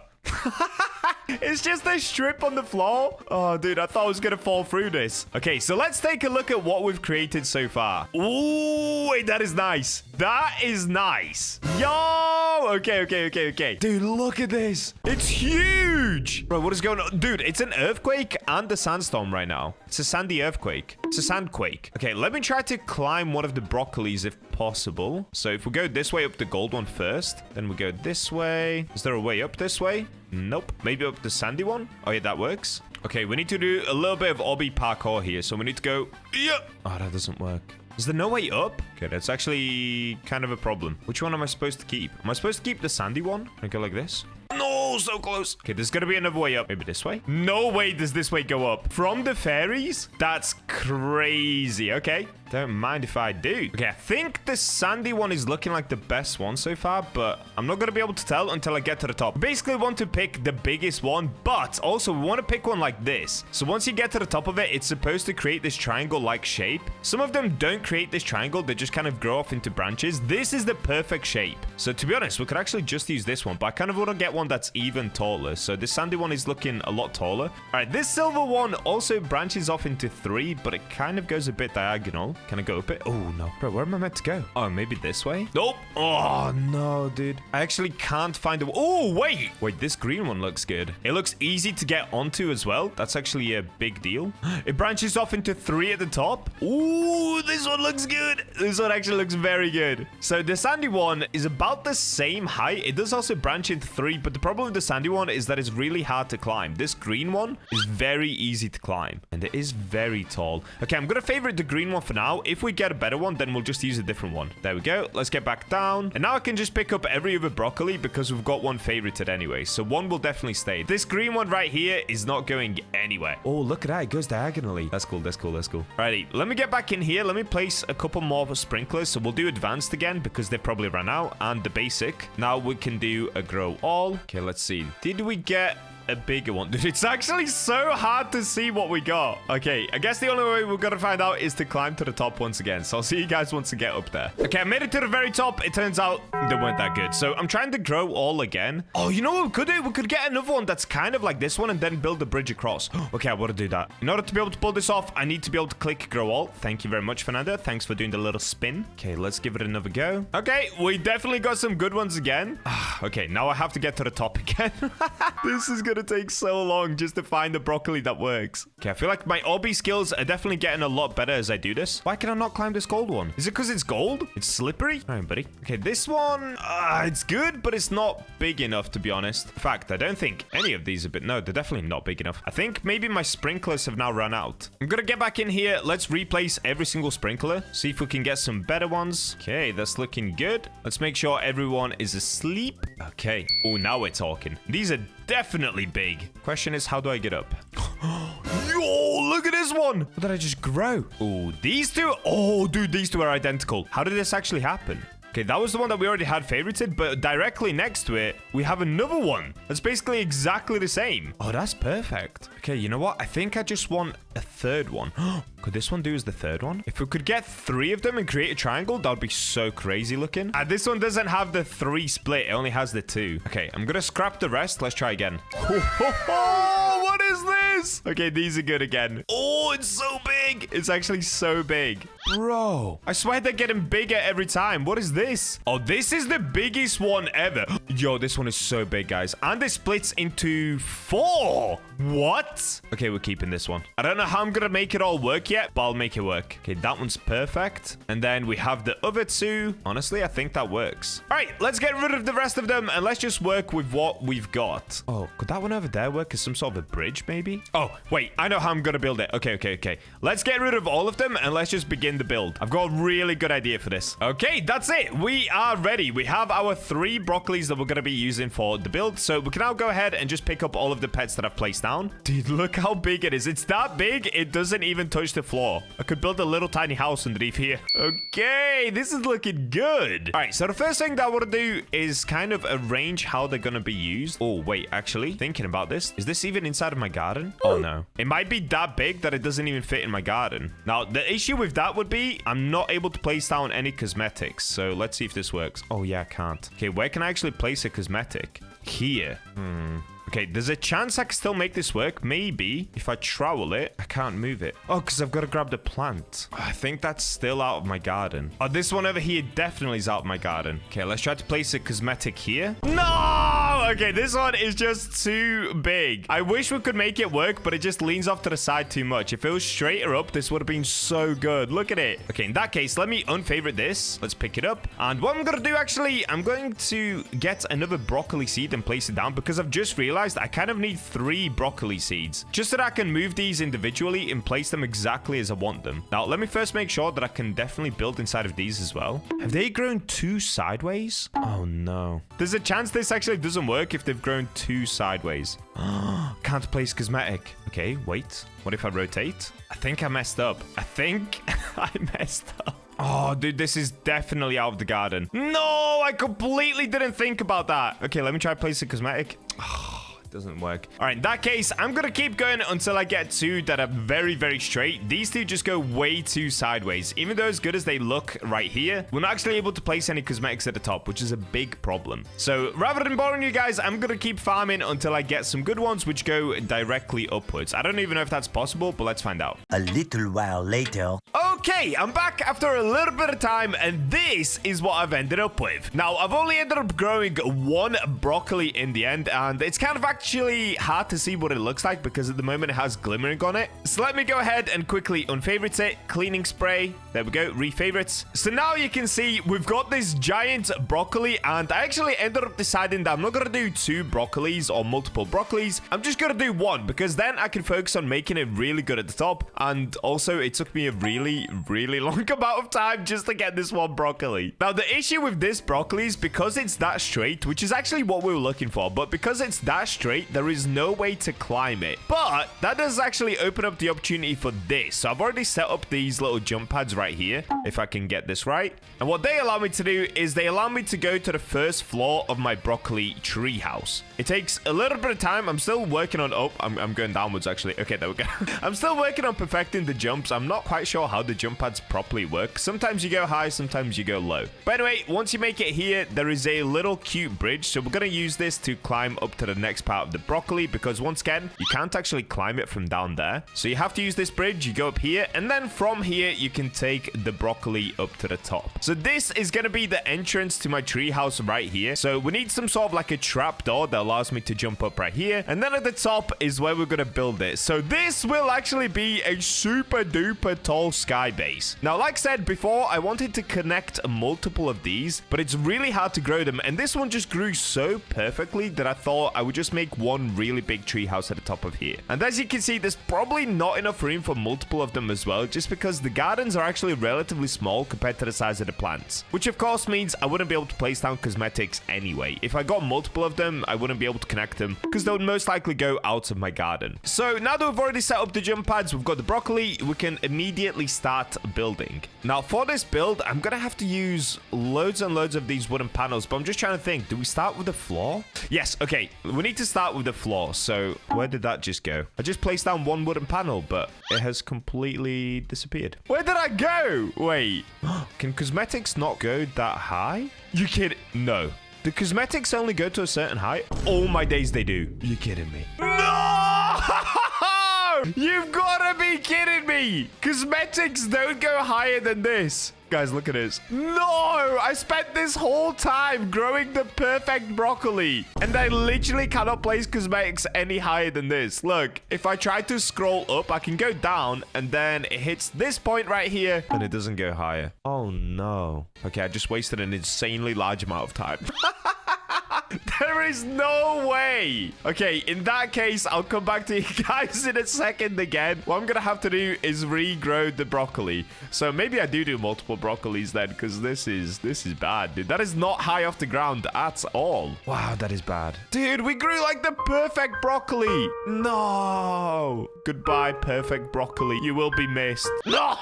It's just a strip on the floor. Oh, dude, I thought I was gonna fall through this. Okay, so let's take a look at what we've created so far. Ooh, wait, that is nice. That is nice. Yo! Okay. Dude, look at this. It's huge. Bro, what is going on? Dude, it's an earthquake and a sandstorm right now. It's a sandy earthquake. It's a sandquake. Okay, let me try to climb one of the broccolis if possible. So if we go this way up the gold one first, then we go this way. Is there a way up this way? Nope. Maybe up the sandy one? Oh, yeah, that works. Okay, we need to do a little bit of obby parkour here. So we need to go... Yeah. Oh, that doesn't work. Is there no way up? Okay, that's actually kind of a problem. Which one am I supposed to keep? Am I supposed to keep the sandy one? Can I go like this? No, so close. Okay, there's gonna be another way up. Maybe this way? No way does this way go up. From the fairies? That's crazy. Okay. Don't mind if I do. Okay, I think the sandy one is looking like the best one so far, but I'm not gonna be able to tell until I get to the top. Basically, we want to pick the biggest one, but also we want to pick one like this. So once you get to the top of it, it's supposed to create this triangle-like shape. Some of them don't create this triangle. They just kind of grow off into branches. This is the perfect shape. So to be honest, we could actually just use this one, but I kind of want to get one that's even taller. So this sandy one is looking a lot taller. All right, this silver one also branches off into 3, but it kind of goes a bit diagonal. Can I go up it? Oh, no. Bro, where am I meant to go? Oh, maybe this way? Nope. Oh, no, dude. I actually can't find a... Oh, wait. Wait, this green one looks good. It looks easy to get onto as well. That's actually a big deal. It branches off into 3 at the top. Ooh, this one looks good. This one actually looks very good. So the sandy one is about the same height. It does also branch into 3, but the problem with the sandy one is that it's really hard to climb. This green one is very easy to climb, and it is very tall. Okay, I'm going to favorite the green one for now. If we get a better one, then we'll just use a different one. There we go. Let's get back down. And now I can just pick up every other broccoli because we've got one favorited anyway. So one will definitely stay. This green one right here is not going anywhere. Oh, look at that. It goes diagonally. That's cool. That's cool. That's cool. Alrighty. Let me get back in here. Let me place a couple more sprinklers. So we'll do advanced again because they've probably run out. And the basic. Now we can do a grow all. Okay, let's see. Did we get a bigger one? Dude, it's actually so hard to see what we got. Okay, I guess the only way we're gonna find out is to climb to the top once again. So I'll see you guys once I get up there. Okay, I made it to the very top. It turns out they weren't that good. So I'm trying to grow all again. Oh, you know what we could do? We could get another one that's kind of like this one and then build a bridge across. Okay, I want to do that. In order to be able to pull this off, I need to be able to click grow all. Thank you very much, Fernando. Thanks for doing the little spin. Okay, let's give it another go. Okay, we definitely got some good ones again. Okay, now I have to get to the top again. This is gonna take so long just to find the broccoli that works. Okay, I feel like my obby skills are definitely getting a lot better as I do this. Why can I not climb this gold one? Is it because it's gold? It's slippery? All right, buddy. Okay, this one, it's good, but it's not big enough, to be honest. In fact, I don't think any of these are big. No, they're definitely not big enough. I think maybe my sprinklers have now run out. I'm gonna get back in here. Let's replace every single sprinkler. See if we can get some better ones. Okay, that's looking good. Let's make sure everyone is asleep. Okay. Oh, now we're talking. These are definitely big. Question is, how do I get up? Yo, look at this one. What did I just grow? Oh, these two. Oh, dude, these two are identical. How did this actually happen? Okay, that was the one that we already had favorited, but directly next to it, we have another one. That's basically exactly the same. Oh, that's perfect. Okay, you know what? I think I just want a third one. Could this one do as the third one? If we could get 3 of them and create a triangle, that would be so crazy looking. This one doesn't have the 3 split. It only has the 2. Okay, I'm gonna scrap the rest. Let's try again. What is this? Okay, these are good again. Oh, it's so big. It's actually so big. Bro, I swear they're getting bigger every time. What is this? Oh, this is the biggest one ever. Yo, this one is so big, guys. And it splits into 4. What? Okay, we're keeping this one. I don't know how I'm gonna make it all work yet, but I'll make it work. Okay, that one's perfect. And then we have the other 2. Honestly, I think that works. All right, let's get rid of the rest of them and let's just work with what we've got. Oh, could that one over there work as some sort of a bridge, maybe? Oh, wait, I know how I'm gonna build it. Okay. Let's get rid of all of them and let's just begin the build. I've got a really good idea for this. Okay, that's it. We are ready. We have our 3 broccolis that we're gonna be using for the build. So we can now go ahead and just pick up all of the pets that I've placed down. Dude, look how big it is. It's that big, it doesn't even touch the floor. I could build a little tiny house underneath here. Okay, this is looking good. All right, so the first thing that I want to do is kind of arrange how they're gonna be used. Oh, wait, actually, thinking about this, is this even inside of my garden? Oh, no. It might be that big that it doesn't even fit in my garden. Now, the issue with that would be I'm not able to place down any cosmetics. So let's see if this works. Oh, yeah, I can't. Okay, where can I actually place a cosmetic? Here. Okay, there's a chance I can still make this work. Maybe if I trowel it, I can't move it. Oh, because I've got to grab the plant. Oh, I think that's still out of my garden. Oh, this one over here definitely is out of my garden. Okay, let's try to place a cosmetic here. No! Okay, this one is just too big. I wish we could make it work, but it just leans off to the side too much. If it was straighter up, this would have been so good. Look at it. Okay, in that case, let me unfavorite this. Let's pick it up. And what I'm going to do, actually, I'm going to get another broccoli seed and place it down because I've just realized I kind of need 3 broccoli seeds just so that I can move these individually and place them exactly as I want them. Now, let me first make sure that I can definitely build inside of these as well. Have they grown 2 sideways? Oh, no. There's a chance this actually doesn't work if they've grown 2 sideways. Can't place cosmetic. Okay, wait. What if I rotate? I think I messed up. I think I messed up. Oh, dude, this is definitely out of the garden. No, I completely didn't think about that. Okay, let me try to place a cosmetic. Doesn't work. All right, in that case, I'm gonna keep going until I get 2 that are very, very straight. These 2 just go way too sideways. Even though as good as they look right here, we're not actually able to place any cosmetics at the top, which is a big problem. So rather than boring you guys, I'm gonna keep farming until I get some good ones which go directly upwards. I don't even know if that's possible, but let's find out. A little while later. Okay, I'm back after a little bit of time, and this is what I've ended up with. Now, I've only ended up growing 1 broccoli in the end, and it's kind of actually hard to see what it looks like because at the moment it has glimmering on it. So let me go ahead and quickly unfavorite it. Cleaning spray. There we go. Refavorites. So now you can see we've got this giant broccoli, and I actually ended up deciding that I'm not going to do 2 broccolis or multiple broccolis. I'm just going to do 1 because then I can focus on making it really good at the top. And also, it took me a really long amount of time just to get this 1 broccoli. Now, the issue with this broccoli is because it's that straight, which is actually what we were looking for, but because it's that straight, there is no way to climb it. But that does actually open up the opportunity for this. So I've already set up these little jump pads right here, if I can get this right. And what they allow me to do is they allow me to go to the first floor of my broccoli tree house. It takes a little bit of time. I'm still working on... Oh, I'm going downwards, actually. Okay, there we go. I'm still working on perfecting the jumps. I'm not quite sure how the jump pads properly work. Sometimes you go high, sometimes you go low. But anyway, once you make it here, there is a little cute bridge. So we're going to use this to climb up to the next part of the broccoli because once again, you can't actually climb it from down there. So you have to use this bridge. You go up here, and then from here, you can take the broccoli up to the top. So this is going to be the entrance to my tree house right here. So we need some sort of like a trap door that allows me to jump up right here. And then at the top is where we're going to build it. So this will actually be a super duper tall sky base. Now, like I said before, I wanted to connect multiple of these, but it's really hard to grow them. And this one just grew so perfectly that I thought I would just make one really big tree house at the top of here. And as you can see, there's probably not enough room for multiple of them as well, just because the gardens are actually relatively small compared to the size of the plants, which of course means I wouldn't be able to place down cosmetics anyway. If I got multiple of them, I wouldn't be able to connect them because they would most likely go out of my garden. So now that we've already set up the jump pads, we've got the broccoli, we can immediately start start building. Now, for this build, I'm going to have to use loads and loads of these wooden panels, but I'm just trying to think. Do we start with the floor? Yes, okay. We need to start with the floor. So where did that just go? I just placed down one wooden panel, but it has completely disappeared. Where did I go? Wait. Can cosmetics not go that high? You kidding? No. The cosmetics only go to a certain height? Oh my days, they do. You're kidding me. No! You've got to be kidding me. Cosmetics don't go higher than this. Guys, look at this. No! I spent this whole time growing the perfect broccoli. And I literally cannot place cosmetics any higher than this. Look, if I try to scroll up, I can go down. And then it hits this point right here. And it doesn't go higher. Oh, no. Okay, I just wasted an insanely large amount of time. There is no way. Okay, in that case, I'll come back to you guys in a second again. What I'm going to have to do is regrow the broccoli. So maybe I do multiple broccolis then, because this is bad, dude. That is not high off the ground at all. Wow, that is bad. Dude, we grew like the perfect broccoli. No. Goodbye, perfect broccoli. You will be missed. No.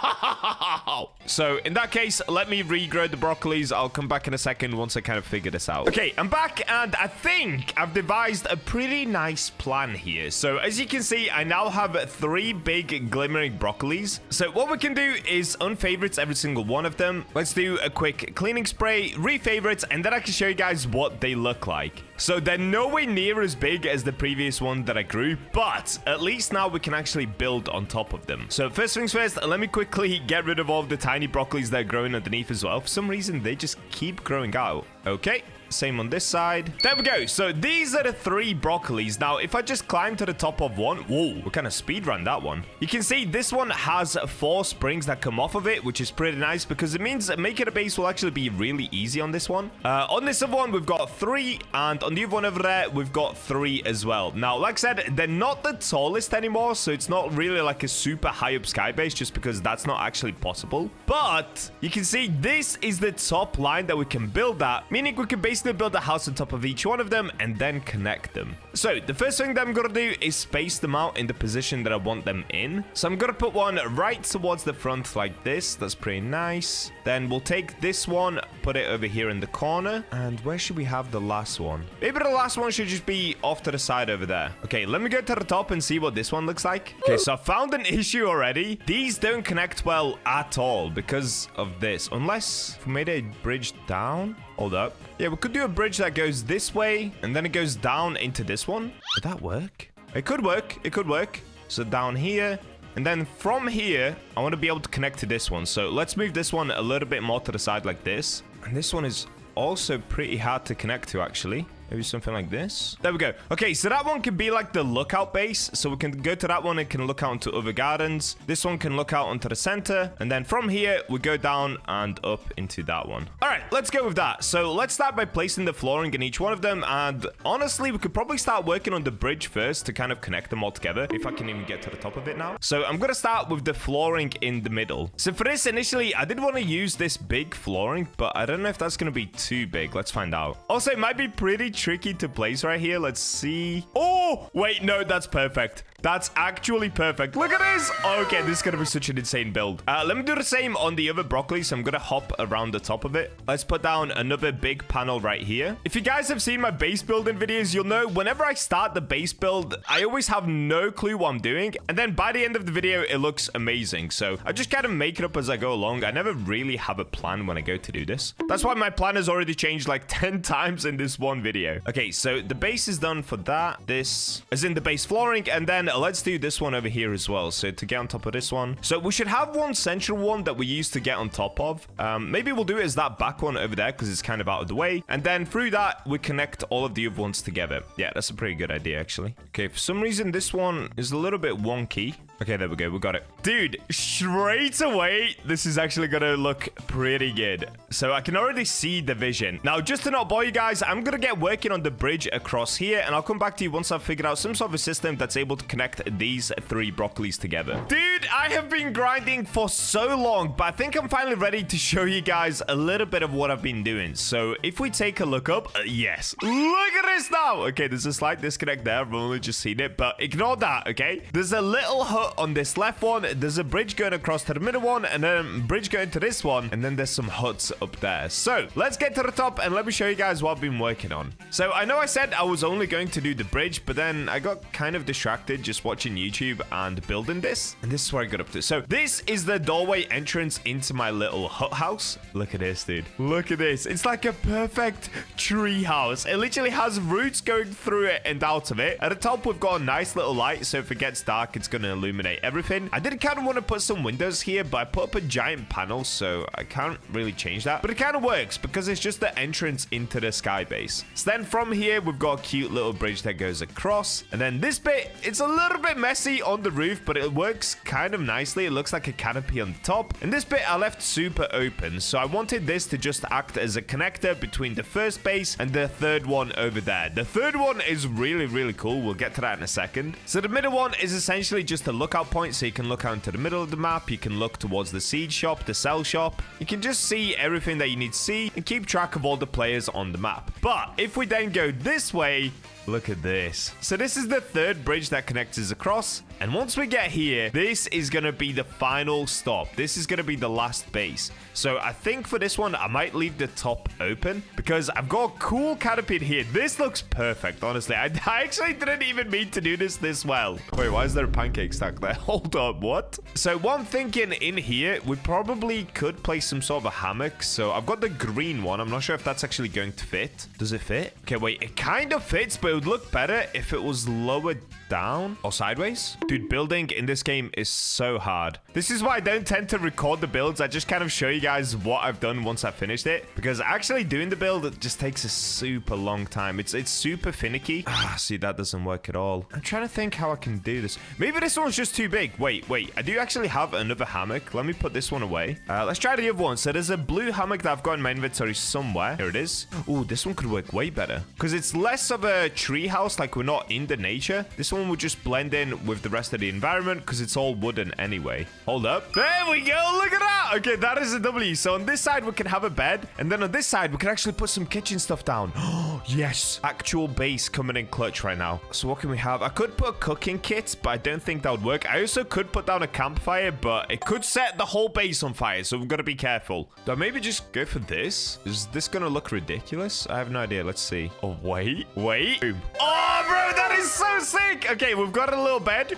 So in that case, let me regrow the broccolis. I'll come back in a second once I kind of figure this out. Okay, I'm back. And I think I've devised a pretty nice plan here. So as you can see, I now have 3 big glimmering broccolis. So what we can do is unfavorite every single one of them. Let's do a quick cleaning spray, refavorite, and then I can show you guys what they look like. So they're nowhere near as big as the previous one that I grew, but at least now we can actually build on top of them. So first things first, let me quickly get rid of all of the tiny broccolis that are growing underneath as well. For some reason, they just keep growing out. Okay. Same on this side. There we go. So these are the 3 broccolis. Now, if I just climb to the top of one, whoa, we kind of speed run that one. You can see this one has 4 springs that come off of it, which is pretty nice because it means making a base will actually be really easy on this one. On this other one, we've got 3, and on the other one over there, we've got 3 as well. Now, like I said, they're not the tallest anymore, so it's not really like a super high up sky base just because that's not actually possible. But you can see this is the top line that we can build at, meaning we can basically build a house on top of each one of them and then connect them. So the first thing that I'm gonna do is space them out in the position that I want them in. So I'm gonna put one right towards the front like this. That's pretty nice. Then we'll take this one, put it over here in the corner. And where should we have the last one? Maybe the last one should just be off to the side over there. Okay, let me go to the top and see what this one looks like. Okay, so I found an issue already. These don't connect well at all because of this. Unless we made a bridge down. Hold up. Yeah, we could do a bridge that goes this way, and then it goes down into this one. Would that work? It could work. It could work. So down here, and then from here, I want to be able to connect to this one. So let's move this one a little bit more to the side like this. And this one is also pretty hard to connect to, actually. Maybe something like this. There we go. Okay, so that one can be like the lookout base. So we can go to that one and can look out into other gardens. This one can look out onto the center. And then from here, we go down and up into that one. All right, let's go with that. So let's start by placing the flooring in each one of them. And honestly, we could probably start working on the bridge first to kind of connect them all together. If I can even get to the top of it now. So I'm going to start with the flooring in the middle. So for this, initially, I did want to use this big flooring, but I don't know if that's going to be too big. Let's find out. Also, it might be pretty tricky to place right here. Let's see. Oh, wait, no, that's perfect. That's actually perfect. Look at this. Okay, this is going to be such an insane build. Let me do the same on the other broccoli. So I'm going to hop around the top of it. Let's put down another big panel right here. If you guys have seen my base building videos, you'll know whenever I start the base build, I always have no clue what I'm doing. And then by the end of the video, it looks amazing. So I just kind of make it up as I go along. I never really have a plan when I go to do this. That's why my plan has already changed like 10 times in this one video. Okay, so the base is done for that. This is in the base flooring. And then let's do this one over here as well. So to get on top of this one. So we should have one central one that we used to get on top of. Maybe we'll do it as that back one over there because it's kind of out of the way. And then through that, we connect all of the other ones together. Yeah, that's a pretty good idea, actually. Okay, for some reason, this one is a little bit wonky. Okay, there we go. We got it. Dude, straight away, this is actually going to look pretty good. So I can already see the vision. Now, just to not bore you guys, I'm going to get working on the bridge across here. And I'll come back to you once I've figured out some sort of a system that's able to connect these 3 broccolis together. Dude, I have been grinding for so long, but I think I'm finally ready to show you guys a little bit of what I've been doing. So if we take a look up, yes, look at this now. Okay, there's a slight disconnect there. I've only just seen it, but ignore that, okay? There's a little hole hut on this left one. There's a bridge going across to the middle one, and then a bridge going to this one, and then there's some huts up there. So let's get to the top, and let me show you guys what I've been working on. So I know I said I was only going to do the bridge, but then I got kind of distracted just watching YouTube and building this, and this is where I got up to. So this is the doorway entrance into my little hut house. Look at this, dude. Look at this. It's like a perfect tree house. It literally has roots going through it and out of it. At the top, we've got a nice little light, so if it gets dark, it's going to illuminate everything. I did kind of want to put some windows here, but I put up a giant panel, so I can't really change that. But it kind of works because it's just the entrance into the sky base. So then from here, we've got a cute little bridge that goes across. And then this bit, it's a little bit messy on the roof, but it works kind of nicely. It looks like a canopy on the top. And this bit I left super open, so I wanted this to just act as a connector between the first base and the third one over there. The third one is really, really cool. We'll get to that in a second. So the middle one is essentially just a lookout point, so you can look out into the middle of the map. You can look towards the seed shop, the sell shop. You can just see everything that you need to see and keep track of all the players on the map. But if we then go this way, look at this. So this is the third bridge that connects us across. And once we get here, this is going to be the final stop. This is going to be the last base. So I think for this one, I might leave the top open because I've got a cool canopy here. This looks perfect, honestly. I actually didn't even mean to do this well. Wait, why is there a pancake stack there? Hold up, what? So what I'm thinking in here, we probably could place some sort of a hammock. So I've got the green one. I'm not sure if that's actually going to fit. Does it fit? Okay, wait, it kind of fits, but it would look better if it was lower down or sideways. Dude, building in this game is so hard. This is why I don't tend to record the builds. I just kind of show you guys what I've done once I finished it, because actually doing the build, it just takes a super long time. It's super finicky. See, that doesn't work at all. I'm trying to think how I can do this. Maybe this one's just too big. Wait, I do actually have another hammock. Let me put this one away. Let's try the other one. So there's a blue hammock that I've got in my inventory somewhere. Here it is. Oh, this one could work way better because it's less of a tree house, like we're not in the nature. This one would just blend in with the rest of the environment because it's all wooden anyway. Hold up. There we go. Look at that. Okay, that is a W. So on this side, we can have a bed. And then on this side, we can actually put some kitchen stuff down. Oh, yes. Actual base coming in clutch right now. So what can we have? I could put a cooking kit, but I don't think that would work. I also could put down a campfire, but it could set the whole base on fire. So we've got to be careful. Do I maybe just go for this? Is this going to look ridiculous? I have no idea. Let's see. Oh, wait. Oh, bro, that is so sick. Okay, we've got a little bed.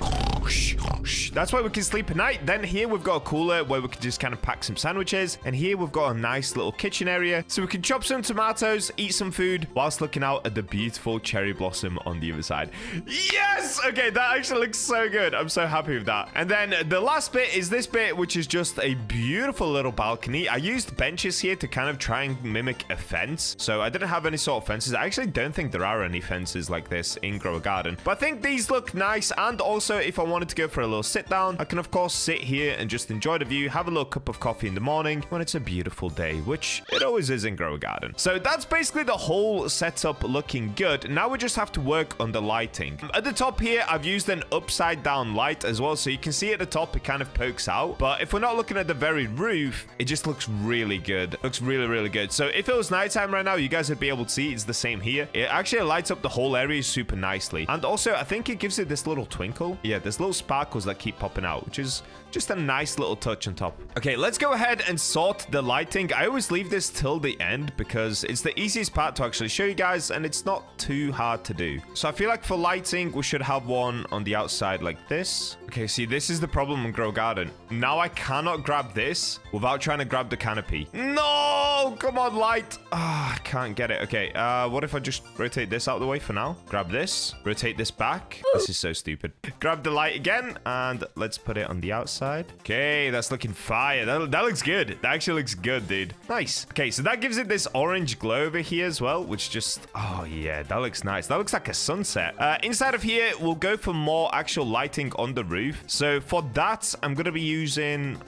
That's why we can sleep at night. Then here we've got a cooler where we can just kind of pack some sandwiches. And here we've got a nice little kitchen area. So we can chop some tomatoes, eat some food, whilst looking out at the beautiful cherry blossom on the other side. Yes! Okay, that actually looks so good. I'm so happy with that. And then the last bit is this bit, which is just a beautiful little balcony. I used benches here to kind of try and mimic a fence. So I didn't have any sort of fences. I actually don't think there are any fences like this in Grow a Garden. But I think these look nice. And also, if I wanted to go for a little sit down, I can of course sit here and just enjoy the view, have a little cup of coffee in the morning when it's a beautiful day, which it always is in Grow a Garden. So that's basically the whole setup looking good. Now we just have to work on the lighting. At the top here, I've used an upside down light as well, so you can see at the top it kind of pokes out. But if we're not looking at the very roof, it just looks really good. It looks really, really good. So if it was nighttime right now, you guys would be able to see it's the same here. It actually lights up the whole area super nicely. And also, I think it gives it this little twinkle. Yeah, there's little sparkles that keep popping out, which is just a nice little touch on top. Okay, let's go ahead and sort the lighting. I always leave this till the end because it's the easiest part to actually show you guys, and it's not too hard to do. So I feel like for lighting, we should have one on the outside like this. Okay, see, this is the problem in Grow Garden. Now I cannot grab this without trying to grab the canopy. No! Come on, light. I can't get it. Okay, what if I just rotate this out of the way for now? Grab this, rotate this back. This is so stupid. Grab the light again, and let's put it on the outside. Okay, that's looking fire. That looks good. That actually looks good, dude. Nice. Okay, so that gives it this orange glow over here as well, which just, oh yeah, that looks nice. That looks like a sunset. Inside of here, we'll go for more actual lighting on the roof. So for that, I'm going to be using...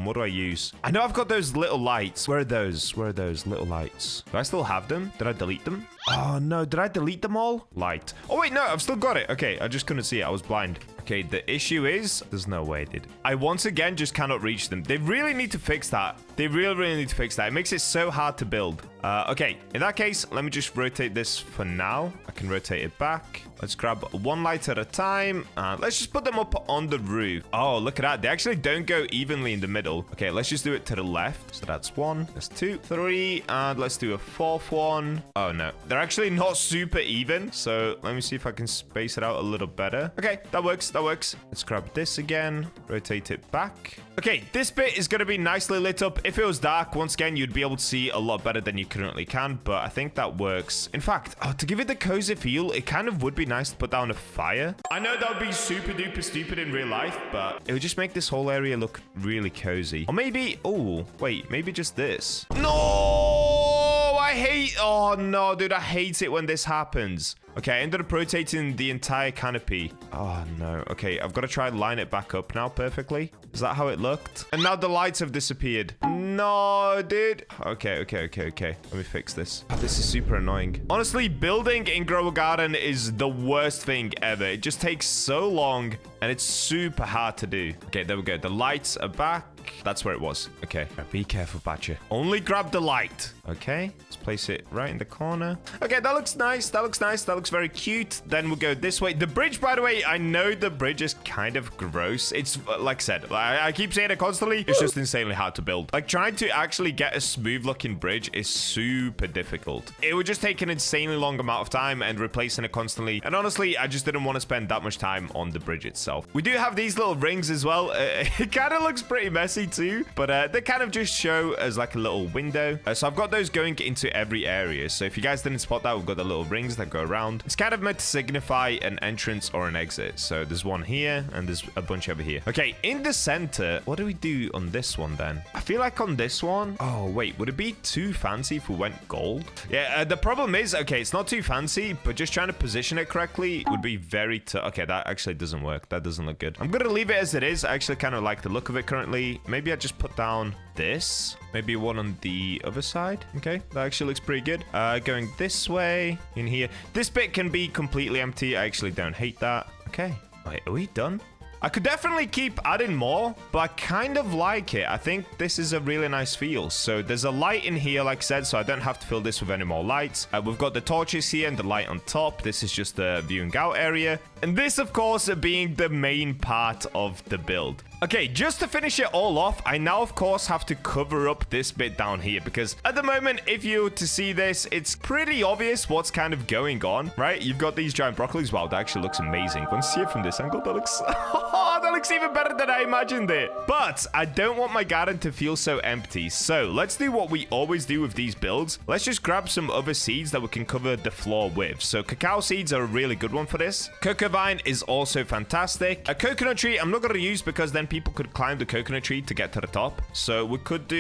what do I use? I know I've got those little lights. Where are those? Where are those little lights? Do I still have them? Did I delete them? Oh, no. Did I delete them all? Light. Oh, wait, no. I've still got it. Okay, I just couldn't see it. I was blind. Okay, the issue is... There's no way, dude. I once again just cannot reach them. They really need to fix that. They really need to fix that. It makes it so hard to build. Okay, in that case, let me just rotate this for now. I can rotate it back. Let's grab one light at a time. Let's just put them up on the roof. Oh, look at that. They actually don't go evenly in the middle. Okay, let's just do it to the left. So that's 1, that's 2, 3, and let's do a 4th one. Oh, no. They're actually not super even. So let me see if I can space it out a little better. Okay, that works. That works. Let's grab this again. Rotate it back. Okay, this bit is going to be nicely lit up. If it was dark, once again, you'd be able to see a lot better than you currently can, but I think that works. In fact, to give it the cozy feel, it kind of would be nice to put down a fire. I know that would be super duper stupid in real life, but it would just make this whole area look really cozy. Or maybe, oh, wait, maybe just this. No, I hate, oh no, dude, I hate it when this happens. Okay, I ended up rotating the entire canopy. Oh, no. Okay, I've got to try and line it back up now perfectly. Is that how it looked? And now the lights have disappeared. No, dude. Okay. Let me fix this. Oh, this is super annoying. Honestly, building in Grow a Garden is the worst thing ever. It just takes so long, and it's super hard to do. Okay, there we go. The lights are back. That's where it was. Okay, be careful, Bacha. Only grab the light. Okay, let's place it right in the corner. Okay, that looks nice. That looks nice. That looks very cute. Then we'll go this way. The bridge, by the way, I know the bridge is kind of gross. It's, like I said, I keep saying it constantly. It's just insanely hard to build. Like, trying to actually get a smooth-looking bridge is super difficult. It would just take an insanely long amount of time and replacing it constantly. And honestly, I just didn't want to spend that much time on the bridge itself. We do have these little rings as well. It kind of looks pretty messy too, but they kind of just show as like a little window. So I've got those going into every area. So if you guys didn't spot that, we've got the little rings that go around. It's kind of meant to signify an entrance or an exit. So there's one here and there's a bunch over here. Okay, in the center, what do we do on this one then? I feel like on this one, oh wait, would it be too fancy if we went gold? Yeah, the problem is, okay, it's not too fancy, but just trying to position it correctly would be very tough. Okay, that actually doesn't work. That doesn't look good. I'm gonna leave it as it is. I actually kind of like the look of it currently. Maybe I just put down this. Maybe one on the other side. Okay, that actually looks pretty good. Going this way in here. This bit can be completely empty. I actually don't hate that. Okay, wait, are we done? I could definitely keep adding more, but I kind of like it. I think this is a really nice feel. So there's a light in here, like I said, so I don't have to fill this with any more lights. We've got the torches here and the light on top. This is just the viewing out area. And this, of course, being the main part of the build. Okay, just to finish it all off, I now, of course, have to cover up this bit down here because at the moment, if you were to see this, it's pretty obvious what's kind of going on, right? You've got these giant broccolis. Wow, that actually looks amazing. Once you see it from this angle, that looks... Oh, that looks even better than I imagined it. But I don't want my garden to feel so empty. So let's do what we always do with these builds. Let's just grab some other seeds that we can cover the floor with. So cacao seeds are a really good one for this. Cocoa vine is also fantastic. A coconut tree, I'm not going to use because then people could climb the coconut tree to get to the top. So we could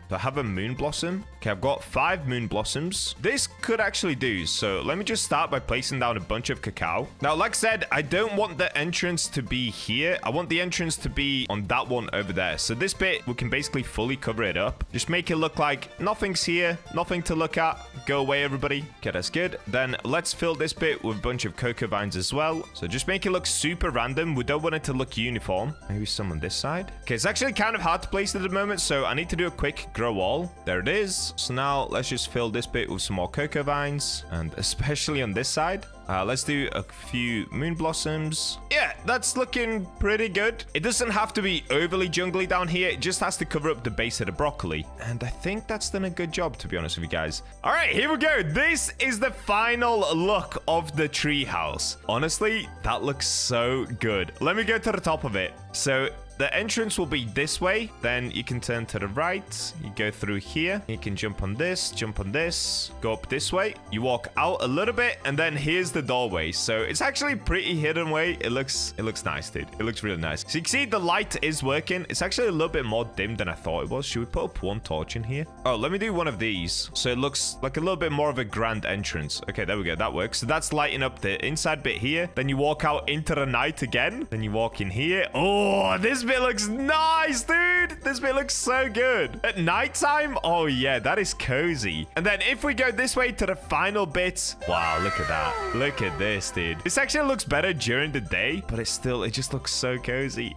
have a moon blossom. Okay, I've got 5 moon blossoms. This could actually do. So let me just start by placing down a bunch of cacao. Now, like I said, I don't want the entrance to be here. I want the entrance to be on that one over there. So this bit, we can basically fully cover it up. Just make it look like nothing's here, nothing to look at. Go away, everybody. Okay, that's good. Then let's fill this bit with a bunch of cocoa vines as well. So just make it look super random. We don't want it to look uniform. Maybe some on this side. Okay, it's actually kind of hard to place at the moment, so I need to do a quick grow all. There it is. So now let's just fill this bit with some more cocoa vines, and especially on this side. Let's do a few moon blossoms. Yeah, that's looking pretty good. It doesn't have to be overly jungly down here. It just has to cover up the base of the broccoli. And I think that's done a good job, to be honest with you guys. All right, here we go. This is the final look of the tree house. Honestly, that looks so good. Let me go to the top of it. So the entrance will be this way. Then you can turn to the right. You go through here. You can jump on this, go up this way. You walk out a little bit, and then here's the doorway. So it's actually pretty hidden way. It looks nice, dude. It looks really nice. So you can see the light is working. It's actually a little bit more dim than I thought it was. Should we put up one torch in here? Oh, let me do one of these. So it looks like a little bit more of a grand entrance. Okay, there we go. That works. So that's lighting up the inside bit here. Then you walk out into the night again. Then you walk in here. Oh, this bit bit looks nice, dude. This bit looks so good. At nighttime, oh yeah, that is cozy. And then if we go this way to the final bits, wow, look at that. Look at this, dude. This actually looks better during the day, but it just looks so cozy.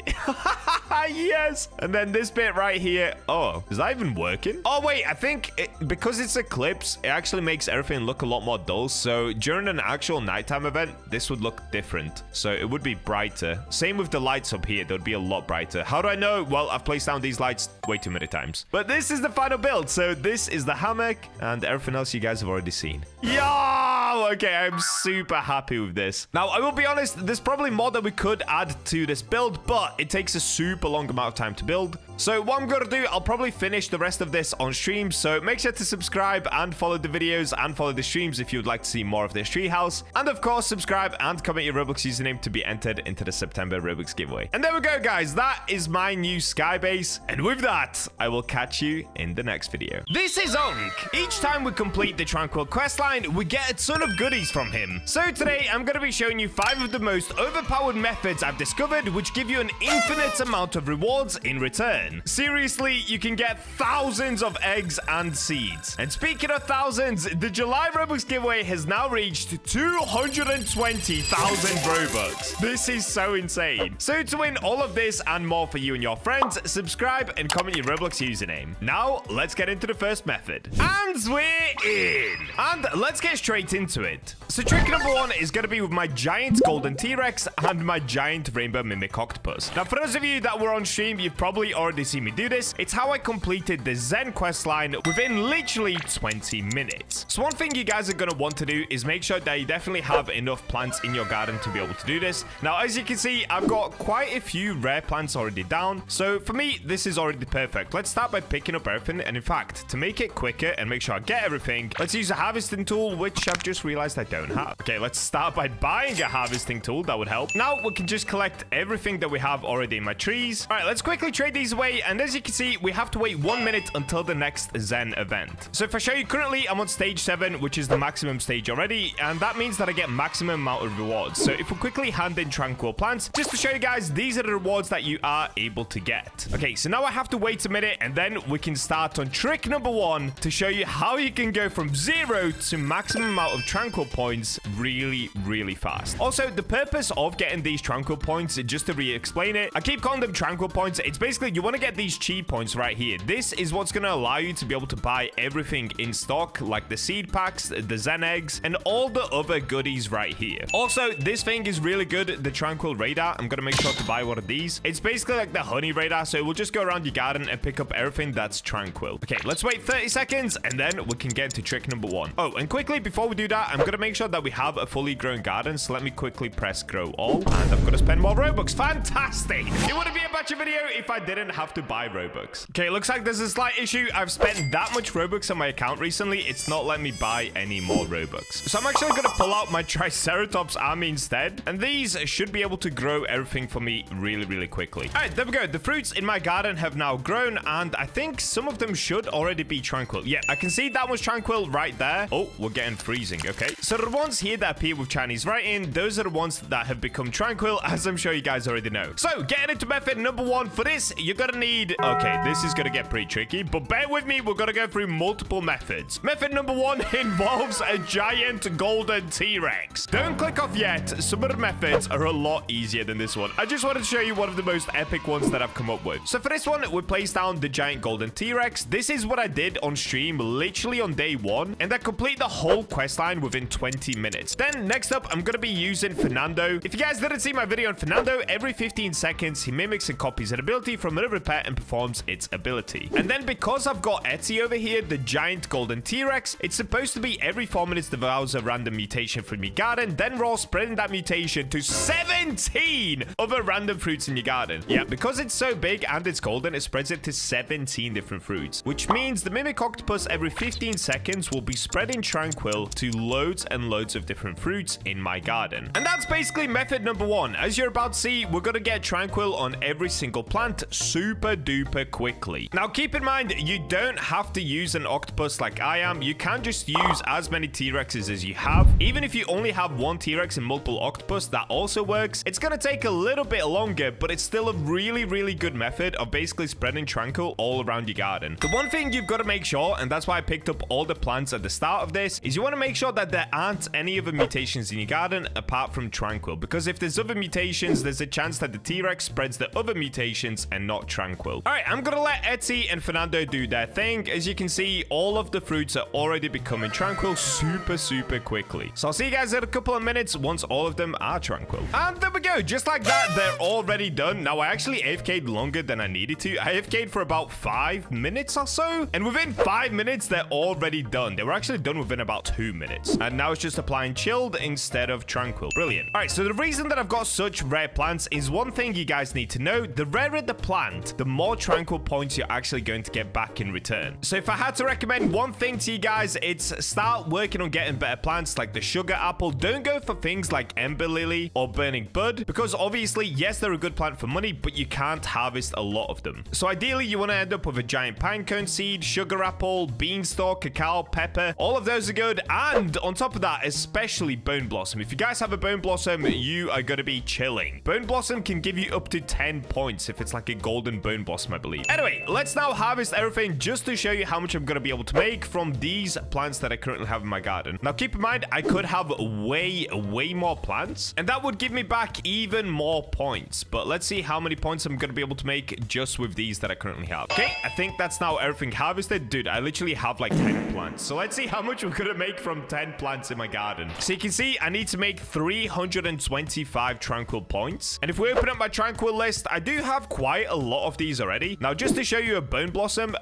Yes. And then this bit right here. Oh, is that even working? Oh, wait, I think because it's eclipse, it actually makes everything look a lot more dull. So during an actual nighttime event, this would look different. So it would be brighter. Same with the lights up here. They would be a lot brighter. How do I know? Well, I've placed down these lights way too many times. But this is the final build. So this is the hammock and everything else you guys have already seen. Yo! Okay, I'm super happy with this. Now, I will be honest, there's probably more that we could add to this build, but it takes a super long amount of time to build. So what I'm going to do, I'll probably finish the rest of this on stream. So make sure to subscribe and follow the videos and follow the streams if you would like to see more of this treehouse. And of course, subscribe and comment your Roblox username to be entered into the September Roblox giveaway. And there we go, guys. That is my new sky base. And with that, I will catch you in the next video. This is Unk. Each time we complete the Tranquil questline, we get a ton of goodies from him. So today, I'm going to be showing you 5 of the most overpowered methods I've discovered, which give you an infinite amount of rewards in return. Seriously, you can get thousands of eggs and seeds. And speaking of thousands, the July Robux giveaway has now reached 220,000 Robux. This is so insane. So to win all of this and more for you and your friends, subscribe and comment your Roblox username. Now, let's get into the first method. And we're in. And let's get straight into it. So trick number 1 is going to be with my giant golden T-Rex and my giant rainbow mimic octopus. Now, for those of you that were on stream, you've probably already seen me do this. It's how I completed the Zen quest line within literally 20 minutes. So one thing you guys are going to want to do is make sure that you definitely have enough plants in your garden to be able to do this. Now, as you can see, I've got quite a few rare plants already down. So for me, this is already perfect. Let's start by picking up everything. And in fact, to make it quicker and make sure I get everything, let's use a harvesting tool, which I've just realized I don't have. Okay, let's start by buying a harvesting tool. That would help. Now we can just collect everything that we have already in my trees. All right, let's quickly trade these away. And as you can see, we have to wait 1 minute until the next Zen event. So if I show you currently, I'm on stage 7, which is the maximum stage already. And that means that I get maximum amount of rewards. So if we quickly hand in tranquil plants, just to show you guys, these are the rewards that you are able to get. Okay, so now I have to wait a minute and then we can start on trick number 1 to show you how you can go from 0 to maximum amount of tranquil points really, really fast. Also, the purpose of getting these tranquil points, just to re-explain it, I keep calling them tranquil points. It's basically you want to get these chi points right here. This is what's going to allow you to be able to buy everything in stock, like the seed packs, the Zen eggs, and all the other goodies right here. Also, this thing is really good, the tranquil radar. I'm going to make sure to buy one of these. It's basically like the honey radar, so it will just go around your garden and pick up everything that's tranquil. Okay, let's wait 30 seconds, and then we can get to trick number 1. Oh, and quickly, before we do that, I'm going to make sure that we have a fully grown garden, so let me quickly press grow all, and I'm going to spend more Robux. Fantastic! It wouldn't be a Bacha video if I didn't have to buy Robux. Okay, looks like there's a slight issue. I've spent that much Robux on my account recently. It's not letting me buy any more Robux. So I'm actually going to pull out my Triceratops army instead. And these should be able to grow everything for me really, really quickly. All right, there we go. The fruits in my garden have now grown. And I think some of them should already be tranquil. Yeah, I can see that was tranquil right there. Oh, we're getting freezing. Okay. So the ones here that appear with Chinese writing, those are the ones that have become tranquil, as I'm sure you guys already know. So getting into method number 1 for this, you're going to need... Okay, this is going to get pretty tricky, but bear with me. We're going to go through multiple methods. Method number 1 involves a giant golden T-Rex. Don't click off yet. Some of the methods are a lot easier than this one. I just wanted to show you one of the most epic ones that I've come up with. So for this one, we placed down the giant golden T-Rex. This is what I did on stream literally on day 1, and I complete the whole quest line within 20 minutes. Then next up, I'm going to be using Fernando. If you guys didn't see my video on Fernando, every 15 seconds, he mimics and copies an ability from another pet and performs its ability. And then because I've got Etsy over here, the giant golden T-Rex, it's supposed to be every 4 minutes devours a random mutation from your garden, then roll spreading that mutation to 17 other random fruits in your garden. Yeah, because it's so big and it's golden, it spreads it to 17 different fruits, which means the mimic octopus every 15 seconds will be spreading tranquil to loads and loads of different fruits in my garden. And that's basically method number 1. As you're about to see, we're gonna get tranquil on every single plant super duper quickly. Now keep in mind, you don't have to use an octopus like I am. You can just use as many T-Rexes as you have. Even if you only have one T-Rex and multiple octopus, that also works. It's gonna take a little bit longer, but it's still a really good method of basically spreading tranquil all around your garden. The one thing you've got to make sure, and that's why I picked up all the plants at the start of this, is you want to make sure that there aren't any other mutations in your garden apart from tranquil, because if there's other mutations, there's a chance that the T-Rex spreads the other mutations and not tranquil. All right, I'm gonna let Etsy and Fernando do their thing. As you can see, all of the fruits are already becoming tranquil super quickly. So I'll see you guys in a couple of minutes once all of them are tranquil. And there we go. Just like that, they're already done. Now, I actually AFK'd longer than I needed to. I AFK'd for about 5 minutes or so. And within 5 minutes, they're already done. They were actually done within about 2 minutes. And now it's just applying chilled instead of tranquil. Brilliant. All right, so the reason that I've got such rare plants is one thing you guys need to know. The rarer the plant, the more tranquil points you're actually going to get back in return. So if I had to recommend one thing to you guys, it's start working on getting better plants like the sugar apple. Don't go for things like ember lily or burning bud, because obviously, yes, they're a good plant for money, but you can't harvest a lot of them. So ideally, you want to end up with a giant pinecone seed, sugar apple, beanstalk, cacao, pepper. All of those are good. And on top of that, especially bone blossom. If you guys have a bone blossom, you are going to be chilling. Bone blossom can give you up to 10 points if it's like a golden bone blossom, I believe. Anyway, let's now harvest everything just to show you how much I'm going to be able to make from these plants that I currently have in my garden. Now, keep in mind, I could have way more plants, and that would give me back even more points. But let's see how many points I'm going to be able to make just with these that I currently have. Okay, I think that's now everything harvested. Dude, I literally have like 10 plants. So let's see how much we're going to make from 10 plants in my garden. So you can see, I need to make 325 tranquil points. And if we open up my tranquil list, I do have quite a lot of these already. Now, just to show you a bone blossom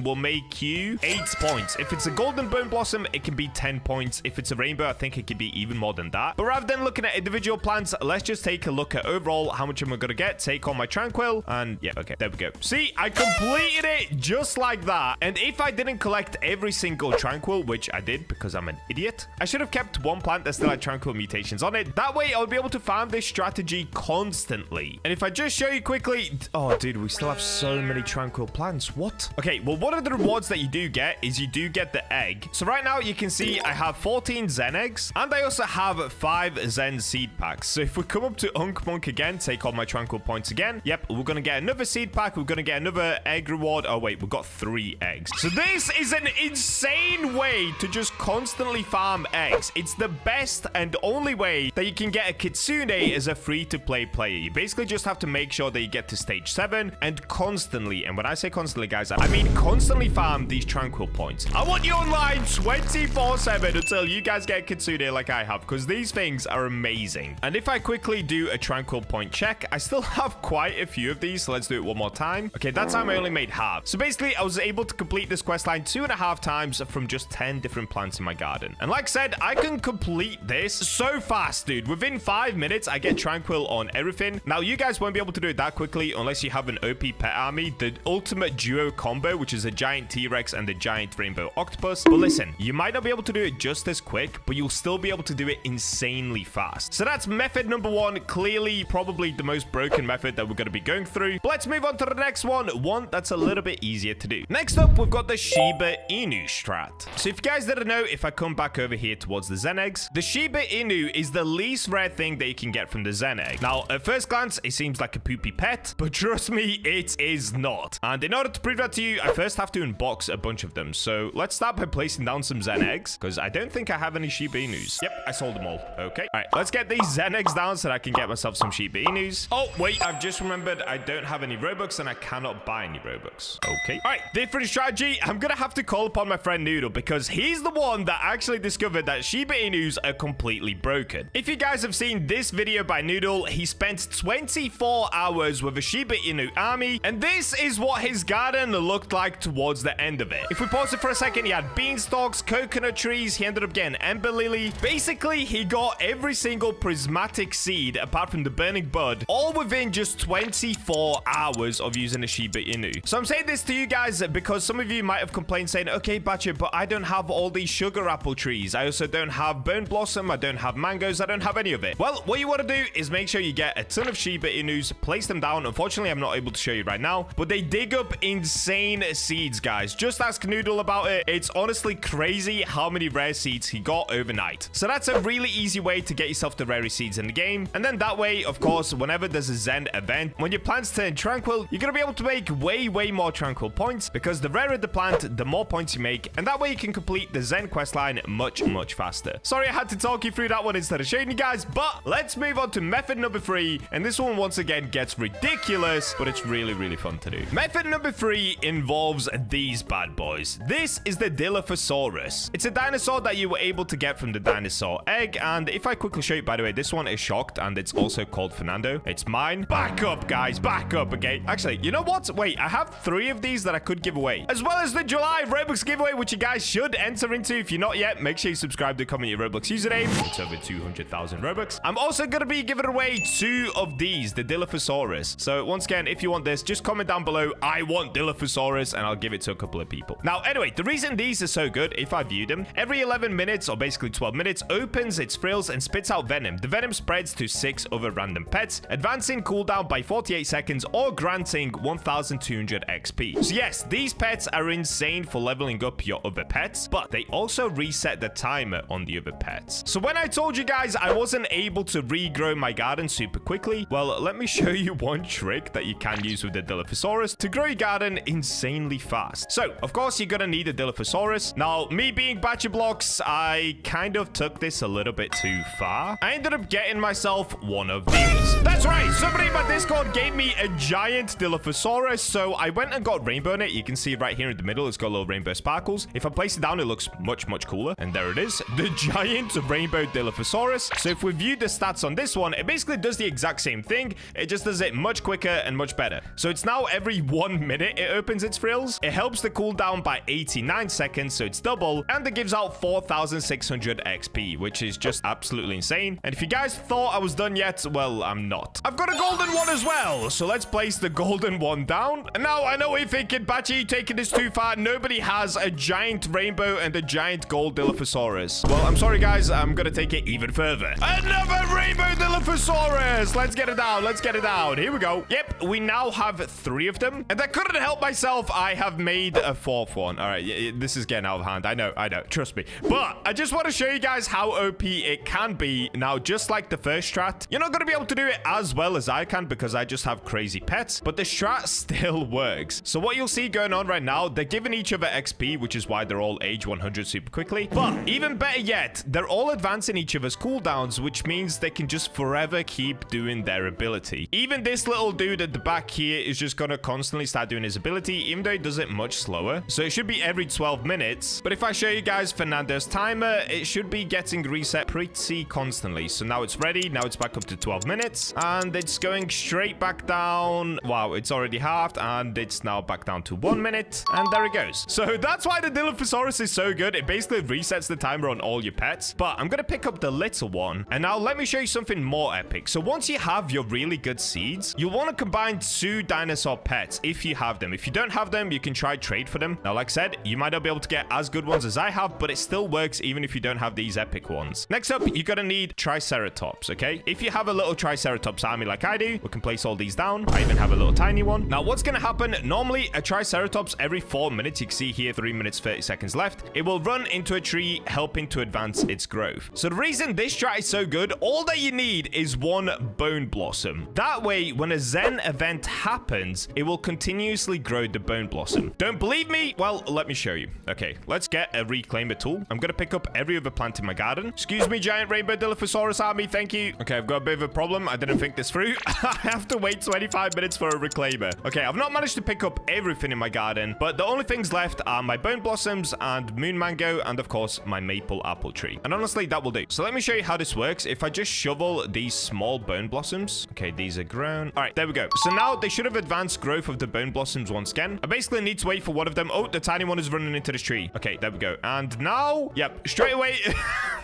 will make you 8 points. If it's a golden bone blossom, it can be 10 points. If it's a rainbow, I think it could be even more than that. But rather than looking at individual plants, let's just take a look at overall how much am I going to get. Take on my tranquil, and yeah, okay, there we go. See, I completed it just like that. And if I didn't collect every single tranquil, which I did because I'm an idiot, I should have kept one plant that still had tranquil mutations on it. That way, I'll be able to farm this strategy constantly. And if I just show you quickly, oh, dude, we still have so many tranquil plants. What? Okay, well, one of the rewards that you do get is you do get the egg. So right now, you can see I have 14 Zen eggs, and I also have 5 Zen seed packs. So if we come up to Unk Monk again, take all my tranquil points again. Yep, we're going to get another seed pack. We're going to get another egg reward. Oh, wait, we've got 3 eggs. So this is an insane way to just constantly farm eggs. It's the best and only way that you can get a Kitsune as a free-to-play player. You basically just have to make sure that you get to stage 7 and constantly, and when I say constantly, guys, I mean constantly farm these tranquil points. I want you online 24/7 until you guys get Kitsune like I have, because these things are amazing. And if I quickly do a tranquil point check, I still have quite a few of these, so let's do it one more time. Okay, that time I only made half. So basically, I was able to complete this quest line 2.5 times from just 10 different plants in my garden. And like I said, I can complete this so fast, dude. Within 5 minutes, I get tranquil on everything. Now, you guys won't be able to do it that quickly unless you have an OP pet army, the ultimate duo combo, which is a giant T-Rex and the giant rainbow octopus. But listen, you might not be able to do it just as quick, but you'll still be able to do it insanely fast. So that's method number 1, clearly probably the most broken method that we're going to be going through. But let's move on to the next one that's a little bit easier to do. Next up, we've got the Shiba Inu strat. So if you guys didn't know, if I come back over here towards the Zen eggs, the Shiba Inu is the least rare thing that you can get from the Zen egg. Now, at first glance, it seems like a poopy pet, but trust me, it is not. And in order to prove that to you, I first have to unbox a bunch of them. So let's start by placing down some Zen eggs, because I don't think I have any Shiba Inus. Yep, I sold them all. Okay. All right, let's get these Zen eggs down so that I can get myself some Shiba Inus. Oh, wait, I've just remembered I don't have any Robux and I cannot buy any Robux. Okay. All right, different strategy. I'm going to have to call upon my friend Noodle, because he's the one that actually discovered that Shiba Inus are completely broken. If you guys have seen this video by Noodle, he spent 24 hours with a Shiba Inu army, and this is what his garden looked like towards the end of it. If we pause it for a second, he had beanstalks, coconut trees, he ended up getting ember lily. Basically, he got every single prismatic seed apart from the burning bud, all within just 24 hours of using a Shiba Inu. So I'm saying this to you guys because some of you might have complained saying, okay, Bacha, but I don't have all these sugar apple trees. I also don't have bone blossom. I don't have mangoes. I don't have any of it. Well, what you want to do is make sure you get a ton of Shiba Inus, place them down. Unfortunately, I'm not able to show you right now, but they dig up insane seeds, guys. Just ask Noodle about it. It's honestly crazy how many rare seeds he got overnight. So that's a really easy way to get yourself the rarest seeds in the game. And then that way, of course, whenever there's a Zen event, when your plants turn tranquil, you're going to be able to make way more tranquil points, because the rarer the plant, the more points you make. And that way you can complete the Zen questline much faster. Sorry I had to talk you through that one instead of showing you guys, but let's move on to method number 3. And this one once again gets ridiculous, but it's really fun to do. Method number 3 involves these bad boys. This is the Dilophosaurus. It's a dinosaur that you were able to get from the dinosaur egg. And if I quickly show you, by the way, this one is shocked and it's also called Fernando. It's mine. Back up, guys. Back up, okay? Actually, you know what? Wait, I have 3 of these that I could give away, as well as the July Roblox giveaway, which you guys should enter into. If you're not yet, make sure you subscribe to comment your Roblox username. It's over 200,000 Robux. I'm also going to be giving away 2 of these, the Dilophosaurus. So once again, if you want this, just comment down below, I want Dilophosaurus, and I'll give it to a couple of people. Now, anyway, the reason these are so good, if I view them, every 11 minutes, or basically 12 minutes, opens its frills and spits out venom. The venom spreads to 6 other random pets, advancing cooldown by 48 seconds or granting 1,200 XP. So yes, these pets are insane for leveling up your other pets, but they also reset the timer on the other pets. So when I told you guys I wasn't able to regrow my garden super quickly, well, let me show you one trick that you can use with the Dilophosaurus to grow your garden insanely fast. So, of course, you're gonna need a Dilophosaurus. Now, me being BachaBlox, I kind of took this a little bit too far. I ended up getting myself one of these. That's right, somebody in my Discord gave me a giant Dilophosaurus, so I went and got rainbow in it. You can see right here in the middle, it's got little rainbow sparkles. If I place it down, it looks much cooler. And there it is, the giant rainbow Dilophosaurus. So if we view the stats on this one, it basically does the exact same thing. It just does it much quicker and much better. So it's now every 1 minute it opens its frills. It helps the cooldown by 89 seconds, so it's double. And it gives out 4,600 XP, which is just absolutely insane. And if you guys thought I was done yet, well, I'm not. I've got a golden one as well. So let's place the golden one down. And now I know what you're thinking, Bacha, you taking this too far. Nobody has a giant rainbow and a giant gold Dilophosaurus. Well, I'm sorry, guys. I'm going to take it even further. Another rainbow Dilophosaurus. Let's get it down. Let's get it down. Here we go. Yep, we now have 3 of them. And I couldn't help myself. I have made a 4th one. All right, this is getting out of hand. I know. Trust me. But I just want to show you guys how OP it can be. Now, just like the first strat, you're not going to be able to do it as well as I can because I just have crazy pets. But the strat still works. So what you'll see going on right now, they're giving each other XP, which is why they're all age 100 super quickly. But even better yet, they're all advancing each other's cooldowns, which means they can just forever keep doing their ability. Even this little dude at the back here is just going to constantly start doing his ability, even though he does it much slower. So it should be every 12 minutes. But if I show you guys Fernando's timer, it should be getting reset pretty constantly. So now it's ready. Now it's back up to 12 minutes. And it's going straight back down. Wow, it's already halved. And it's now back down to 1 minute. And there it goes. So that's why the Dilophosaurus is so good. It basically resets the timer on all your pets. But I'm going to pick up the little one. And now let me show you something more epic. So once you have your really good seeds, you'll want to combine 2 dinosaur pets if you have them. If you don't have them, you can try trade for them. Now, like I said, you might not be able to get as good ones as I have, but it still works even if you don't have these epic ones. Next up, you're going to need Triceratops, okay? If you have a little Triceratops army like I do, we can place all these down. I even have a little tiny one. Now, what's going to happen? Normally, a Triceratops every 4 minutes, you can see here 3 minutes 30 seconds left, it will run into a tree, helping to advance its growth. So the reason this strat is so good, all that you need is 1 bone blossom. That way, when a Zen event happens, it will continuously grow the bone blossom. Don't believe me? Well, let me show you. Okay, let's get a reclaimer tool. I'm going to pick up every other plant in my garden. Excuse me, giant rainbow Dilophosaurus army. Thank you. Okay, I've got a bit of a problem. I didn't think this through. I have to wait 25 minutes for a reclaimer. Okay, I've not managed to pick up everything in my garden, but the only things left are my bone blossoms and moon mango and, of course, my maple apple tree. And honestly, that will do. So let me show you how this works. If I just shovel these small bone blossoms. Okay, these are grown. All right, there we go. So now they should have advanced growth of the bone blossoms once again. I basically need to wait for one of them. Oh, the tiny one is running into this tree. Okay, there we go. And now, yep, straight away.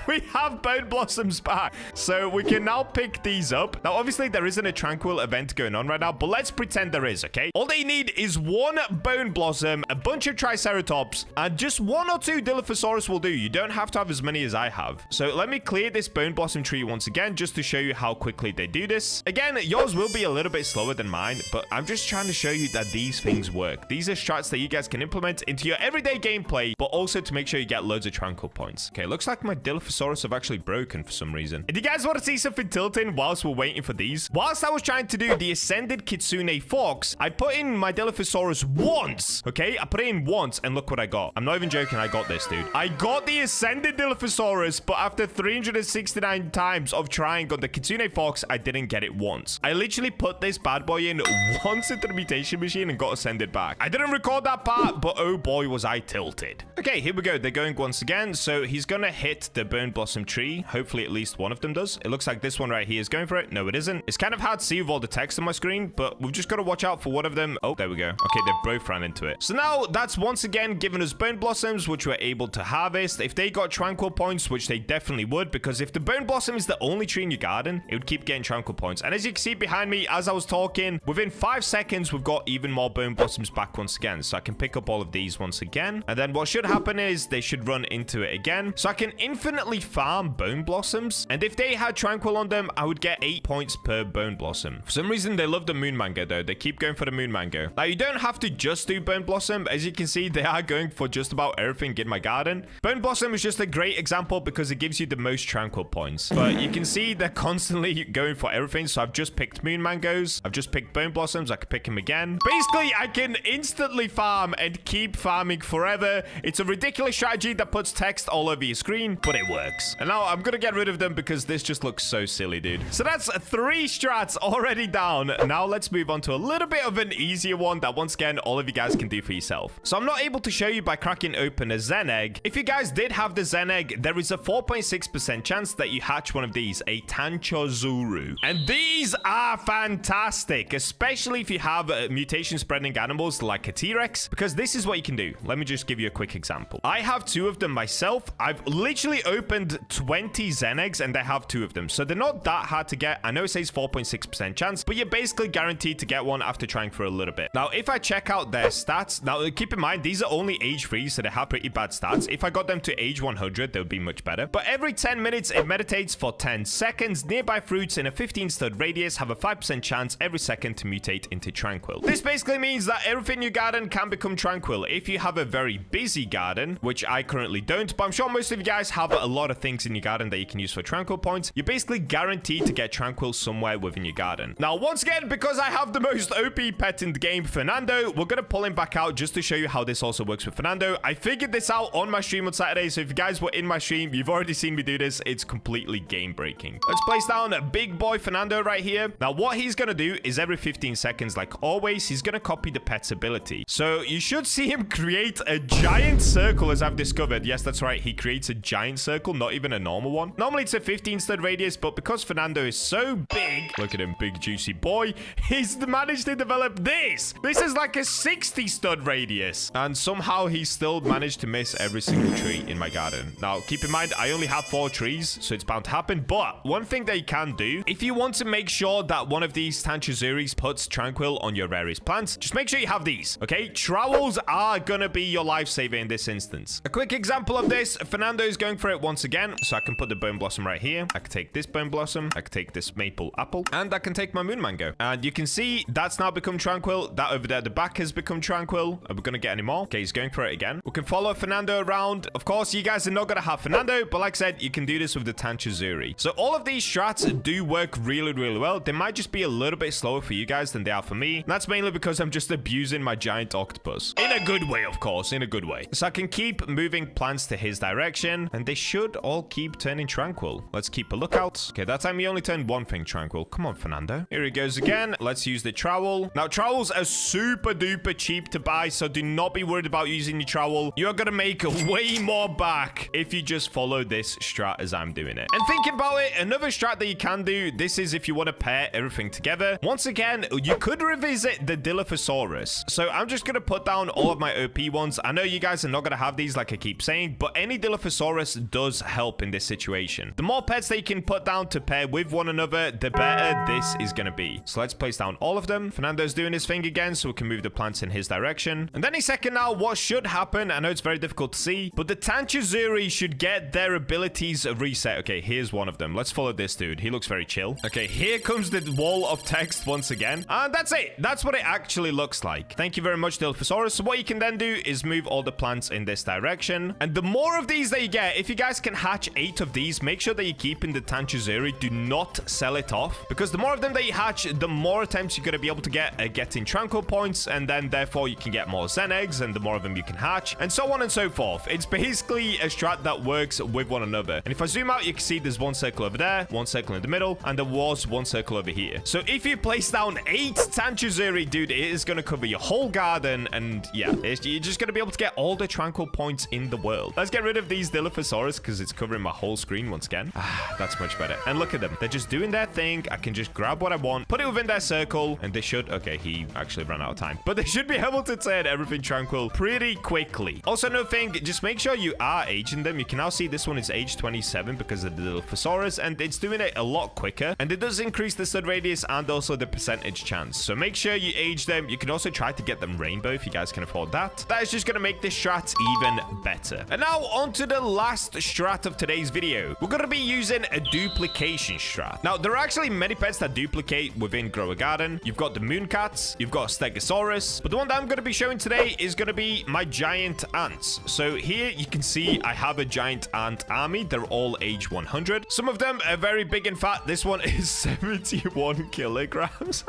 we have bone blossoms back. So we can now pick these up. Now, obviously, there isn't a tranquil event going on right now, but let's pretend there is, okay? All they need is one bone blossom, a bunch of Triceratops, and just one or two Dilophosaurus will do. You don't have to have as many as I have. So let me clear this bone blossom tree once again, just to show you how quickly they do this. Again, yours will be a little bit slower than mine, but I'm just trying to show you that these things work. These are strats that you guys can implement into your everyday gameplay, but also to make sure you get loads of tranquil points. Okay, looks like my Dilophosaurus have actually broken for some reason. If you guys want to see something tilting whilst we're waiting for these, whilst I was trying to do the Ascended Kitsune Fox, I put in my Dilophosaurus once, okay? I put it in once, and look what I got. I'm not even joking, I got this, dude. I got the Ascended Dilophosaurus, but after 369 times of trying on the Kitsune Fox, I didn't get it once. I literally put this bad boy in once into the mutation machine and got Ascended back. I didn't record that part, but oh boy, was I tilted. Okay, here we go. They're going once again, so he's gonna hit the Bone Blossom tree. Hopefully, at least one of them does. It looks like this one right here is going for it. No, it isn't. It's kind of hard to see with all the text on my screen, but we've just got to watch out for one of them. Oh, there we go. Okay, they both ran into it. So now that's once again given us Bone Blossoms, which we're able to harvest. If they got Tranquil points, which they definitely would, because if the Bone Blossom is the only tree in your garden, it would keep getting Tranquil points. And as you can see behind me, as I was talking, within 5 seconds, we've got even more Bone Blossoms back once again. So I can pick up all of these once again. And then what should happen is they should run into it again. So I can infinitely farm Bone Blossoms. And if they had Tranquil on them, I would get 8 points per Bone Blossom. For some reason, they love the Moon Mango, though. They keep going for the Moon Mango. Now, you don't have to just do Bone Blossom. As you can see, they are going for just about everything in my garden. Bone Blossom is just a great example because it gives you the most Tranquil points. But you can see they're constantly going for everything. So I've just picked Moon Mangoes. I've just picked Bone Blossoms. I can pick them again. Basically, I can instantly farm and keep farming forever. It's a ridiculous strategy that puts text all over your screen, but it works. And now I'm gonna get rid of them because this just looks so silly, dude. So that's 3 strats already down. Now let's move on to a little bit of an easier one that once again all of you guys can do for yourself. So I'm not able to show you by cracking open a Zen egg. If you guys did have the Zen egg, there is a 4.6% chance that you hatch one of these, a Tancho Zuru. And these are fantastic, especially if you have mutation spreading animals like a T-Rex, because this is what you can do. Let me just give you a quick example. I have 2 of them myself. I've literally opened 20 Zen eggs and I have 2 of them. So they're not that hard to get. I know it says 4.6% chance, but you're basically guaranteed to get one after trying for a little bit. Now, if I check out their stats, now keep in mind, these are only age 3, so they have pretty bad stats. If I got them to age 100, they would be much better. But every 10 minutes, it meditates for 10 seconds. Nearby fruits in a 15-stud radius have a 5% chance every second to mutate into Tranquil. This basically means that everything in your garden can become Tranquil. If you have a very busy garden, which I currently don't, but I'm sure most of you guys have a lot of things in your garden that you can use for Tranquil points, you're basically guaranteed to get Tranquil somewhere within your garden. Now, once again, because I have the most OP pet in the game, Fernando, we're going to pull him back out just to show you how this also works with Fernando. I figured this out on my stream on Saturday, so if you guys were in my stream, you've already seen me do this. It's completely game breaking. Let's place down a big boy Fernando right here. Now, what he's going to do is every 15 seconds, like always, he's going to copy the pet's ability. So you should see him create a giant circle, as I've discovered. Yes, that's right. He creates a giant circle, not even a normal one. Normally, it's a 15-stud radius, but because Fernando is so big, look at him, big juicy boy, he's managed to develop this. This is like a 60-stud radius. And somehow he still managed to miss every single tree in my garden. Now, keep in mind, I only have 4 trees, so it's bound to happen. But one thing that you can do, if you want to make sure that one of these Tanchozuris puts Tranquil on your rarest plants, just make sure you have these, okay? Trowels are gonna be your lifesaver in this instance. A quick example of this, Fernando is going for it once again, so I can put the Bone Blossom right here. I can take this Bone Blossom, I can take this Maple Apple, and I can take my Moon Mango. And you can see that's now become Tranquil. That over there at the back has become Tranquil. Are we gonna get any more? Okay, he's going for it again. We can follow Fernando around. Of course, you guys are not gonna have Fernando, but like I said, you can do this with the Tanchozuri. So all of these strats do work really, really well. They might just be a little bit slower for you guys than they are for me. And that's mainly because I'm just abusing my giant octopus. In a good way, of course, in a good way. So I can keep moving plants to his direction, and they should all keep turning Tranquil. Let's keep a lookout. Okay, that time he only turned one thing Tranquil. Come on, Fernando. Here he goes again. Let's use the Trowel. Now, Trowels are super duper cheap to buy, so do not be worried about using your Trowel. You're gonna make way more back if you just follow this strat as I'm doing it. And thinking about it, another strat that you can do, this is if you want to pair everything together. Once again, you could revisit the Dilophosaurus. So I'm just gonna put down all of my OP ones. I know you guys are not gonna have these like I keep saying, but any Dilophosaurus does does help in this situation. The more pets that you can put down to pair with one another, the better this is going to be. So let's place down all of them. Fernando's doing his thing again, so we can move the plants in his direction. And any second now, what should happen, I know it's very difficult to see, but the Tancho should get their abilities reset. Okay, here's one of them. Let's follow this dude. He looks very chill. Okay, here comes the wall of text once again. And that's it. That's what it actually looks like. Thank you very much, Dilophosaurus. So what you can then do is move all the plants in this direction. And the more of these that you get, if you guys can hatch 8 of these, make sure that you keep in the Tancho. Do not sell it off, because the more of them that you hatch, the more attempts you're going to be able to get at getting tranquil points, and then therefore you can get more Zen eggs, and the more of them you can hatch, and so on and so forth. It's basically a strat that works with one another. And if I zoom out, you can see there's one circle over there, one circle in the middle, and there was one circle over here. So if you place down 8 Tancho, dude, it is going to cover your whole garden, and yeah, you're just going to be able to get all the tranquil points in the world. Let's get rid of these Dilophosaurus, because it's covering my whole screen once again. That's much better. And look at them. They're just doing their thing. I can just grab what I want, put it within their circle, and they should... Okay, he actually ran out of time. But they should be able to turn everything tranquil pretty quickly. Also, no thing, just make sure you are aging them. You can now see this one is age 27 because of the Dilophosaurus, and it's doing it a lot quicker. And it does increase the stud radius and also the percentage chance. So make sure you age them. You can also try to get them rainbow if you guys can afford that. That is just going to make this strat even better. And now on to the last strat of today's video. We're going to be using a duplication strat. Now, there are actually many pets that duplicate within Grow a Garden. You've got the moon cats, you've got Stegosaurus, but the one that I'm going to be showing today is going to be my giant ants. So here you can see I have a giant ant army. They're all age 100. Some of them are very big and fat. This one is 71 kilograms.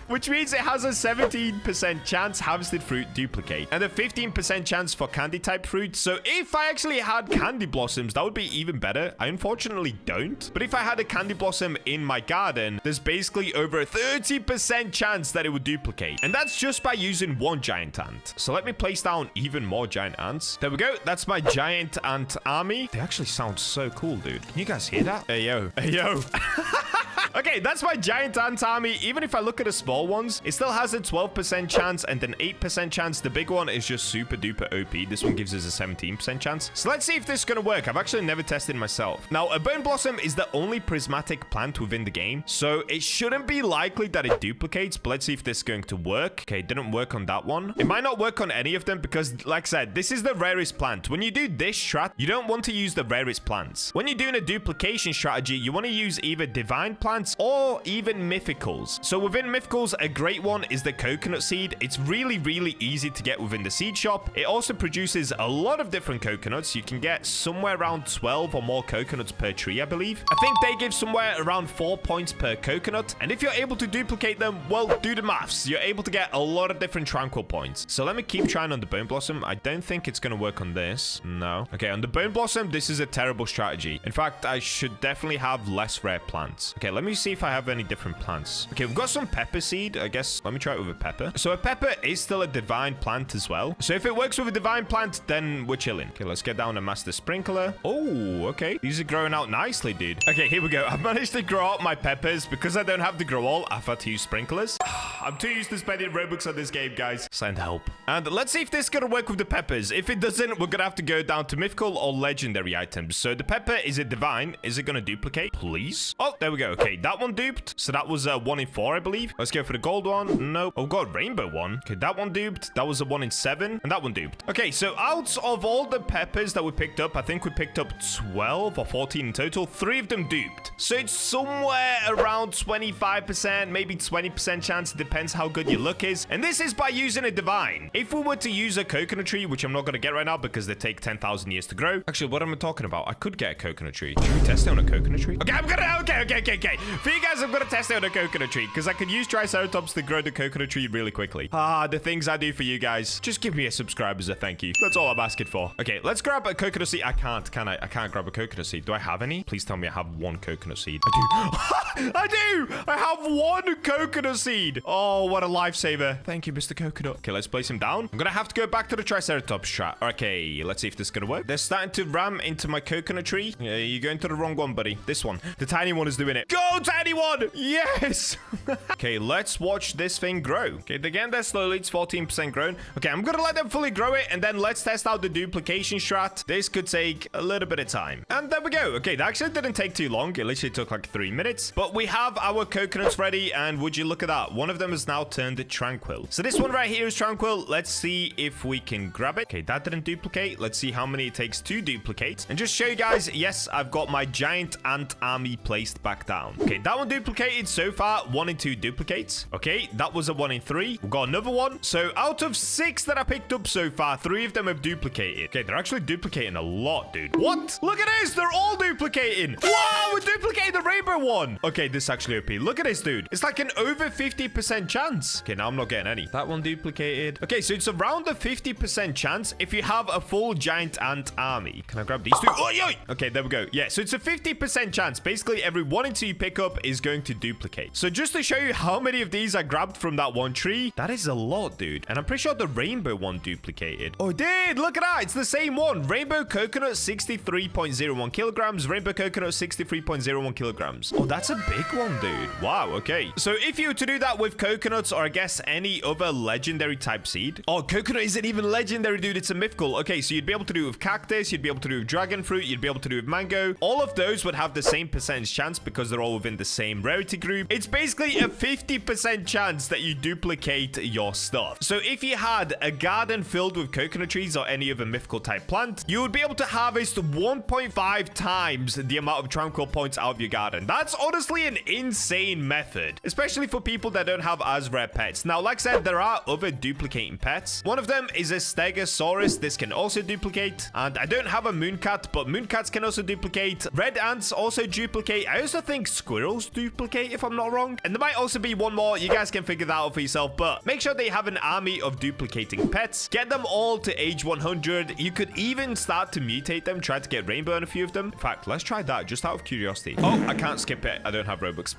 Which means it has a 17% chance harvested fruit duplicate and a 15% chance for candy type fruit. So if I actually had candy blossoms, that would be even better. I unfortunately don't. But if I had a candy blossom in my garden, there's basically over a 30% chance that it would duplicate. And that's just by using one giant ant. So let me place down even more giant ants. There we go. That's my giant ant army. They actually sound so cool, dude. Can you guys hear that? Hey, yo. Hey, yo. Okay, that's my giant ant army. Even if I look at the small ones, it still has a 12% chance and an 8% chance. The big one is just super duper OP. This one gives us a 17% chance. So let's see if this is going to work. I've actually never tested myself. Now, a bone blossom is the only prismatic plant within the game, so it shouldn't be likely that it duplicates, but let's see if this is going to work. Okay, it didn't work on that one. It might not work on any of them because, like I said, this is the rarest plant. When you do this strat, you don't want to use the rarest plants. When you're doing a duplication strategy, you want to use either divine plants or even mythicals. So within mythicals, a great one is the coconut seed. It's really, really easy to get within the seed shop. It also produces a lot of different coconuts. You can get somewhere around 12 or more coconuts per tree, I believe. I think they give somewhere around 4 points per coconut. And if you're able to duplicate them, well, do the maths. You're able to get a lot of different tranquil points. So let me keep trying on the bone blossom. I don't think it's going to work on this. No. Okay, on the bone blossom, this is a terrible strategy. In fact, I should definitely have less rare plants. Okay, let me see if I have any different plants. Okay, we've got some pepper seed. I guess let me try it with a pepper. So a pepper is still a divine plant as well. So if it works with a divine plant, then we're chilling. Okay, let's get down a master sprinkler. Oh, okay. These are growing out nicely, dude. Okay, here we go. I've managed to grow out my peppers. Because I don't have the grow all, I've had to use sprinklers. I'm too used to spending Robux on this game, guys. Send help. And let's see if this is going to work with the peppers. If it doesn't, we're going to have to go down to mythical or legendary items. So the pepper, is it divine? Is it going to duplicate? Please? Oh, there we go. Okay, that one duped. So that was a 1 in 4, I believe. Let's go for the gold one. Nope. Oh, God, rainbow one. Okay, that one duped. That was a 1 in 7. And that one duped. Okay, so out of all the peppers that we picked up, I think we picked up 12 or 14 in total. 3 of them duped. So it's somewhere around 25%, maybe 20% chance. It depends how good your luck is. And this is by using a divine. If we were to use a coconut tree, which I'm not going to get right now because they take 10,000 years to grow. Actually, what am I talking about? I could get a coconut tree. Should we test it on a coconut tree? Okay, I'm gonna... Okay. For you guys, I'm gonna test it on a coconut tree because I can use Triceratops to grow the coconut tree really quickly. The things I do for you guys. Just give me a subscribe as a thank you. That's all I'm asking for. Okay, let's grab a coconut seed. I can't, can I? I can't grab a coconut seed. Do I have any? Please tell me I have 1 coconut seed. I do. I do. I have 1 coconut seed. Oh, what a lifesaver. Thank you, Mr. Coconut. Okay, let's place him down. I'm gonna have to go back to the Triceratops strat. Okay, let's see if this is gonna work. They're starting to ram into my coconut tree. Yeah, you're going to the wrong one, buddy. This one. The tiny one is doing it. Go! go, tiny one. Yes. Okay, let's watch this thing grow. Okay, they're getting there slowly. It's 14% grown. Okay, I'm gonna let them fully grow it, and then let's test out the duplication strat. This could take a little bit of time. And there we go. Okay, that actually didn't take too long. It literally took like 3 minutes. But we have our coconuts ready, and would you look at that? One of them is now turned tranquil. So this one right here is tranquil. Let's see if we can grab it. Okay, that didn't duplicate. Let's see how many it takes to duplicate. And just show you guys, yes, I've got my giant ant army placed back down. Okay, that one duplicated so far. 1 in 2 duplicates. Okay, that was a 1 in 3. We've got another one. So out of 6 that I picked up so far, 3 of them have duplicated. Okay, they're actually duplicating a lot, dude. What? Look at this. They're all duplicating. Wow, we're duplicating the rainbow one. Okay, this is actually OP. Look at this, dude. It's like an over 50% chance. Okay, now I'm not getting any. That one duplicated. Okay, so it's around a 50% chance if you have a full giant ant army. Can I grab these two? Oh, yeah. Okay, there we go. Yeah, so it's a 50% chance. Basically, every 1 in 2 you pick up is going to duplicate. So just to show you how many of these I grabbed from that one tree, that is a lot, dude. And I'm pretty sure the rainbow one duplicated. Oh, it did. Look at that. It's the same one. Rainbow coconut, 63.01 kilograms. Rainbow coconut, 63.01 kilograms. Oh, that's a big one, dude. Wow, okay. So if you were to do that with coconuts, or I guess any other legendary type seed. Oh, coconut isn't even legendary, dude. It's a mythical. Okay, so you'd be able to do it with cactus. You'd be able to do it with dragon fruit. You'd be able to do it with mango. All of those would have the same percentage chance because they're all within the same rarity group. It's basically a 50% chance that you duplicate your stuff. So if you had a garden filled with coconut trees or any other mythical type plant, you would be able to harvest 1.5 times the amount of tranquil points out of your garden. That's honestly an insane method, especially for people that don't have as rare pets. Now, like I said, there are other duplicating pets. One of them is a Stegosaurus. This can also duplicate. And I don't have a mooncat, but mooncats can also duplicate. Red ants also duplicate. I also think squirrels duplicate, if I'm not wrong. And there might also be one more. You guys can figure that out for yourself, but make sure they have an army of duplicating pets. Get them all to age 100. You could even start to mutate them. Try to get rainbow on a few of them. In fact, let's try that just out of curiosity. Oh, I can't skip it. I don't have Robux.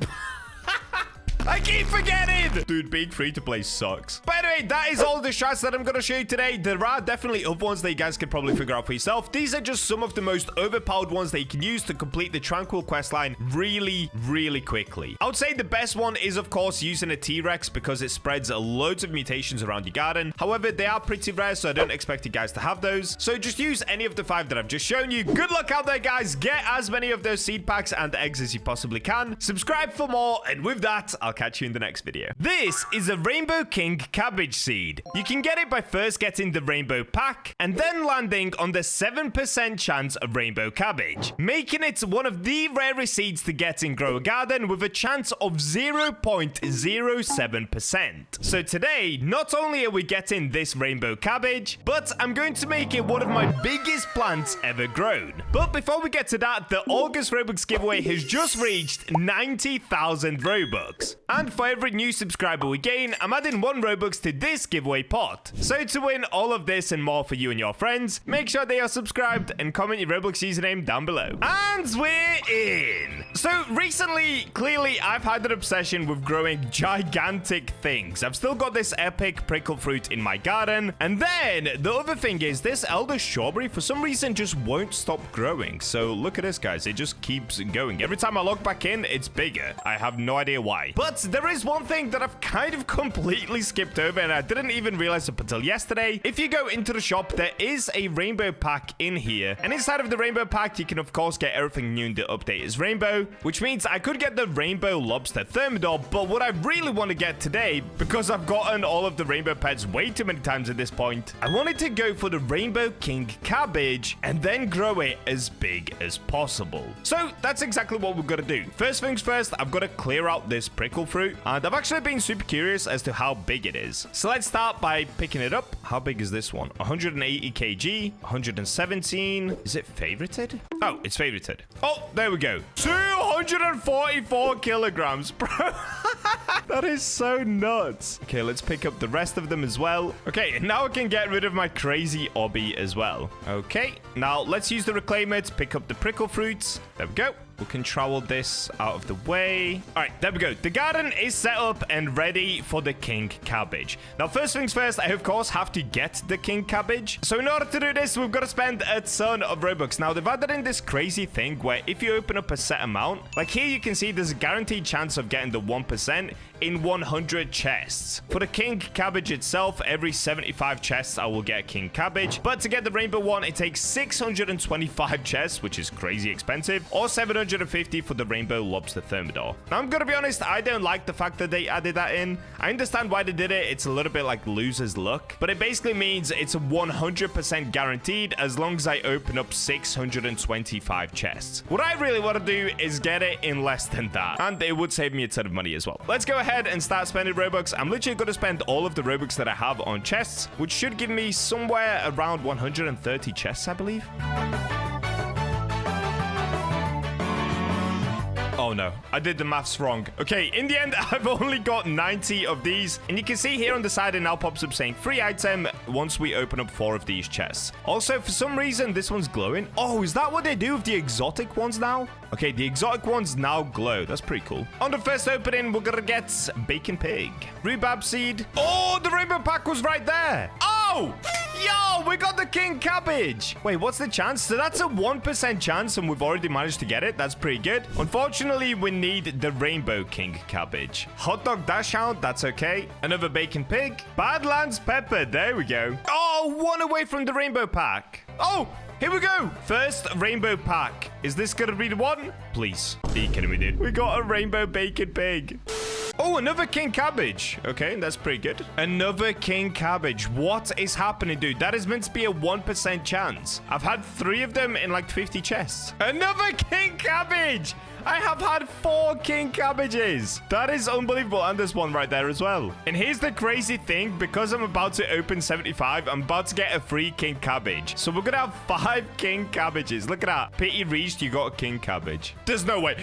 I keep forgetting! Dude, being free to play sucks. By the way, that is all the strats that I'm going to show you today. There are definitely other ones that you guys could probably figure out for yourself. These are just some of the most overpowered ones that you can use to complete the Tranquil questline really, really quickly. I would say the best one is, of course, using a T-Rex because it spreads loads of mutations around your garden. However, they are pretty rare, so I don't expect you guys to have those. So just use any of the 5 that I've just shown you. Good luck out there, guys. Get as many of those seed packs and eggs as you possibly can. Subscribe for more, and with that, I'll catch you in the next video. This is a Rainbow King cabbage seed. You can get it by first getting the rainbow pack and then landing on the 7% chance of rainbow cabbage, making it one of the rarest seeds to get in Grow a Garden with a chance of 0.07%. So today, not only are we getting this rainbow cabbage, but I'm going to make it one of my biggest plants ever grown. But before we get to that, the August Robux giveaway has just reached 90,000 Robux. And for every new subscriber we gain, I'm adding 1 Robux to this giveaway pot. So to win all of this and more for you and your friends, make sure they are subscribed and comment your Roblox username down below. And we're in! So recently, clearly, I've had an obsession with growing gigantic things. I've still got this epic prickle fruit in my garden. And then the other thing is this elder strawberry for some reason just won't stop growing. So look at this, guys. It just keeps going. Every time I log back in, it's bigger. I have no idea why. But there is one thing that I've kind of completely skipped over and I didn't even realize up until yesterday. If you go into the shop, there is a rainbow pack in here. And inside of the rainbow pack, you can of course get everything new in the update is rainbow, which means I could get the rainbow lobster thermidor. But what I really want to get today, because I've gotten all of the rainbow pets way too many times at this point, I wanted to go for the Rainbow King cabbage and then grow it as big as possible. So that's exactly what we're going to do. First things first, I've got to clear out this prickle fruit. And I've actually been super curious as to how big it is. So let's start by picking it up. How big is this one? 180 kg, 117. Is it favorited? Oh, it's favorited. Oh, there we go. 244 kilograms, bro. That is so nuts. Okay, let's pick up the rest of them as well. Okay, and now I can get rid of my crazy obby as well. Okay, now let's use the reclaimer to pick up the prickle fruits. There we go. We can trowel this out of the way. All right, there we go. The garden is set up and ready for the king cabbage. Now, first things first, I, of course, have to get the king cabbage. So in order to do this, we've got to spend a ton of Robux. Now, they've added in this crazy thing where if you open up a set amount, like here you can see there's a guaranteed chance of getting the 1% in 100 chests. For the king cabbage itself, every 75 chests, I will get a king cabbage. But to get the rainbow one, it takes 625 chests, which is crazy expensive, or 750 for the rainbow lobster thermidor. Now, I'm gonna be honest, I don't like the fact that they added that in. I understand why they did it. It's a little bit like loser's luck, but it basically means it's a 100% guaranteed as long as I open up 625 chests. What I really want to do is get it in less than that, and it would save me a ton of money as well. Let's go ahead and start spending Robux. I'm literally going to spend all of the Robux that I have on chests, which should give me somewhere around 130 chests, I believe. Oh no, I did the maths wrong. Okay, in the end, I've only got 90 of these. And you can see here on the side, it now pops up saying free item once we open up 4 of these chests. Also, for some reason, this one's glowing. Oh, is that what they do with the exotic ones now? Okay, the exotic ones now glow. That's pretty cool. On the first opening, we're gonna get bacon pig, rhubarb seed. Oh, the rainbow pack was right there. Oh, yo, we got the king cabbage. Wait, what's the chance? So that's a 1% chance, and we've already managed to get it. That's pretty good. Unfortunately, we need the rainbow king cabbage. Hot dog dash hound, that's okay. Another bacon pig. Badlands pepper, there we go. Oh, one away from the rainbow pack. Oh, here we go. First rainbow pack. Is this gonna be the one? Please. Are you kidding me, dude? We got a rainbow bacon pig. Oh, another king cabbage. Okay, that's pretty good. Another king cabbage. What is happening, dude? That is meant to be a 1% chance. I've had 3 of them in like 50 chests. Another king cabbage. I have had 4 king cabbages. That is unbelievable. And there's one right there as well. And here's the crazy thing. Because I'm about to open 75, I'm about to get a free king cabbage. So we're going to have 5 king cabbages. Look at that. Pity reached, you got a king cabbage. There's no way.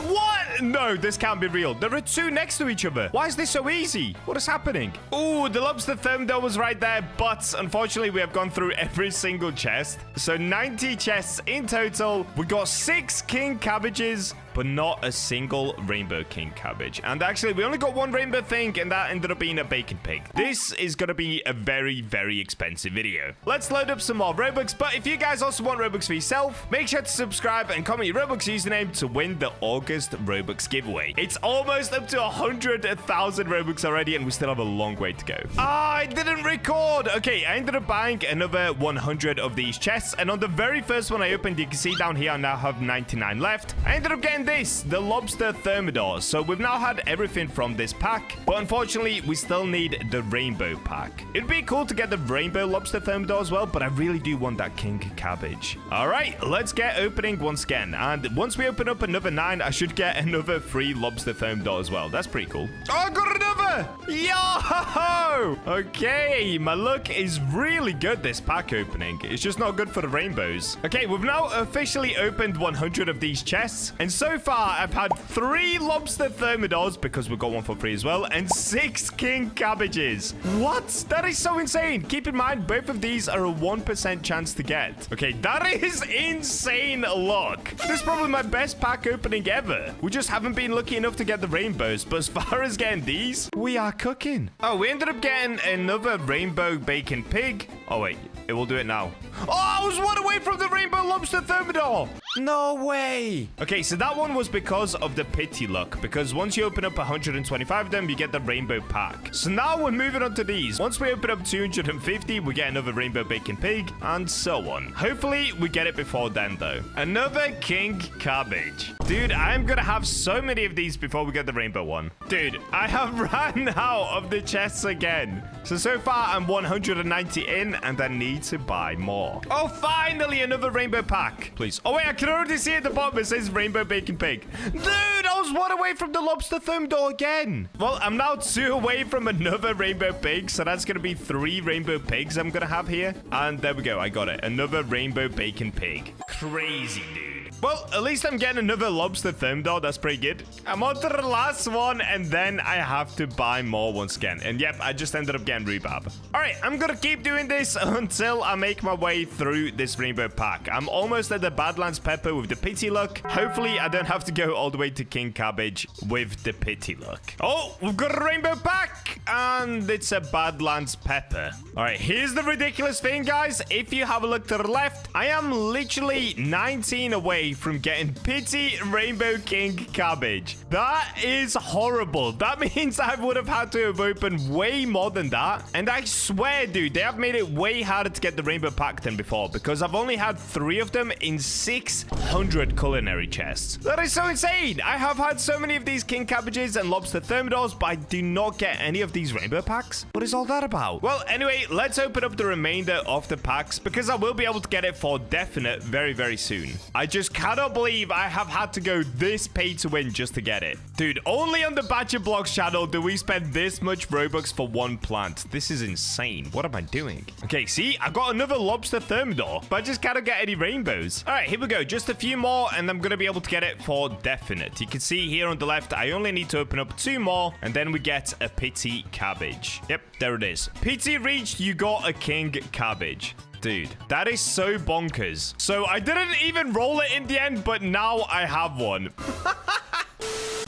What? No, this can't be real. There are 2 next to each other. Why is this so easy? What is happening? Ooh, the lobster thermidor was right there. But unfortunately, we have gone through every single chest. So 90 chests in total. We got 6 king cabbages, but not a single rainbow king cabbage. And actually, we only got 1 rainbow thing, and that ended up being a bacon pig. This is going to be a very, very expensive video. Let's load up some more Robux. But if you guys also want Robux for yourself, make sure to subscribe and comment your Robux username to win the August Robux giveaway. It's almost up to 100,000 Robux already, and we still have a long way to go. I didn't record. Okay, I ended up buying another 100 of these chests, and on the very first one I opened, you can see down here I now have 99 left. I ended up getting this, the lobster thermidor. So we've now had everything from this pack, but unfortunately we still need the rainbow pack. It'd be cool to get the rainbow lobster thermidor as well, but I really do want that king cabbage. All right, let's get opening once again, and once we open up another 9, I should get another free lobster thermidor as well. That's pretty cool. Oh, I got another. Yo! Okay, my luck is really good this pack opening. It's just not good for the rainbows. Okay, we've now officially opened 100 of these chests, and so far I've had 3 lobster thermidors, because we got one for free as well, and 6 king cabbages. What? That is so insane. Keep in mind, both of these are a 1% chance to get. Okay, that is insane luck. This is probably my best pack opening ever. We just haven't been lucky enough to get the rainbows, but as far as getting these, we are cooking. Oh, we ended up getting another rainbow bacon pig. Oh, wait. It will do it now. Oh, I was 1 away from the rainbow lobster thermidor. No way. Okay, so that one was because of the pity luck, because once you open up 125 of them, you get the rainbow pack. So now we're moving on to these. Once we open up 250, we get another rainbow bacon pig, and so on. Hopefully, we get it before then, though. Another king cabbage. Dude, I'm gonna have so many of these before we get the rainbow one. Dude, I have ran out of the chests again. So far, I'm 190 in, and I need to buy more. Oh, finally, another rainbow pack. Please. Oh, wait, I can already see at the bottom it says rainbow bacon pig. Dude, I was 1 away from the lobster thermidor again. Well, I'm now 2 away from another rainbow pig, so that's going to be 3 rainbow pigs I'm going to have here. And there we go. I got it. Another rainbow bacon pig. Crazy, dude. Well, at least I'm getting another lobster thermidor. That's pretty good. I'm on to the last one, and then I have to buy more once again. And yep, I just ended up getting rhubarb. All right, I'm gonna keep doing this until I make my way through this rainbow pack. I'm almost at the Badlands pepper with the pity luck. Hopefully, I don't have to go all the way to King Cabbage with the pity luck. Oh, we've got a rainbow pack, and it's a Badlands pepper. All right, here's the ridiculous thing, guys. If you have a look to the left, I am literally 19 away from getting pity rainbow king cabbage. That is horrible. That means I would have had to have opened way more than that. And I swear, dude, they have made it way harder to get the rainbow pack than before, because I've only had 3 of them in 600 culinary chests. That is so insane. I have had so many of these king cabbages and lobster thermidors, but I do not get any of these rainbow packs. What is all that about? Well, anyway, let's open up the remainder of the packs, because I will be able to get it for definite very, very soon. I just cannot believe I have had to go this pay to win just to get it. Dude, only on the BachaBlox channel do we spend this much Robux for one plant. This is insane. What am I doing? Okay, see, I got another lobster thermidor, but I just cannot get any rainbows. All right, here we go. Just a few more, and I'm going to be able to get it for definite. You can see here on the left, I only need to open up 2 more, and then we get a pity cabbage. Yep, there it is. Pity reached, you got a king cabbage. Dude, that is so bonkers. So I didn't even roll it in the end, but now I have one.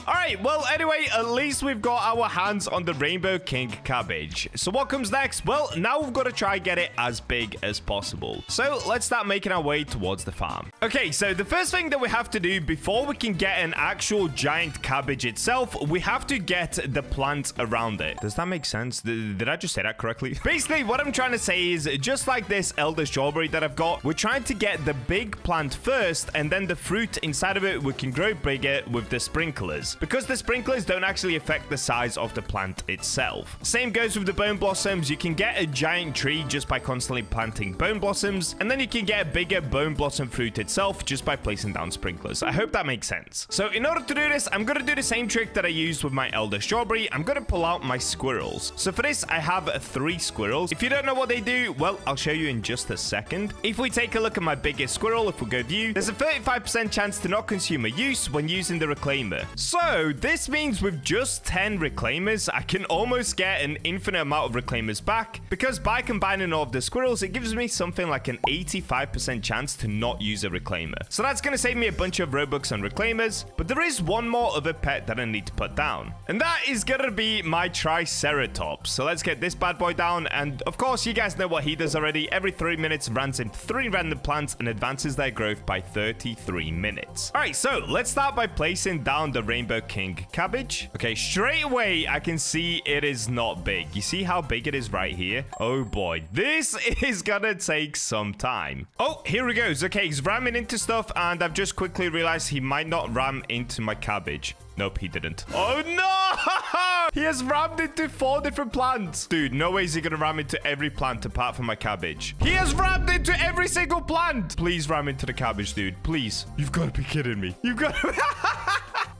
All right, well, anyway, at least we've got our hands on the Rainbow King Cabbage. So what comes next? Well, now we've got to try get it as big as possible. So let's start making our way towards the farm. Okay, so the first thing that we have to do before we can get an actual giant cabbage itself, we have to get the plant around it. Does that make sense? Did I just say that correctly? Basically, what I'm trying to say is, just like this elder strawberry that I've got, we're trying to get the big plant first, and then the fruit inside of it, we can grow bigger with the sprinklers. Because the sprinklers don't actually affect the size of the plant itself. Same goes with the bone blossoms. You can get a giant tree just by constantly planting bone blossoms, and then you can get a bigger bone blossom fruit itself just by placing down sprinklers. I hope that makes sense. So in order to do this, I'm going to do the same trick that I used with my elder strawberry. I'm going to pull out my squirrels. So for this, I have 3 squirrels. If you don't know what they do, well, I'll show you in just a second. If we take a look at my biggest squirrel, if we go view, there's a 35% chance to not consume a use when using the reclaimer. So this means with just 10 reclaimers, I can almost get an infinite amount of reclaimers back, because by combining all of the squirrels, it gives me something like an 85% chance to not use a reclaimer. So that's going to save me a bunch of Robux on reclaimers, but there is one more other pet that I need to put down, and that is going to be my Triceratops. So let's get this bad boy down, and of course, you guys know what he does already. Every 3 minutes, runs in 3 random plants and advances their growth by 33 minutes. All right, so let's start by placing down the Rainbow King cabbage. Okay, straight away, I can see it is not big. You see how big it is right here? Oh boy, this is gonna take some time. Oh, here he goes. Okay, he's ramming into stuff, and I've just quickly realized he might not ram into my cabbage. Nope, he didn't. Oh no! He has rammed into 4 different plants. Dude, no way is he gonna ram into every plant apart from my cabbage. He has rammed into every single plant. Please ram into the cabbage, dude. Please. You've got to be kidding me. You've got to...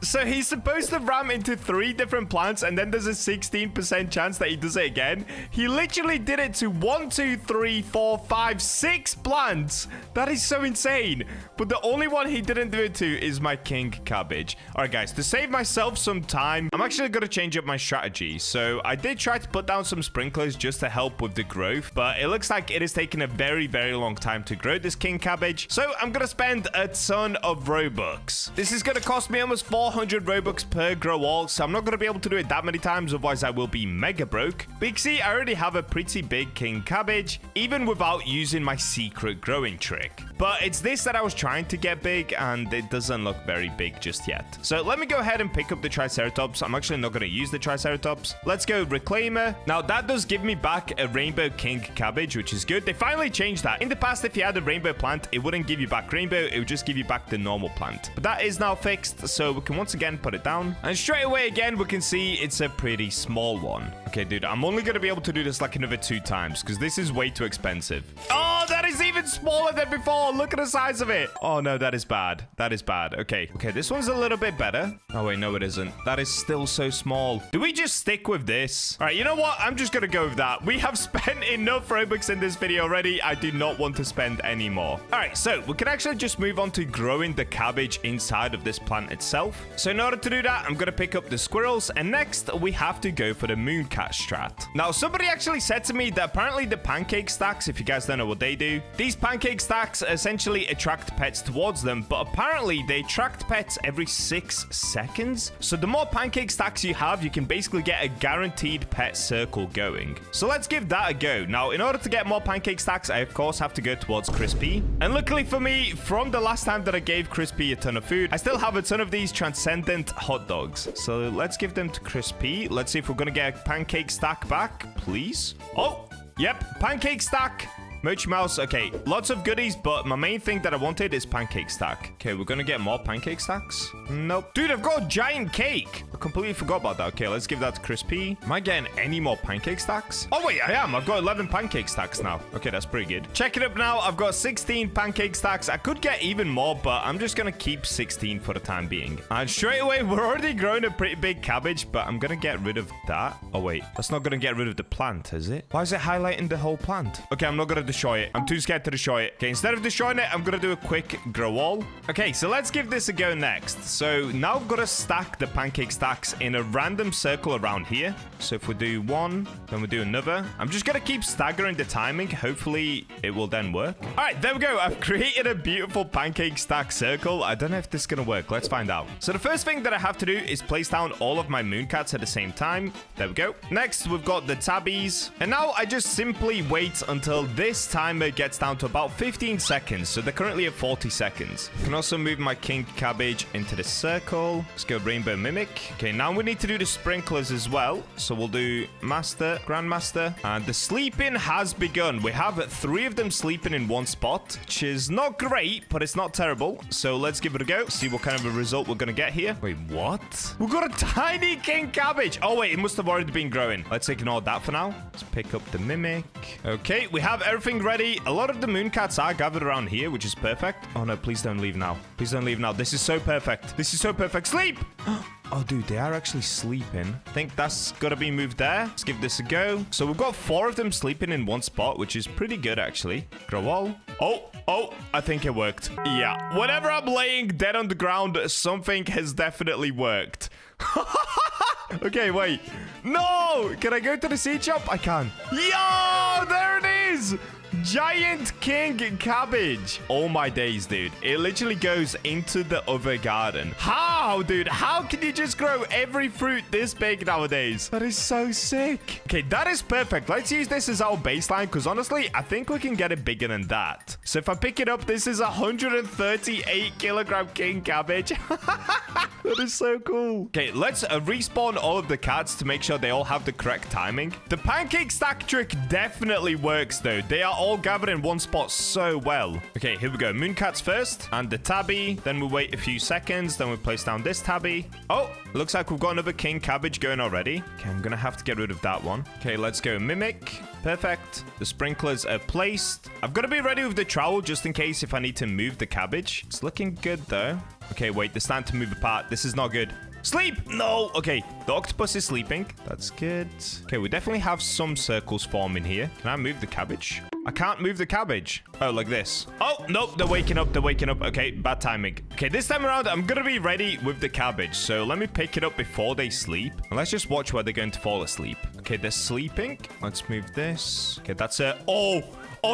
So he's supposed to ram into 3 different plants, and then there's a 16% chance that he does it again. He literally did it to 1, 2, 3, 4, 5, 6 plants. That is so insane. But the only one he didn't do it to is my king cabbage. All right, guys, to save myself some time, I'm actually going to change up my strategy. So I did try to put down some sprinklers just to help with the growth, but it looks like it has taken a very, very long time to grow this king cabbage. So I'm going to spend a ton of Robux. This is going to cost me almost 400 Robux per grow all, so I'm not going to be able to do it that many times, otherwise I will be mega broke. But you can see, I already have a pretty big king cabbage, even without using my secret growing trick. But it's this that I was trying to get big, and it doesn't look very big just yet. So let me go ahead and pick up the Triceratops. I'm actually not going to use the Triceratops. Let's go Reclaimer. Now, that does give me back a Rainbow King cabbage, which is good. They finally changed that. In the past, if you had a rainbow plant, it wouldn't give you back rainbow. It would just give you back the normal plant. But that is now fixed, so we can once again put it down. And straight away, again, we can see it's a pretty small one. Okay, dude, I'm only going to be able to do this like another 2 times, because this is way too expensive. Oh, that is is even smaller than before. Look at the size of it. Oh, no, that is bad. That is bad. Okay. Okay, this one's a little bit better. Oh, wait, no, it isn't. That is still so small. Do we just stick with this? All right, you know what? I'm just going to go with that. We have spent enough Robux in this video already. I do not want to spend any more. All right, so we can actually just move on to growing the cabbage inside of this plant itself. So in order to do that, I'm going to pick up the squirrels. And next, we have to go for the mooncat strat. Now, somebody actually said to me that apparently the pancake stacks, if you guys don't know what they do, these pancake stacks essentially attract pets towards them, but apparently they attract pets every 6 seconds. So the more pancake stacks you have, you can basically get a guaranteed pet circle going. So let's give that a go. Now, in order to get more pancake stacks, I of course have to go towards Crispy. And luckily for me, from the last time that I gave Crispy a ton of food, I still have a ton of these transcendent hot dogs. So let's give them to Crispy. Let's see if we're gonna get a pancake stack back, please. Oh, yep, pancake stack. Mochi Mouse, okay, lots of goodies, but my main thing that I wanted is pancake stack. Okay, we're gonna get more pancake stacks. Nope. Dude, I've got a giant cake. I completely forgot about that. Okay, let's give that to Crispy. Am I getting any more pancake stacks? Oh, wait, I am. I've got 11 pancake stacks now. Okay, that's pretty good. Check it up now. I've got 16 pancake stacks. I could get even more, but I'm just gonna keep 16 for the time being. And straight away, we're already growing a pretty big cabbage, but I'm gonna get rid of that. Oh, wait, that's not gonna get rid of the plant, is it? Why is it highlighting the whole plant? Okay, I'm not gonna destroy it. I'm too scared to destroy it. Okay, instead of destroying it, I'm gonna do a quick grow all. Okay, so let's give this a go next. So now I've got to stack the pancake stacks in a random circle around here. So if we do one, then we do another. I'm just gonna keep staggering the timing. Hopefully it will then work. All right, there we go. I've created a beautiful pancake stack circle. I don't know if this is gonna work. Let's find out. So the first thing that I have to do is place down all of my mooncats at the same time. There we go. Next, we've got the tabbies. And now I just simply wait until this timer gets down to about 15 seconds. So they're currently at 40 seconds. I can also move my king cabbage into the circle. Let's go rainbow mimic. Okay, now we need to do the sprinklers as well. So we'll do master, grandmaster, and the sleeping has begun. We have 3 of them sleeping in one spot, which is not great, but it's not terrible. So let's give it a go. See what kind of a result we're gonna get here. Wait, what? We've got a tiny king cabbage. Oh wait, it must have already been growing. Let's ignore that for now. Let's pick up the mimic. Okay, we have everything ready. A lot of the mooncats are gathered around here, which is perfect. Oh no, please don't leave now. Please don't leave now. This is so perfect. This is so perfect. Sleep! Oh, dude, they are actually sleeping. I think that's got to be moved there. Let's give this a go. So we've got 4 of them sleeping in one spot, which is pretty good, actually. Grow all. Oh, I think it worked. Yeah, whenever I'm laying dead on the ground, something has definitely worked. Okay, wait. No! Can I go to the seed shop? I can. Yo, there it is! Giant king cabbage. Oh my days, dude. It literally goes into the other garden. How, dude? How can you just grow every fruit this big nowadays? That is so sick. Okay, that is perfect. Let's use this as our baseline because honestly, I think we can get it bigger than that. So if I pick it up, this is 138 kilogram king cabbage. That is so cool. Okay, let's respawn all of the cats to make sure they all have the correct timing. The pancake stack trick definitely works though. They are all gathered in one spot so well. Okay, here we go. Mooncats first and the tabby. Then we wait a few seconds. Then we place down this tabby. Oh, looks like we've got another king cabbage going already. Okay, I'm gonna have to get rid of that one. Okay, let's go mimic. Perfect. The sprinklers are placed. I've got to be ready with the trowel just in case if I need to move the cabbage. It's looking good though. Okay, wait, it's time to move apart. This is not good. Sleep! No! Okay, the octopus is sleeping. That's good. Okay, we definitely have some circles forming here. Can I move the cabbage? I can't move the cabbage. Oh, like this. Oh, nope, they're waking up. They're waking up. Okay, bad timing. Okay, this time around, I'm gonna be ready with the cabbage. So let me pick it up before they sleep. And let's just watch where they're going to fall asleep. Okay, they're sleeping. Let's move this. Okay, that's it. Oh,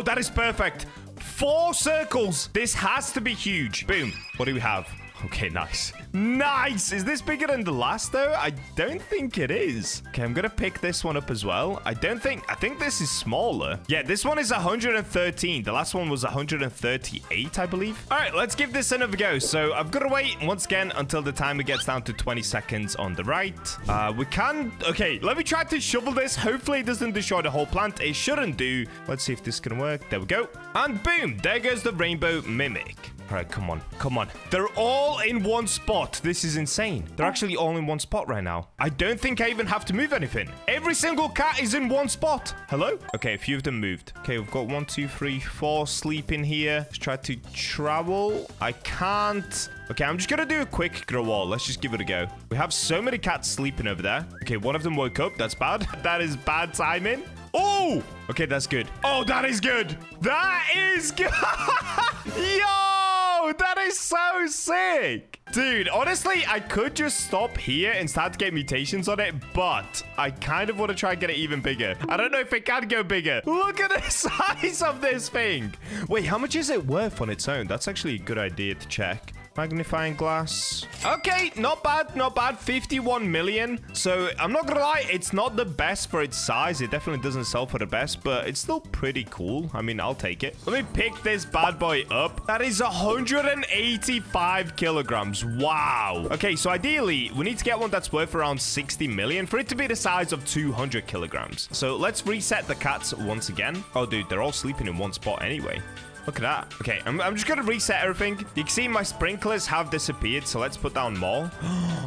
that is perfect. 4 circles. This has to be huge. Boom. What do we have? Okay, nice. Nice! Is this bigger than the last, though? I don't think it is. Okay, I'm gonna pick this one up as well. I think this is smaller. Yeah, this one is 113. The last one was 138, I believe. All right, let's give this another go. So I've got to wait once again until the timer gets down to 20 seconds on the right. We can... Okay, let me try to shovel this. Hopefully it doesn't destroy the whole plant. It shouldn't do. Let's see if this can work. There we go. And boom, there goes the rainbow mimic. All right, come on. Come on. They're all in one spot. This is insane. They're actually all in one spot right now. I don't think I even have to move anything. Every single cat is in one spot. Hello? Okay, a few of them moved. Okay, we've got 1, 2, 3, 4 sleeping here. Let's try to trowel. I can't. Okay, I'm just gonna do a quick grow wall. Let's just give it a go. We have so many cats sleeping over there. Okay, one of them woke up. That's bad. That is bad timing. Oh! Okay, that's good. Oh, that is good. That is good. Yo! That is so sick. Dude, honestly, I could just stop here and start to get mutations on it, but I kind of want to try and get it even bigger. I don't know if it can go bigger. Look at the size of this thing. Wait, how much is it worth on its own? That's actually a good idea to check. Magnifying glass. Okay, not bad, not bad. 51 million. So I'm not gonna lie, it's not the best for its size. It definitely doesn't sell for the best, but it's still pretty cool. I mean, I'll take it. Let me pick this bad boy up. That is 185 kilograms. Wow. Okay, so ideally, we need to get one that's worth around 60 million for it to be the size of 200 kilograms. So let's reset the cats once again. Oh, dude, they're all sleeping in one spot anyway. Look at that. Okay, I'm just gonna reset everything. You can see my sprinklers have disappeared, so let's put down more.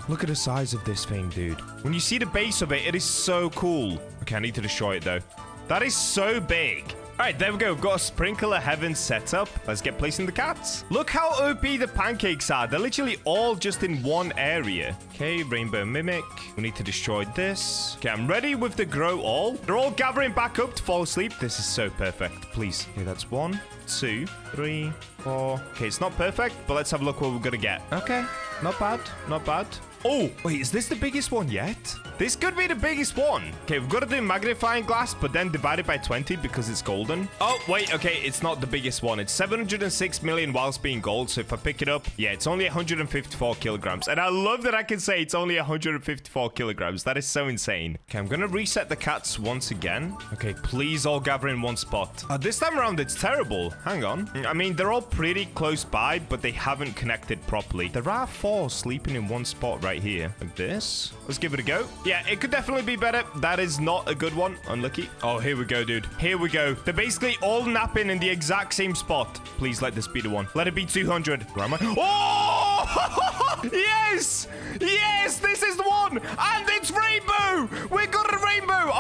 Look at the size of this thing, dude. When you see the base of it, it is so cool. Okay, I need to destroy it, though. That is so big. All right, there we go. We've got a sprinkler heaven set up. Let's get placing the cats. Look how OP the pancakes are. They're literally all just in one area. Okay, rainbow mimic. We need to destroy this. Okay, I'm ready with the grow all. They're all gathering back up to fall asleep. This is so perfect. Please. Okay, that's 1, 2, 3, 4. Okay, it's not perfect, but let's have a look what we're gonna get. Okay, not bad. Not bad. Oh, wait, is this the biggest one yet? This could be the biggest one. Okay, we've got to do magnifying glass, but then divide it by 20 because it's golden. Oh, wait, okay, it's not the biggest one. It's 706 million whilst being gold. So if I pick it up, yeah, it's only 154 kilograms. And I love that I can say it's only 154 kilograms. That is so insane. Okay, I'm going to reset the cats once again. Okay, please all gather in one spot. This time around, it's terrible. Hang on. I mean, they're all pretty close by, but they haven't connected properly. There are 4 sleeping in one spot right here. Like this. Let's give it a go. Yeah, it could definitely be better. That is not a good one. Unlucky. Oh, here we go, dude. Here we go. They're basically all napping in the exact same spot. Please let this be the one. Let it be 200. Where am I? Oh! Yes! Yes! This is the one! And it's rainbow! We got a rainbow!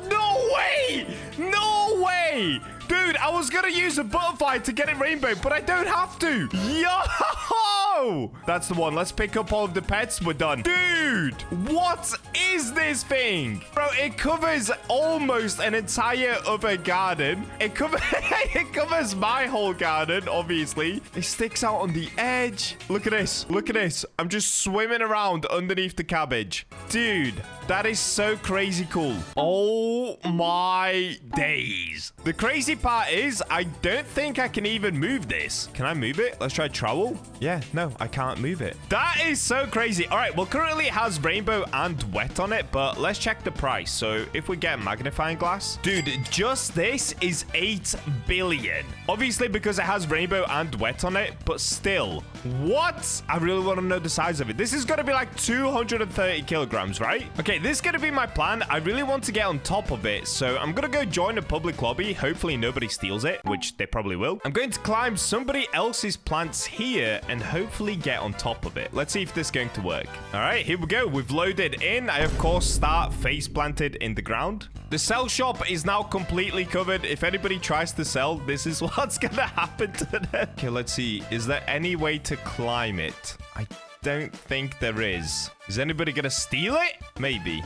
No way! No way! Dude, I was gonna use a butterfly to get it rainbow, but I don't have to. Yo! That's the one. Let's pick up all of the pets. We're done. Dude, what is this thing? Bro, it covers almost an entire other garden. It covers my whole garden, obviously. It sticks out on the edge. Look at this. Look at this. I'm just swimming around underneath the cabbage. Dude, that is so crazy cool. Oh my days. The crazy part is I don't think I can even move this. Can I move it? Let's try trowel. Yeah, no, I can't move it. That is so crazy. All right, well, currently it has rainbow and wet on it, but let's check the price. So if we get magnifying glass, dude, just this is 8 billion. Obviously because it has rainbow and wet on it, but still, what? I really want to know the size of it. This is going to be like 230 kilograms, right? Okay, this is going to be my plan. I really want to get on top of it, so I'm going to go join a public lobby. Hopefully nobody steals it, which they probably will. I'm going to climb somebody else's plants here and hopefully get on top of it. Let's see if this is going to work. All right, here we go. We've loaded in. I, of course, start face planted in the ground. The sell shop is now completely covered. If anybody tries to sell, this is what's going to happen to them. Okay, let's see. Is there any way to climb it? I don't think there is. Is anybody gonna steal it? Maybe.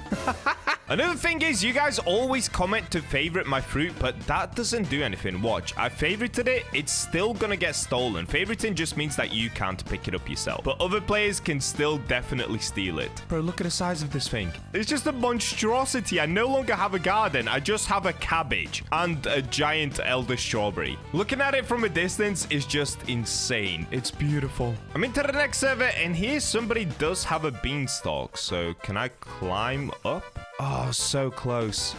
Another thing is, you guys always comment to favorite my fruit, but that doesn't do anything. Watch, I favorited it. It's still gonna get stolen. Favoriting just means that you can't pick it up yourself, but other players can still definitely steal it. Bro, look at the size of this thing. It's just a monstrosity. I no longer have a garden. I just have a cabbage and a giant elder strawberry. Looking at it from a distance is just insane. It's beautiful. I'm into the next server, and here somebody does have a beanstalk. So can I climb up? Oh, so close.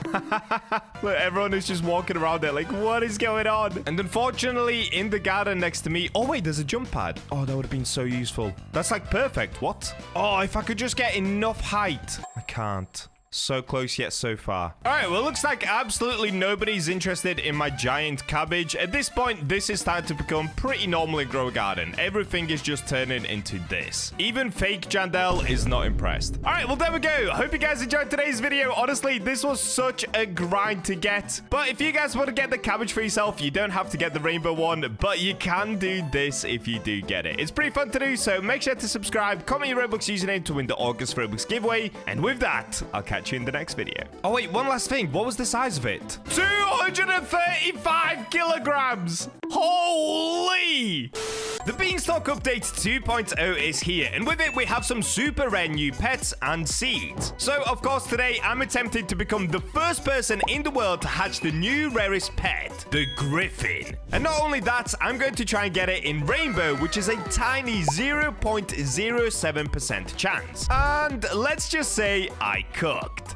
Look, everyone is just walking around there like, what is going on? And unfortunately, in the garden next to me... Oh, wait, there's a jump pad. Oh, that would have been so useful. That's like perfect. What? Oh, if I could just get enough height. I can't. So close yet so far. All right, well, looks like absolutely nobody's interested in my giant cabbage. At this point, this is starting to become pretty normal in Grow a Garden. Everything is just turning into this. Even fake Jandel is not impressed. All right, well, there we go. Hope you guys enjoyed today's video. Honestly, this was such a grind to get. But if you guys want to get the cabbage for yourself, you don't have to get the rainbow one, but you can do this if you do get it. It's pretty fun to do, so make sure to subscribe, comment your Roblox username to win the August Roblox giveaway. And with that, I'll catch you in the next video. Oh, wait, one last thing. What was the size of it? 235 kilograms. Holy! The Beanstalk Update 2.0 is here, and with it, we have some super rare new pets and seeds. So, of course, today, I'm attempting to become the first person in the world to hatch the new rarest pet, the Griffin. And not only that, I'm going to try and get it in Rainbow, which is a tiny 0.07% chance. And let's just say I cooked.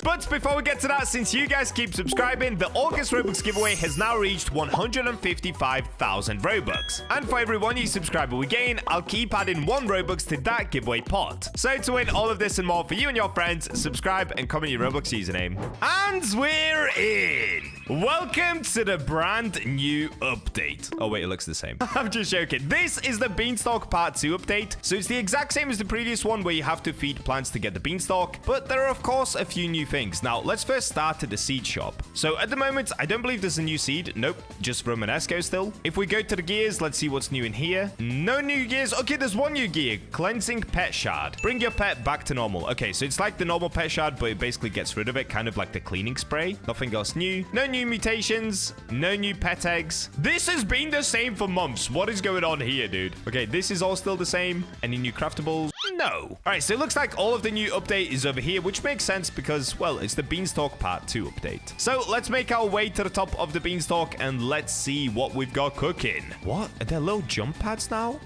But before we get to that, since you guys keep subscribing, the August Robux giveaway has now reached 155,000 Robux. And for every one new subscriber we gain, I'll keep adding 1 Robux to that giveaway pot. So to win all of this and more for you and your friends, subscribe and comment your Roblox username. And we're in! Welcome to the brand new update. Oh wait, it looks the same. I'm just joking. This is the Beanstalk Part 2 update. So it's the exact same as the previous one where you have to feed plants to get the beanstalk. But there are of course a few new things. Now, let's first start at the seed shop. So at the moment, I don't believe there's a new seed. Nope, just Romanesco still. If we go to the gears, let's see what's new in here. No new gears. Okay, there's one new gear. Cleansing pet shard. Bring your pet back to normal. Okay, so it's like the normal pet shard, but it basically gets rid of it, kind of like the cleaning spray. Nothing else new. No new mutations. No new pet eggs. This has been the same for months. What is going on here, dude? Okay, this is all still the same. Any new craftables? No. All right, so it looks like all of the new update is over here, which makes sense because, well, it's the Beanstalk Part 2 update. So let's make our way to the top of the beanstalk and let's see what we've got cooking. What? Are there little jump pads now?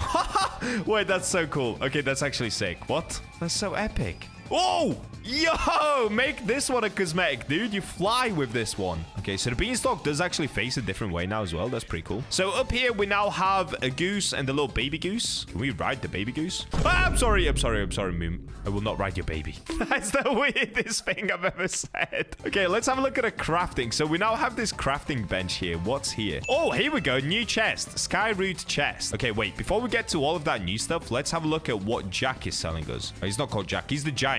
Wait, that's so cool. Okay, that's actually sick. What? That's so epic. Oh, yo, make this one a cosmetic, dude. You fly with this one. Okay, so the beanstalk does actually face a different way now as well. That's pretty cool. So up here, we now have a goose and a little baby goose. Can we ride the baby goose? Ah, I'm sorry, Moon. I will not ride your baby. That's the weirdest thing I've ever said. Okay, let's have a look at a crafting. So we now have this crafting bench here. What's here? Oh, here we go. New chest. Sky root chest. Okay, wait. Before we get to all of that new stuff, let's have a look at what Jack is selling us. Oh, he's not called Jack. He's the giant.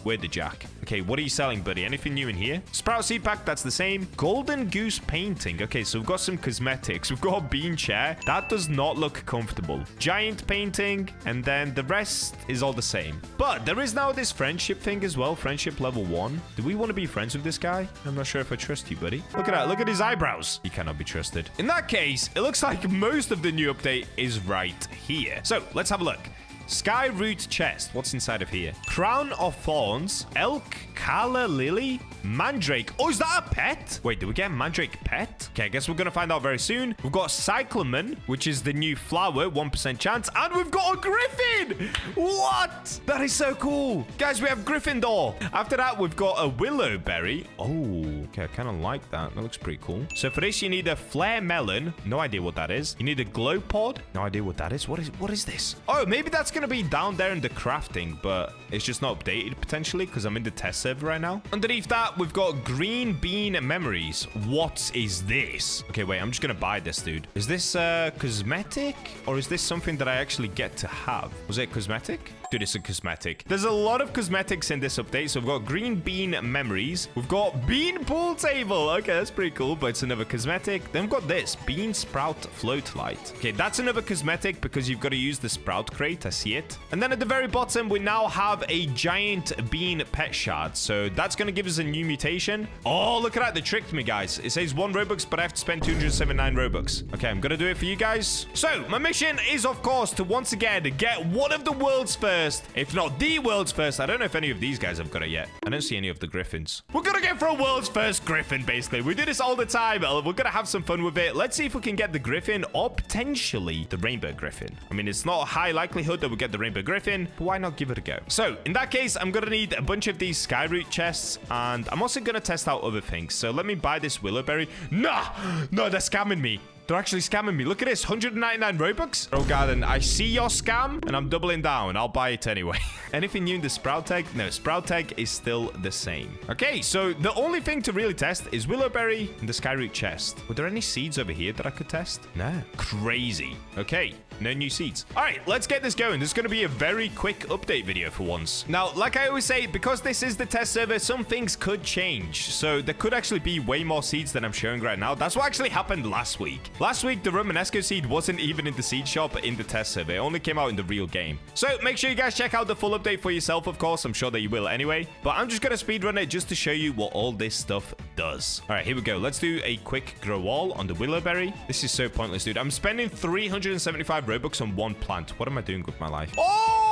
We're the Jack. Okay, what are you selling, buddy? Anything new in here? Sprout seed pack, that's the same. Golden goose painting. Okay, so we've got some cosmetics. We've got a bean chair. That does not look comfortable. Giant painting, and then the rest is all the same. But there is now this friendship thing as well. Friendship level 1. Do we want to be friends with this guy? I'm not sure if I trust you, buddy. Look at that. Look at his eyebrows. He cannot be trusted. In that case, it looks like most of the new update is right here. So let's have a look. Sky root chest. What's inside of here? Crown of thorns. Elk. Kala lily. Mandrake. Oh, is that a pet? Wait, do we get a mandrake pet? Okay, I guess we're gonna find out very soon. We've got cyclamen, which is the new flower, 1% chance, and we've got a griffin. What? That is so cool. Guys, we have Gryffindor. After that, we've got a willow berry. Oh, okay, I kind of like that. That looks pretty cool. So for this, you need a flare melon. No idea what that is. You need a glow pod. No idea what that is. What is this? Oh, maybe that's gonna be down there in the crafting, but it's just not updated potentially because I'm in the test server right now. Underneath that, we've got green bean memories. What is this? Okay, wait, I'm just gonna buy this, dude. Is this cosmetic or is this something that I actually get to have? Was it cosmetic? Dude, it's a cosmetic. There's a lot of cosmetics in this update. So we've got green bean memories. We've got bean pool table. Okay, that's pretty cool, but it's another cosmetic. Then we've got this bean sprout float light. Okay, that's another cosmetic because you've got to use the sprout crate. I see it. And then at the very bottom, we now have a giant bean pet shard. So that's going to give us a new mutation. Oh, look at that. They tricked me, guys. It says 1 Robux, but I have to spend 279 Robux. Okay, I'm going to do it for you guys. So my mission is, of course, to once again get one of the world's first, if not the world's first. I don't know if any of these guys have got it yet. I don't see any of the griffins. We're gonna go for a world's first griffin, basically. We do this all the time. We're gonna have some fun with it. Let's see if we can get the griffin or potentially the rainbow griffin. I mean, it's not a high likelihood that we get the rainbow griffin, but why not give it a go? So in that case, I'm gonna need a bunch of these skyroot chests, and I'm also gonna test out other things. So let me buy this willowberry. No, they're scamming me. They're actually scamming me. Look at this. 199 Robux. Oh, Garden, I see your scam, and I'm doubling down. I'll buy it anyway. Anything new in the sprout egg? No, sprout egg is still the same. Okay, so the only thing to really test is Willowberry and the Skyroot chest. Were there any seeds over here that I could test? No. Crazy. Okay, no new seeds. All right, let's get this going. This is going to be a very quick update video for once. Now, like I always say, because this is the test server, some things could change. So there could actually be way more seeds than I'm showing right now. That's what actually happened last week. Last week, the Romanesco seed wasn't even in the seed shop in the test server. It only came out in the real game. So make sure you guys check out the full update for yourself, of course. I'm sure that you will anyway. But I'm just going to speedrun it just to show you what all this stuff does. All right, here we go. Let's do a quick grow wall on the Willowberry. This is so pointless, dude. I'm spending 375 Robux on one plant. What am I doing with my life? Oh!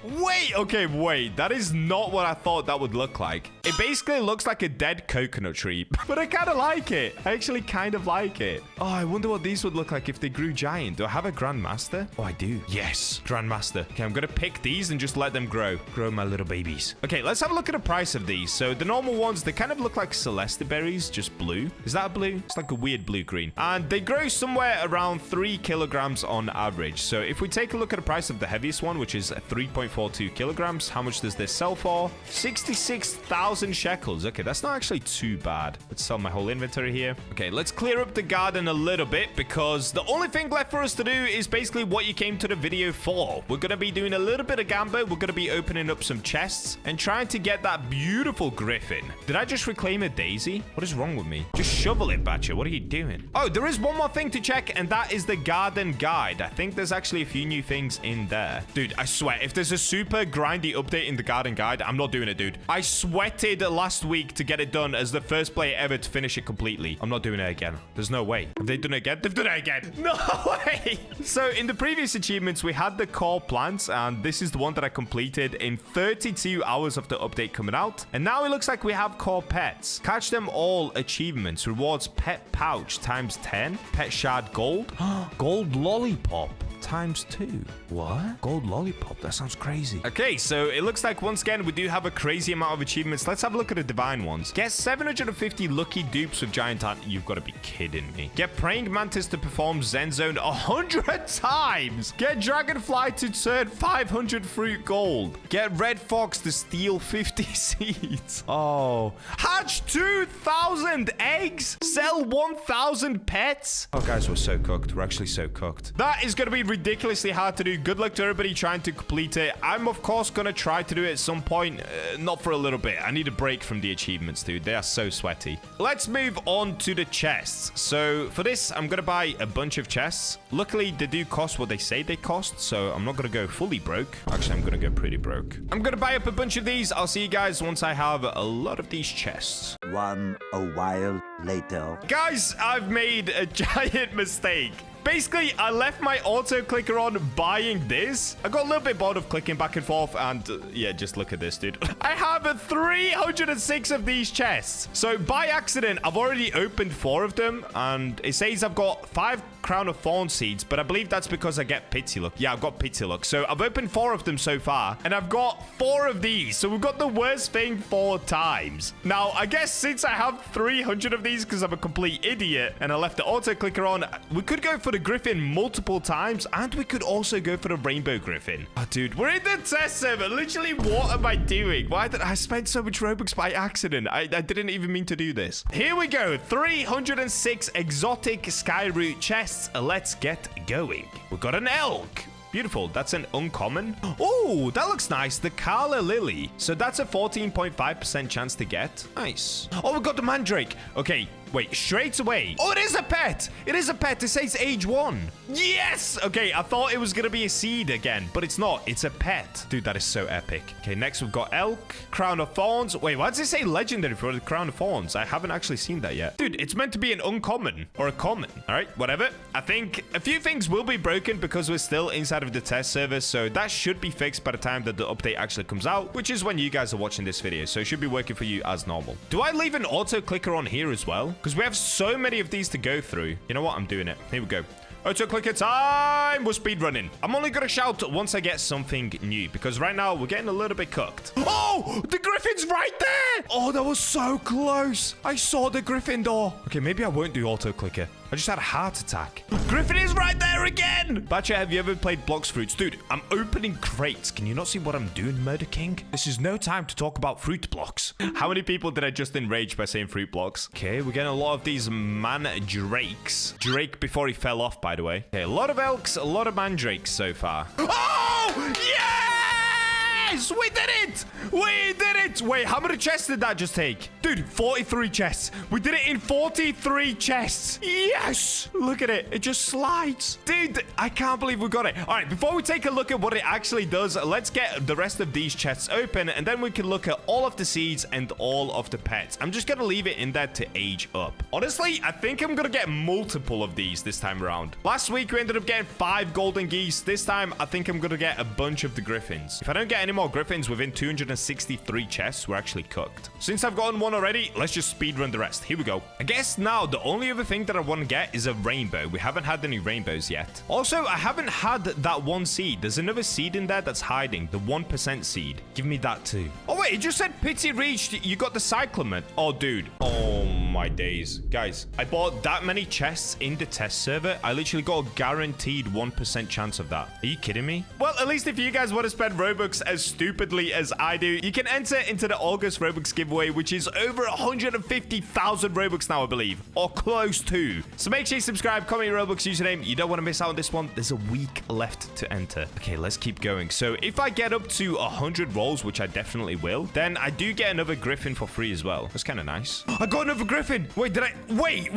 Wait, okay, wait. That is not what I thought that would look like. It basically looks like a dead coconut tree, but I kind of like it. I actually kind of like it. Oh, I wonder what these would look like if they grew giant. Do I have a Grandmaster? Oh, I do. Yes, Grandmaster. Okay, I'm going to pick these and just let them grow. Grow my little babies. Okay, let's have a look at the price of these. So the normal ones, they kind of look like Celeste berries, just blue. Is that a blue? It's like a weird blue-green. And they grow somewhere around 3 kilograms on average. So if we take a look at the price of the heaviest one, which is 3.42 kilograms, how much does this sell for? 66,000 shekels. Okay, that's not actually too bad. Let's sell my whole inventory here. Okay, let's clear up the garden a little bit because the only thing left for us to do is basically what you came to the video for. We're going to be doing a little bit of gamble. We're going to be opening up some chests and trying to get that beautiful Griffin. Did I just reclaim a daisy? What is wrong with me? Just shovel it, Bacha. What are you doing? Oh, there is one more thing to check, and that is the garden guide. I think there's actually a few new things in there. Dude, I swear, if there's a super grindy update in the garden guide, I'm not doing it, dude. I sweated last week to get it done as the first player ever to finish it completely. I'm not doing it again. There's no way. Have they done it again? They've done it again. No way. So in the previous achievements, we had the core plants, and this is the one that I completed in 32 hours of the update coming out. And now it looks like we have core pets. Catch them all achievements. Rewards pet pouch times 10. Pet shard gold. Gold lollipop times 2. What? Gold lollipop? That sounds crazy. Okay, so it looks like once again we do have a crazy amount of achievements. Let's have a look at the divine ones. Get 750 lucky dupes with giant ant. You've got to be kidding me. Get praying mantis to perform Zen Zone 100 times. Get dragonfly to turn 500 fruit gold. Get red fox to steal 50 seeds. Oh. Hatch 2,000 eggs. Sell 1,000 pets. Oh, guys, we're so cooked. We're actually so cooked. That is going to be ridiculously hard to do. Good luck to everybody trying to complete it. I'm of course gonna try to do it at some point, not for a little bit. I need a break from the achievements, dude. They are so sweaty. Let's move on to the chests. So for this, I'm gonna buy a bunch of chests. Luckily, they do cost what they say they cost, so I'm not gonna go fully broke. Actually, I'm gonna go pretty broke. I'm gonna buy up a bunch of these. I'll see you guys once I have a lot of these chests. A while later. Guys, I've made a giant mistake. Basically, I left my auto clicker on buying this. I got a little bit bored of clicking back and forth, and yeah, just look at this, dude. I have 306 of these chests. So by accident, I've already opened 4 of them, and it says I've got 5 crown of thorn seeds, but I believe that's because I get pity luck. Yeah, I've got pity luck. So I've opened 4 of them so far, and I've got 4 of these. So we've got the worst thing 4 times. Now, I guess since I have 300 of these because I'm a complete idiot and I left the auto clicker on, we could go for the Griffin multiple times, and we could also go for the rainbow Griffin. Oh, dude, we're in the test server. Literally, what am I doing? Why did I spend so much Robux by accident? I didn't even mean to do this. Here we go. 306 exotic Skyroot chests. Let's get going. We've got an elk. Beautiful. That's an uncommon. Oh, that looks nice. The Kala Lily. So that's a 14.5% chance to get. Nice. Oh, we got the Mandrake. Okay. Wait, straight away. Oh, it is a pet. It is a pet. It says age 1. Yes. Okay, I thought it was going to be a seed again, but it's not. It's a pet. Dude, that is so epic. Okay, next we've got elk. Crown of Thorns. Wait, why does it say legendary for the Crown of Thorns? I haven't actually seen that yet. Dude, it's meant to be an uncommon or a common. All right, whatever. I think a few things will be broken because we're still inside of the test server, so that should be fixed by the time that the update actually comes out, which is when you guys are watching this video, so it should be working for you as normal. Do I leave an auto clicker on here as well? Because we have so many of these to go through. You know what? I'm doing it. Here we go. Auto clicker time. We're speed running. I'm only going to shout once I get something new, because right now we're getting a little bit cooked. Oh, the Griffin's right there. Oh, that was so close. I saw the Griffin door. Okay, maybe I won't do auto clicker. I just had a heart attack. Griffin is right there again. Bacha, have you ever played Blox Fruits? Dude, I'm opening crates. Can you not see what I'm doing, Murder King? This is no time to talk about fruit blocks. How many people did I just enrage by saying fruit blocks? Okay, we're getting a lot of these mandrakes. Drake before he fell off, by the way. Okay, a lot of elks, a lot of mandrakes so far. Oh, yes! We did it! We did it! Wait, how many chests did that just take? Dude, 43 chests. We did it in 43 chests. Yes! Look at it. It just slides. Dude, I can't believe we got it. All right, before we take a look at what it actually does, let's get the rest of these chests open, and then we can look at all of the seeds and all of the pets. I'm just going to leave it in there to age up. Honestly, I think I'm going to get multiple of these this time around. Last week, we ended up getting 5 golden geese. This time, I think I'm going to get a bunch of the griffins. If I don't get any more griffins within 263 chests, we're actually cooked. Since I've gotten one already, let's just speedrun the rest. Here we go. I guess now the only other thing that I want to get is a rainbow. We haven't had any rainbows yet. Also, I haven't had that one seed. There's another seed in there that's hiding. The 1% seed. Give me that too. Oh, wait. It just said pity reached. You got the cyclamen. Oh, dude. Oh, my days. Guys, I bought that many chests in the test server. I literally got a guaranteed 1% chance of that. Are you kidding me? Well, at least if you guys want to spend Robux as stupidly as I do, you can enter into the August Robux giveaway, which is over 150,000 Robux now, I believe, or close to. So make sure you subscribe, comment your Robux username. You don't want to miss out on this one. There's a week left to enter. Okay, let's keep going. So if I get up to 100 rolls, which I definitely will, then I do get another Griffin for free as well. That's kind of nice. I got another Griffin. Wait, did I? Wait.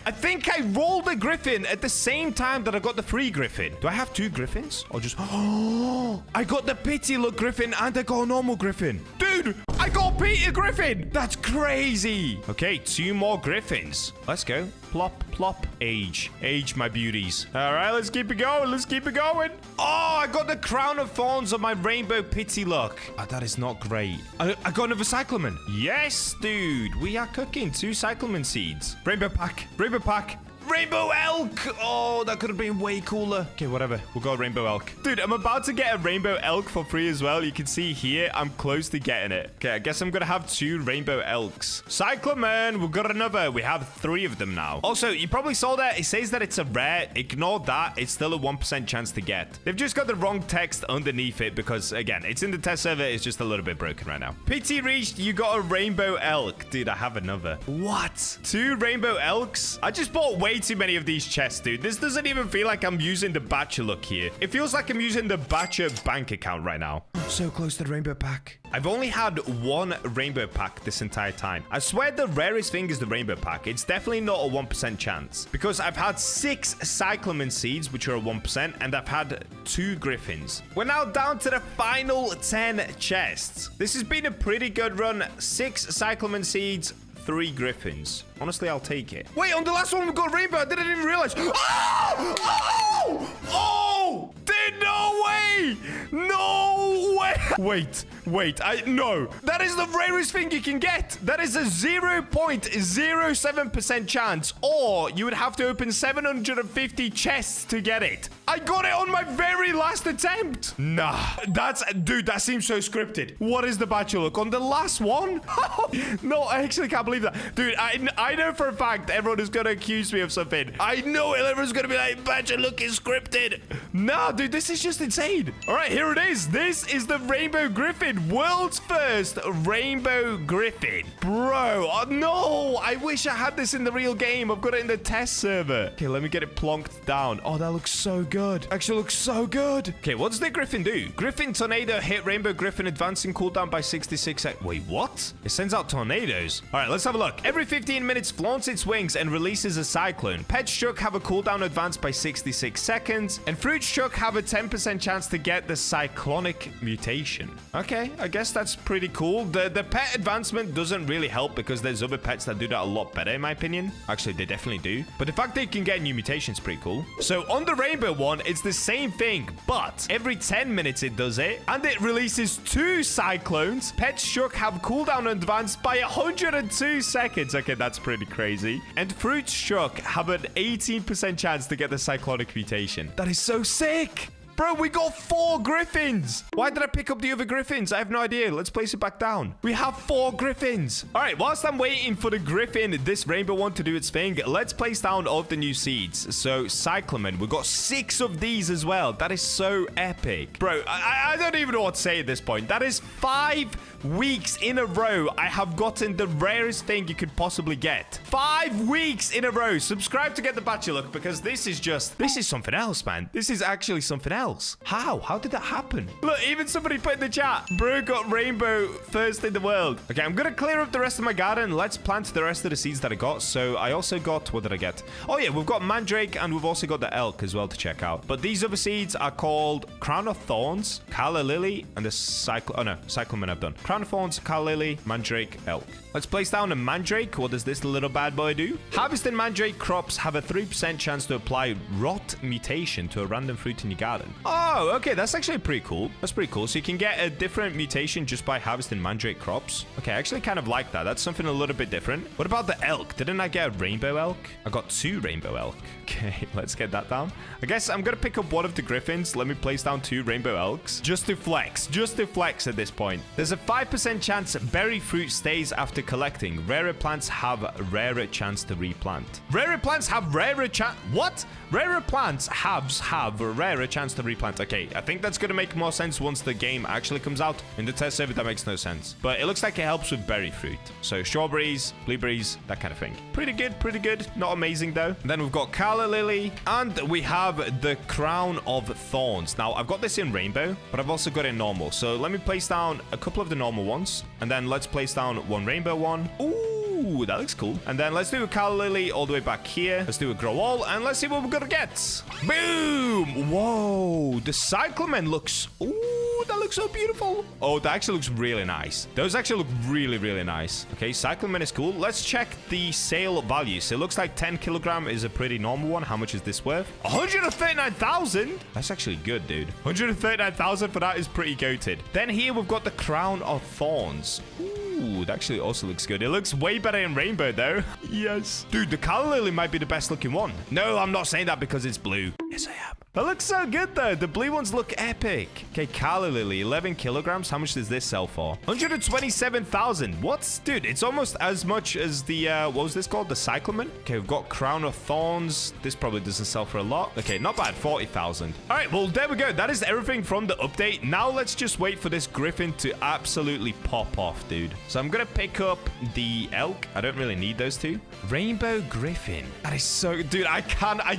I think I rolled a Griffin at the same time that I got the free Griffin. Do I have 2 Griffins? Or just... Oh, I got the pity look Griffin and I got a normal Griffin. Dude, I got Peter Griffin. That's crazy. Okay, 2 more Griffins. Let's go. Plop, plop. Age, my beauties. All right, let's keep it going. Let's keep it going. Oh, I got the crown of thorns on my rainbow pity look. Oh, that is not great. I got another cyclamen. Yes, dude. We are cooking 2 cyclamen seeds. Rainbow pack. Rainbow pack. Rainbow elk! Oh, that could have been way cooler. Okay, whatever. We'll go rainbow elk. Dude, I'm about to get a rainbow elk for free as well. You can see here, I'm close to getting it. Okay, I guess I'm gonna have 2 rainbow elks. Cyclamen, we've got another. We have 3 of them now. Also, you probably saw that. It says that it's a rare. Ignore that. It's still a 1% chance to get. They've just got the wrong text underneath it because, again, it's in the test server. It's just a little bit broken right now. Pity reached. You got a rainbow elk. Dude, I have another. What? 2 rainbow elks? I just bought way too many of these chests, dude. This doesn't even feel like I'm using the Bacha look here. It feels like I'm using the Bacha bank account right now. So close to the rainbow pack. I've only had 1 rainbow pack this entire time. I swear the rarest thing is the rainbow pack. It's definitely not a 1% chance because I've had 6 cyclamen seeds, which are a 1%, and I've had 2 griffins. We're now down to the final 10 chests. This has been a pretty good run. 6 cyclamen seeds, 3 griffins. Honestly, I'll take it. Wait, on the last one we got rainbow. I didn't even realize. Oh! Dude, no way! No way! Wait. No. That is the rarest thing you can get. That is a 0.07% chance, or you would have to open 750 chests to get it. I got it on my very last attempt. Nah, dude, that seems so scripted. What is the Bacha look on the last one? No, I actually can't believe that. Dude, I know for a fact everyone is going to accuse me of something. I know everyone's going to be like, Bacha look is scripted. Nah, dude, this is just insane. All right, here it is. This is the Rainbow Griffin. World's first Rainbow Griffin. Bro, no. I wish I had this in the real game. I've got it in the test server. Okay, let me get it plonked down. Oh, that looks so good. Actually looks so good. Okay, what does the Griffin do? Griffin Tornado hit Rainbow Griffin advancing cooldown by 66 seconds. Wait, what? It sends out tornadoes. All right, let's have a look. Every 15 minutes, flaunts its wings and releases a cyclone. Pet Struck have a cooldown advance by 66 seconds. And Fruit Struck have a 10% chance to get the cyclonic mutation. Okay, I guess that's pretty cool. The pet advancement doesn't really help because there's other pets that do that a lot better, in my opinion. Actually, they definitely do. But the fact they can get new mutations is pretty cool. So on the Rainbow one, it's the same thing, but every 10 minutes it does it, and it releases 2 cyclones. Pet Struck have cooldown advanced by 102 seconds. Okay, that's pretty crazy. And Fruit Struck have an 18% chance to get the cyclonic mutation. That is so sick. Bro, we got 4 griffins. Why did I pick up the other griffins? I have no idea. Let's place it back down. We have 4 griffins. All right, whilst I'm waiting for the griffin, this rainbow one, to do its thing, let's place down all of the new seeds. So, cyclamen, we've got 6 of these as well. That is so epic. Bro, I don't even know what to say at this point. That is 5 weeks in a row I have gotten the rarest thing you could possibly get. 5 weeks in a row. Subscribe to get the Bacha look, because this is something else, man. This is actually something else. How did that happen? Look, even somebody put in the chat, bro got rainbow first in the world. Okay, I'm gonna clear up the rest of my garden. Let's plant the rest of the seeds that I got. So I also got, what did I get? Oh yeah, we've got mandrake, and we've also got the elk as well to check out. But these other seeds are called crown of thorns, calla lily, and the cyclamen I've done. Crown of thorns, calla lily, mandrake, elk. Let's place down a mandrake. What does this little bad boy do? Harvesting mandrake crops have a 3% chance to apply rot mutation to a random fruit in your garden. Oh, okay. That's actually pretty cool. That's pretty cool. So you can get a different mutation just by harvesting mandrake crops. Okay, I actually kind of like that. That's something a little bit different. What about the elk? Didn't I get a rainbow elk? I got 2 rainbow elk. Okay, let's get that down. I guess I'm going to pick up one of the griffins. Let me place down 2 rainbow elks. Just to flex at this point. There's a 5% chance berry fruit stays after collecting. Rarer plants have a rarer chance to replant. Rarer plants have rarer chance... What? Rarer plants have a rarer chance to replant. Okay, I think that's going to make more sense once the game actually comes out. In the test server, that makes no sense. But it looks like it helps with berry fruit. So strawberries, blueberries, that kind of thing. Pretty good, pretty good. Not amazing, though. And then we've got calla lily, and we have the crown of thorns. Now, I've got this in rainbow, but I've also got it in normal. So let me place down a couple of the normal ones, and then let's place down one rainbow one. Ooh, that looks cool. And then let's do a calla lily all the way back here. Let's do a Growol, and let's see what we're gonna get. Boom! Whoa, the cyclamen looks... Ooh, that looks so beautiful. Oh, that actually looks really nice. Those actually look really, really nice. Okay, cyclamen is cool. Let's check the sale value. So it looks like 10 kilogram is a pretty normal one. How much is this worth? 139,000? That's actually good, dude. 139,000 for that is pretty goated. Then here we've got the crown of thorns. Ooh, that actually also looks good. It looks way better in rainbow, though. Yes. Dude, the calla lily might be the best looking one. No, I'm not saying that because it's blue. Yes, I am. That looks so good, though. The blue ones look epic. Okay, calla lily, 11 kilograms. How much does this sell for? 127,000. What? Dude, it's almost as much as the, what was this called? The cyclamen? Okay, we've got crown of thorns. This probably doesn't sell for a lot. Okay, not bad. 40,000. All right, well, there we go. That is everything from the update. Now let's just wait for this griffin to absolutely pop off, dude. So I'm going to pick up the elk. I don't really need those two. Rainbow griffin. That is so... Dude, I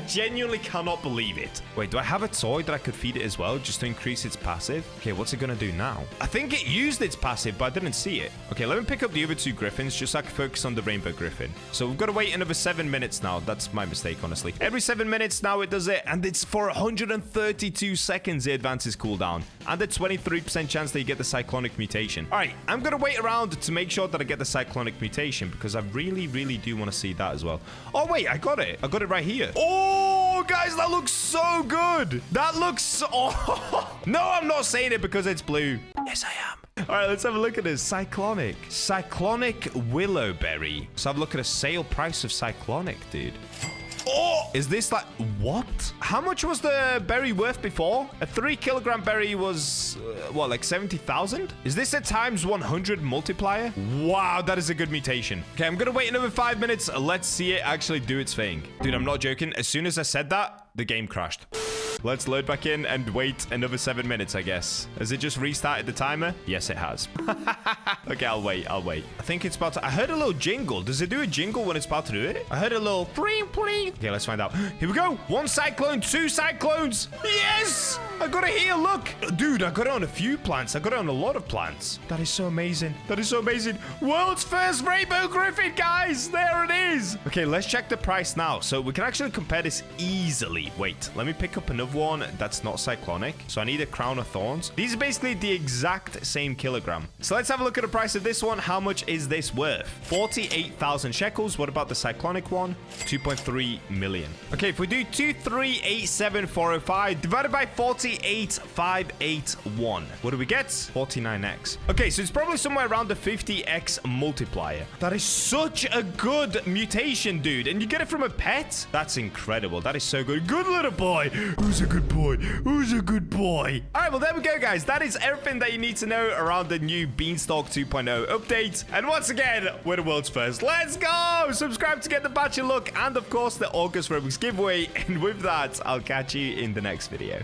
genuinely cannot believe it. Wait, do I have a toy that I could feed it as well just to increase its passive? Okay, what's it going to do now? I think it used its passive, but I didn't see it. Okay, let me pick up the other 2 griffins just so I can focus on the rainbow griffin. So we've got to wait another 7 minutes now. That's my mistake, honestly. Every 7 minutes now it does it, and it's for 132 seconds it advances cooldown. And a 23% chance that you get the cyclonic mutation. All right, I'm going to wait around to make sure that I get the cyclonic mutation because I really, really do want to see that as well. Oh, wait, I got it. I got it right here. Oh, guys, that looks so good. That looks so... Oh. No, I'm not saying it because it's blue. Yes, I am. All right, let's have a look at this. Cyclonic. Cyclonic willowberry. Let's have a look at a sale price of cyclonic, dude. Oh, is this like... What? How much was the berry worth before? A 3 kilogram berry was, what, like 70,000? Is this a times 100 multiplier? Wow, that is a good mutation. Okay, I'm going to wait another 5 minutes. Let's see it actually do its thing. Dude, I'm not joking. As soon as I said that, the game crashed. Let's load back in and wait another 7 minutes, I guess. Has it just restarted the timer? Yes, it has. Okay, I'll wait. I think it's about to... I heard a little jingle. Does it do a jingle when it's about to do it? I heard a little... Okay, let's find out. Here we go. 1 cyclone, 2 cyclones. Yes! I got it here, look. Dude, I got it on a few plants. I got it on a lot of plants. That is so amazing. That is so amazing. World's first rainbow griffin, guys. There it is. Okay, let's check the price now. So we can actually compare this easily. Wait, let me pick up another one that's not cyclonic. So I need a crown of thorns. These are basically the exact same kilogram. So let's have a look at the price of this one. How much is this worth? 48,000 shekels. What about the cyclonic one? 2.3 million. Okay, if we do 2387405 divided by 48581, what do we get? 49x. Okay, so it's probably somewhere around the 50x multiplier. That is such a good mutation, dude. And you get it from a pet? That's incredible. That is so good. Good little boy. Who's Who's a good boy? Who's a good boy? All right, well, there we go, guys. That is everything that you need to know around the new Beanstalk 2.0 update. And once again, we're the world's first. Let's go! Subscribe to get the Bacha look and, of course, the August Roblox giveaway. And with that, I'll catch you in the next video.